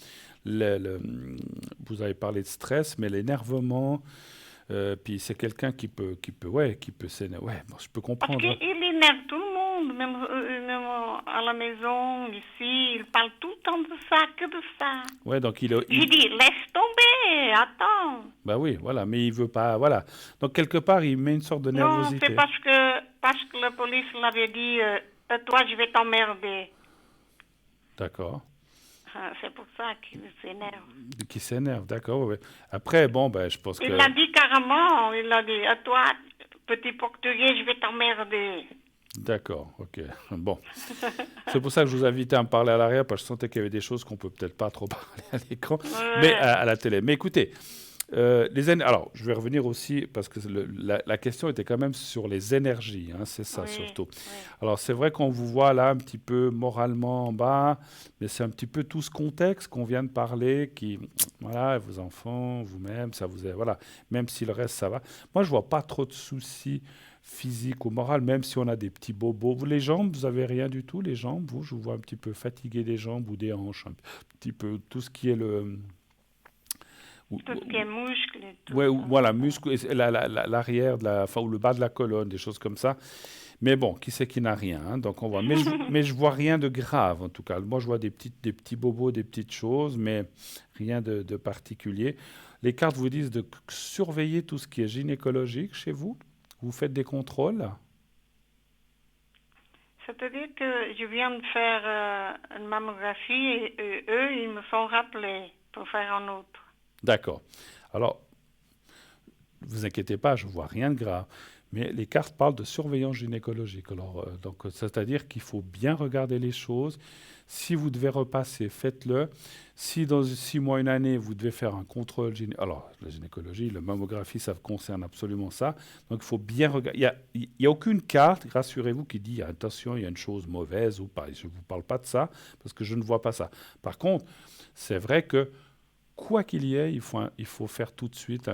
vous avez parlé de stress, mais l'énervement, puis c'est quelqu'un qui peut s'énerver. Ouais, bon, je peux comprendre. Parce qu'il énerve tout le monde, même à la maison, ici, il parle tout le temps de ça, que de ça. Ouais, donc J'ai dit, laisse tomber, attends. Bah oui, voilà, mais il veut pas, voilà. Donc, quelque part, il met une sorte de nervosité. Non, c'est parce que la police l'avait dit, toi, je vais t'emmerder. D'accord. C'est pour ça qu'il s'énerve. Qui s'énerve, d'accord, ouais. Après, bon, ben, je pense que... Il l'a dit carrément, il a dit, toi, petit portugais, je vais t'emmerder. D'accord, ok. Bon. C'est pour ça que je vous invitais à me parler à l'arrière, parce que je sentais qu'il y avait des choses qu'on peut peut-être pas trop parler à l'écran, mais à la télé. Mais écoutez, alors, je vais revenir aussi, parce que la question était quand même sur les énergies, hein, c'est ça surtout. Oui. Alors, c'est vrai qu'on vous voit là un petit peu moralement en bas, mais c'est un petit peu tout ce contexte qu'on vient de parler, qui, voilà, vos enfants, vous-même, ça vous est, voilà, même si le reste, ça va. Moi, je vois pas trop de soucis physique ou moral, même si on a des petits bobos. Vous, les jambes, vous avez rien du tout, les jambes? Vous, je vous vois un petit peu fatigué des jambes ou des hanches, un petit peu tout ce qui est le... Tout ce qui est muscle et tout. Ouais, voilà, muscle, l'arrière, ou le bas de la colonne, des choses comme ça. Mais bon, qui c'est qui n'a rien, hein, donc on voit. Mais je vois rien de grave, en tout cas. Moi, je vois des petits bobos, des petites choses, mais rien de particulier. Les cartes vous disent de surveiller tout ce qui est gynécologique chez vous. Vous faites des contrôles? C'est-à-dire que je viens de faire une mammographie et eux, ils me font rappeler pour faire un autre. D'accord. Alors, ne vous inquiétez pas, je ne vois rien de grave. Mais les cartes parlent de surveillance gynécologique. Alors, donc, c'est-à-dire qu'il faut bien regarder les choses. Si vous devez repasser, faites-le. Si dans 6 mois, une année, vous devez faire un contrôle gynécologique, alors la gynécologie, la mammographie, ça concerne absolument ça. Donc, il faut bien regarder. Il n'y a aucune carte, rassurez-vous, qui dit attention, il y a une chose mauvaise ou pas. Je ne vous parle pas de ça parce que je ne vois pas ça. Par contre, c'est vrai que quoi qu'il y ait, il faut faire tout de suite.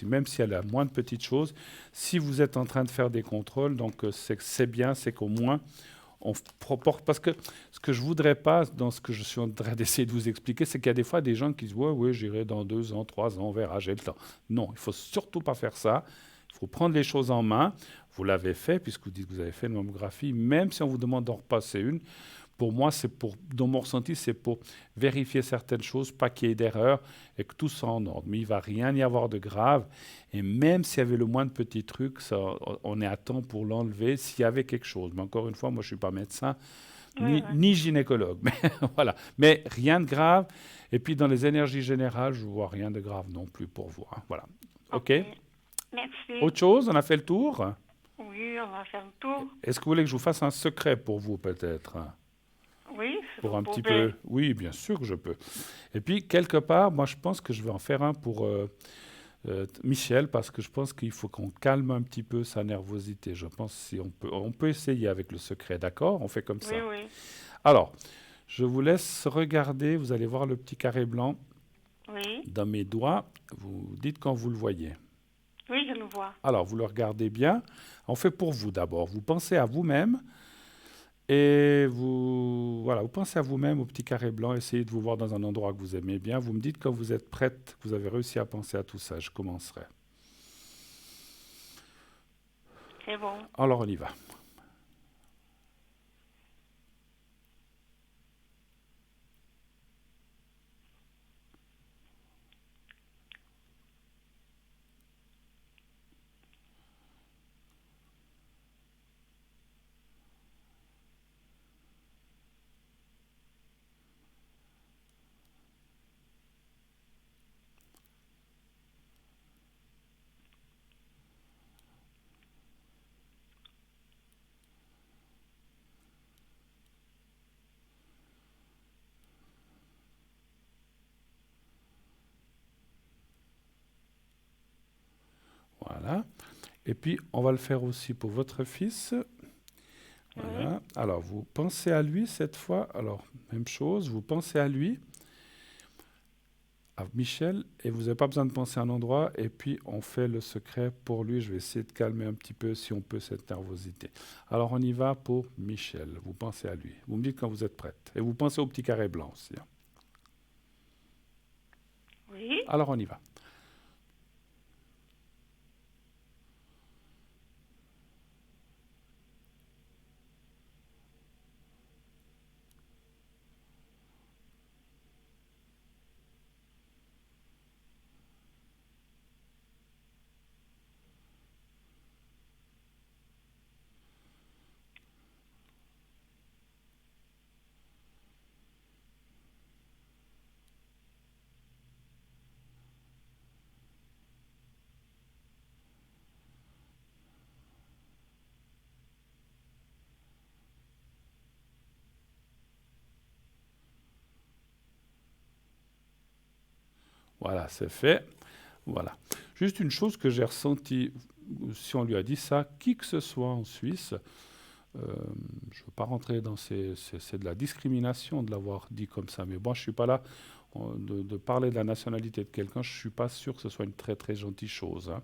Même s'il y a la moindre petite chose, si vous êtes en train de faire des contrôles, donc c'est bien, c'est qu'au moins on proporte. Parce que ce que je voudrais pas, dans ce que je suis en train d'essayer de vous expliquer, c'est qu'il y a des fois des gens qui disent ouais, j'irai dans 2 ans, 3 ans, on verra, j'ai le temps. Non, il faut surtout pas faire ça. Il faut prendre les choses en main. Vous l'avez fait, puisque vous dites que vous avez fait une mammographie, même si on vous demande d'en repasser une. Pour moi, dans mon ressenti, c'est pour vérifier certaines choses, pas qu'il y ait d'erreur et que tout soit en ordre. Mais il ne va rien y avoir de grave. Et même s'il y avait le moindre petit truc, on est à temps pour l'enlever s'il y avait quelque chose. Mais encore une fois, moi, je ne suis pas médecin ni gynécologue. Mais, voilà. Mais rien de grave. Et puis, dans les énergies générales, je ne vois rien de grave non plus pour vous. Hein. Voilà. OK. Merci. Autre chose, on a fait le tour. Oui, on va faire le tour. Est-ce que vous voulez que je vous fasse un secret pour vous, peut-être? Oui, Pour un petit peu. Oui, bien sûr que je peux. Et puis, quelque part, moi, je pense que je vais en faire un pour Michel, parce que je pense qu'il faut qu'on calme un petit peu sa nervosité. Je pense si on peut essayer avec le secret, d'accord? On fait comme ça. Oui. Alors, je vous laisse regarder. Vous allez voir le petit carré blanc dans mes doigts. Vous dites quand vous le voyez. Oui, je le vois. Alors, vous le regardez bien. On fait pour vous d'abord. Vous pensez à vous-même. Et vous pensez à vous-même, au petit carré blanc, essayez de vous voir dans un endroit que vous aimez bien. Vous me dites quand vous êtes prête, que vous avez réussi à penser à tout ça. Je commencerai. C'est bon. Alors, on y va. Voilà. Et puis, on va le faire aussi pour votre fils. Voilà. Alors, vous pensez à lui cette fois. Alors, même chose, vous pensez à lui, à Michel, et vous n'avez pas besoin de penser à un endroit. Et puis, on fait le secret pour lui. Je vais essayer de calmer un petit peu, si on peut, cette nervosité. Alors, on y va pour Michel. Vous pensez à lui. Vous me dites quand vous êtes prête. Et vous pensez au petit carré blanc aussi. Hein. Oui. Alors, on y va. Voilà, c'est fait. Voilà. Juste une chose que j'ai ressentie, si on lui a dit ça, qui que ce soit en Suisse, je ne veux pas rentrer dans c'est de la discrimination de l'avoir dit comme ça, mais bon, je ne suis pas là de parler de la nationalité de quelqu'un, je ne suis pas sûr que ce soit une très très gentille chose. Hein.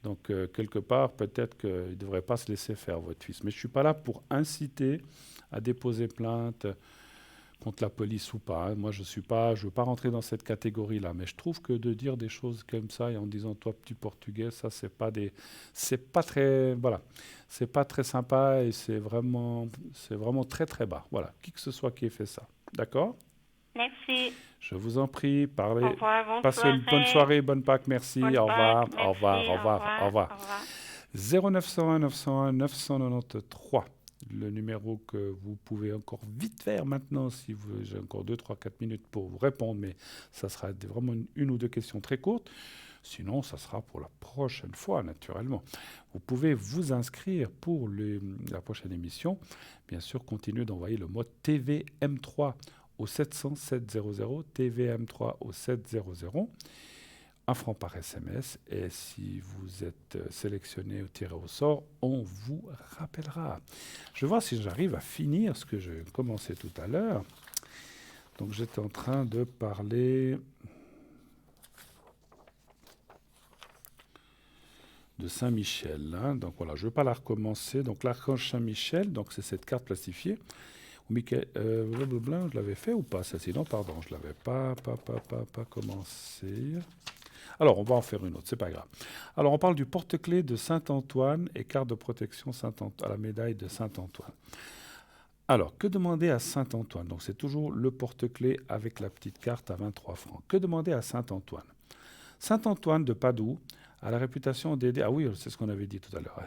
Donc, quelque part, peut-être qu'il ne devrait pas se laisser faire, votre fils. Mais je ne suis pas là pour inciter à déposer plainte contre la police ou pas. Hein. Moi, je ne veux pas rentrer dans cette catégorie-là. Mais je trouve que de dire des choses comme ça et en disant toi petit portugais, ça c'est pas très, voilà, c'est pas très sympa et c'est vraiment très très bas. Voilà, qui que ce soit qui ait fait ça. D'accord? Merci. Je vous en prie, parlez. Au revoir, bonne Passez une bonne soirée. soirée, bonne Pâques, merci. Bonne Au revoir, Pâques, au revoir, merci, au revoir, au revoir. au revoir. 0901 901 993. Le numéro que vous pouvez encore vite faire maintenant, si j'ai encore 2, 3, 4 minutes pour vous répondre, mais ça sera vraiment une ou deux questions très courtes. Sinon, ça sera pour la prochaine fois, naturellement. Vous pouvez vous inscrire pour la prochaine émission. Bien sûr, continuez d'envoyer le mot TVM3 au 700 700, TVM3 au 700. 1 franc par SMS, et si vous êtes sélectionné ou tiré au sort, on vous rappellera. Je vais voir si j'arrive à finir ce que j'ai commencé tout à l'heure. Donc j'étais en train de parler de Saint-Michel. Hein. Donc voilà, je ne vais pas la recommencer. Donc l'archange Saint-Michel, donc c'est cette carte plastifiée. Je l'avais fait ou pas ça? Sinon, pardon, je ne l'avais pas commencé. Alors, on va en faire une autre, c'est pas grave. Alors, on parle du porte-clés de Saint-Antoine et carte de protection à la médaille de Saint-Antoine. Alors, que demander à Saint-Antoine? Donc, c'est toujours le porte-clés avec la petite carte à 23 francs. Que demander à Saint-Antoine? Saint-Antoine de Padoue a la réputation d'aider, ah oui, c'est ce qu'on avait dit tout à l'heure,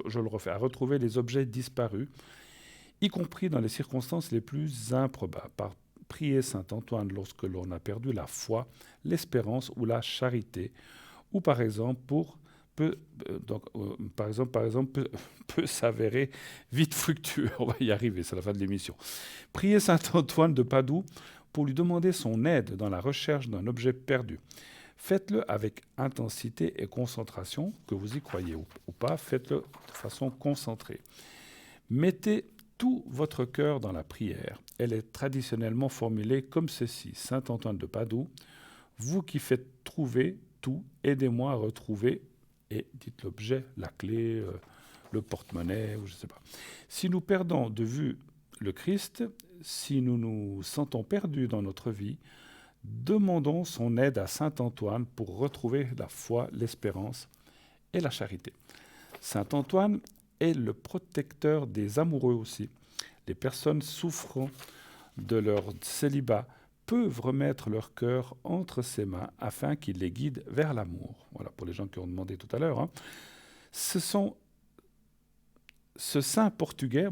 je le refais, à retrouver les objets disparus, y compris dans les circonstances les plus improbables. Par prier Saint-Antoine lorsque l'on a perdu la foi, l'espérance ou la charité, ou par exemple peut s'avérer vite fructueux. On va y arriver, c'est la fin de l'émission. Priez Saint-Antoine de Padoue pour lui demander son aide dans la recherche d'un objet perdu. Faites-le avec intensité et concentration, que vous y croyez ou pas, faites-le de façon concentrée. Mettez tout votre cœur dans la prière. Elle est traditionnellement formulée comme ceci. Saint-Antoine de Padoue, vous qui faites trouver tout, aidez-moi à retrouver, et dites l'objet, la clé, le porte-monnaie, ou je ne sais pas. Si nous perdons de vue le Christ, si nous nous sentons perdus dans notre vie, demandons son aide à Saint-Antoine pour retrouver la foi, l'espérance et la charité. Saint-Antoine est le protecteur des amoureux aussi. Les personnes souffrant de leur célibat peuvent remettre leur cœur entre ses mains afin qu'il les guide vers l'amour. Voilà, pour les gens qui ont demandé tout à l'heure. Hein. Ce saint portugais,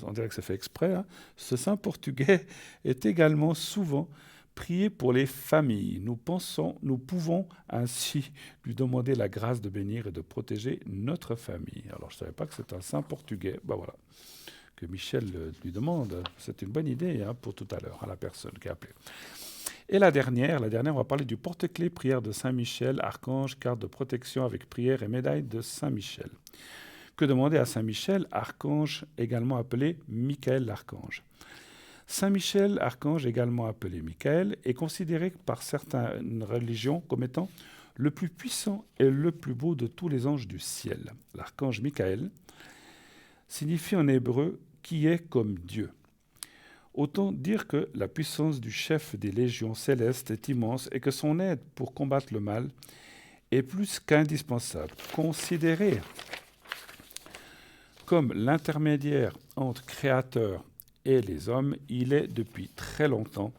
on dirait que c'est fait exprès, hein, ce saint portugais est également souvent prié pour les familles. Nous pouvons ainsi lui demander la grâce de bénir et de protéger notre famille. Alors, je ne savais pas que c'était un saint portugais. Voilà, que Michel lui demande. C'est une bonne idée hein, pour tout à l'heure, à la personne qui a appelé. Et la dernière, on va parler du porte-clés prière de Saint-Michel, archange, carte de protection avec prière et médaille de Saint-Michel. Que demander à Saint-Michel, archange, également appelé Michael l'archange? Saint-Michel, archange également appelé Michael, est considéré par certaines religions comme étant le plus puissant et le plus beau de tous les anges du ciel. L'archange Michael signifie en hébreu « qui est comme Dieu ». Autant dire que la puissance du chef des légions célestes est immense et que son aide pour combattre le mal est plus qu'indispensable. Considéré comme l'intermédiaire entre Créateur et les hommes, il est depuis très longtemps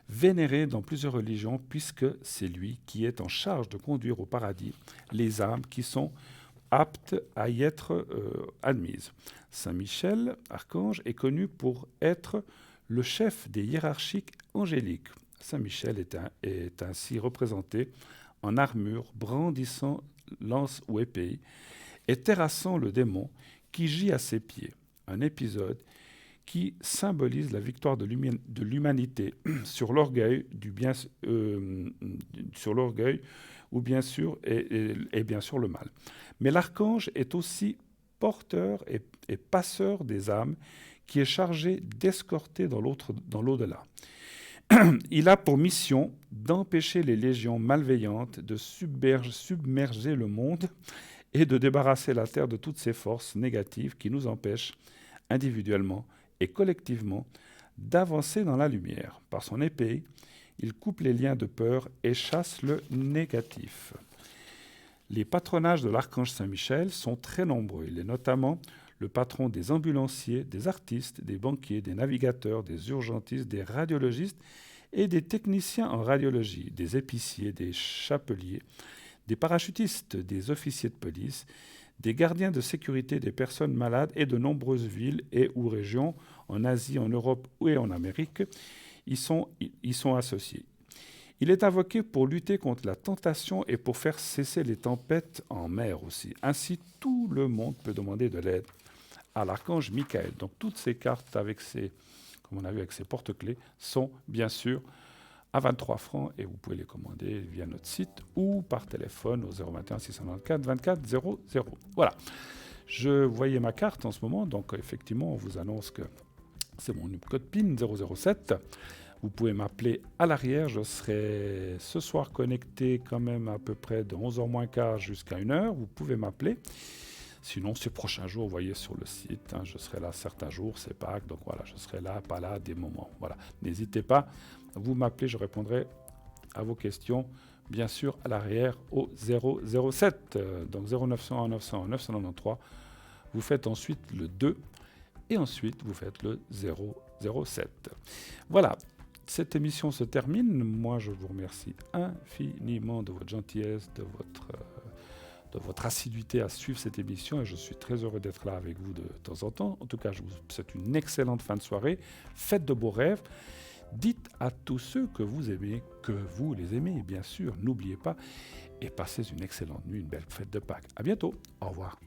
vénéré dans plusieurs religions puisque c'est lui qui est en charge de conduire au paradis les âmes qui sont aptes à y être admises. Saint Michel, archange, est connu pour être le chef des hiérarchies angéliques. Saint Michel est ainsi représenté en armure, brandissant lance ou épée et terrassant le démon qui gît à ses pieds. Un épisode qui symbolise la victoire de l'humanité sur l'orgueil ou bien sûr et bien sûr le mal. Mais l'archange est aussi porteur et passeur des âmes qui est chargé d'escorter dans l'au-delà. Il a pour mission d'empêcher les légions malveillantes de submerger le monde et de débarrasser la terre de toutes ces forces négatives qui nous empêchent individuellement et collectivement d'avancer dans la lumière. Par son épée, il coupe les liens de peur et chasse le négatif. Les patronages de l'archange Saint-Michel sont très nombreux. Il est notamment le patron des ambulanciers, des artistes, des banquiers, des navigateurs, des urgentistes, des radiologistes et des techniciens en radiologie, des épiciers, des chapeliers, des parachutistes, des officiers de police, des gardiens de sécurité des personnes malades et de nombreuses villes et ou régions en Asie, en Europe et en Amérique y sont associés. Il est invoqué pour lutter contre la tentation et pour faire cesser les tempêtes en mer aussi. Ainsi, tout le monde peut demander de l'aide à l'archange Michael. Donc toutes ces cartes avec comme on a vu avec ces porte-clés, sont bien sûr à 23 francs et vous pouvez les commander via notre site ou par téléphone au 021 694 24 00. Voilà. Je voyais ma carte en ce moment, donc effectivement, on vous annonce que c'est mon code PIN 007. Vous pouvez m'appeler à l'arrière, je serai ce soir connecté quand même à peu près de 11h moins quart jusqu'à 1h, vous pouvez m'appeler. Sinon, ces prochains jours, vous voyez sur le site, je serai là certains jours, c'est Pâques, donc voilà, je serai là, pas là, des moments. Voilà, n'hésitez pas, vous m'appelez, je répondrai à vos questions, bien sûr, à l'arrière au 007, donc 0900 900 993. Vous faites ensuite le 2 et ensuite vous faites le 007. Voilà, cette émission se termine. Moi, je vous remercie infiniment de votre gentillesse, de votre assiduité à suivre cette émission et je suis très heureux d'être là avec vous de temps en temps. En tout cas, je vous souhaite une excellente fin de soirée. Faites de beaux rêves. Dites à tous ceux que vous aimez, que vous les aimez, bien sûr, n'oubliez pas, et passez une excellente nuit, une belle fête de Pâques. À bientôt, au revoir.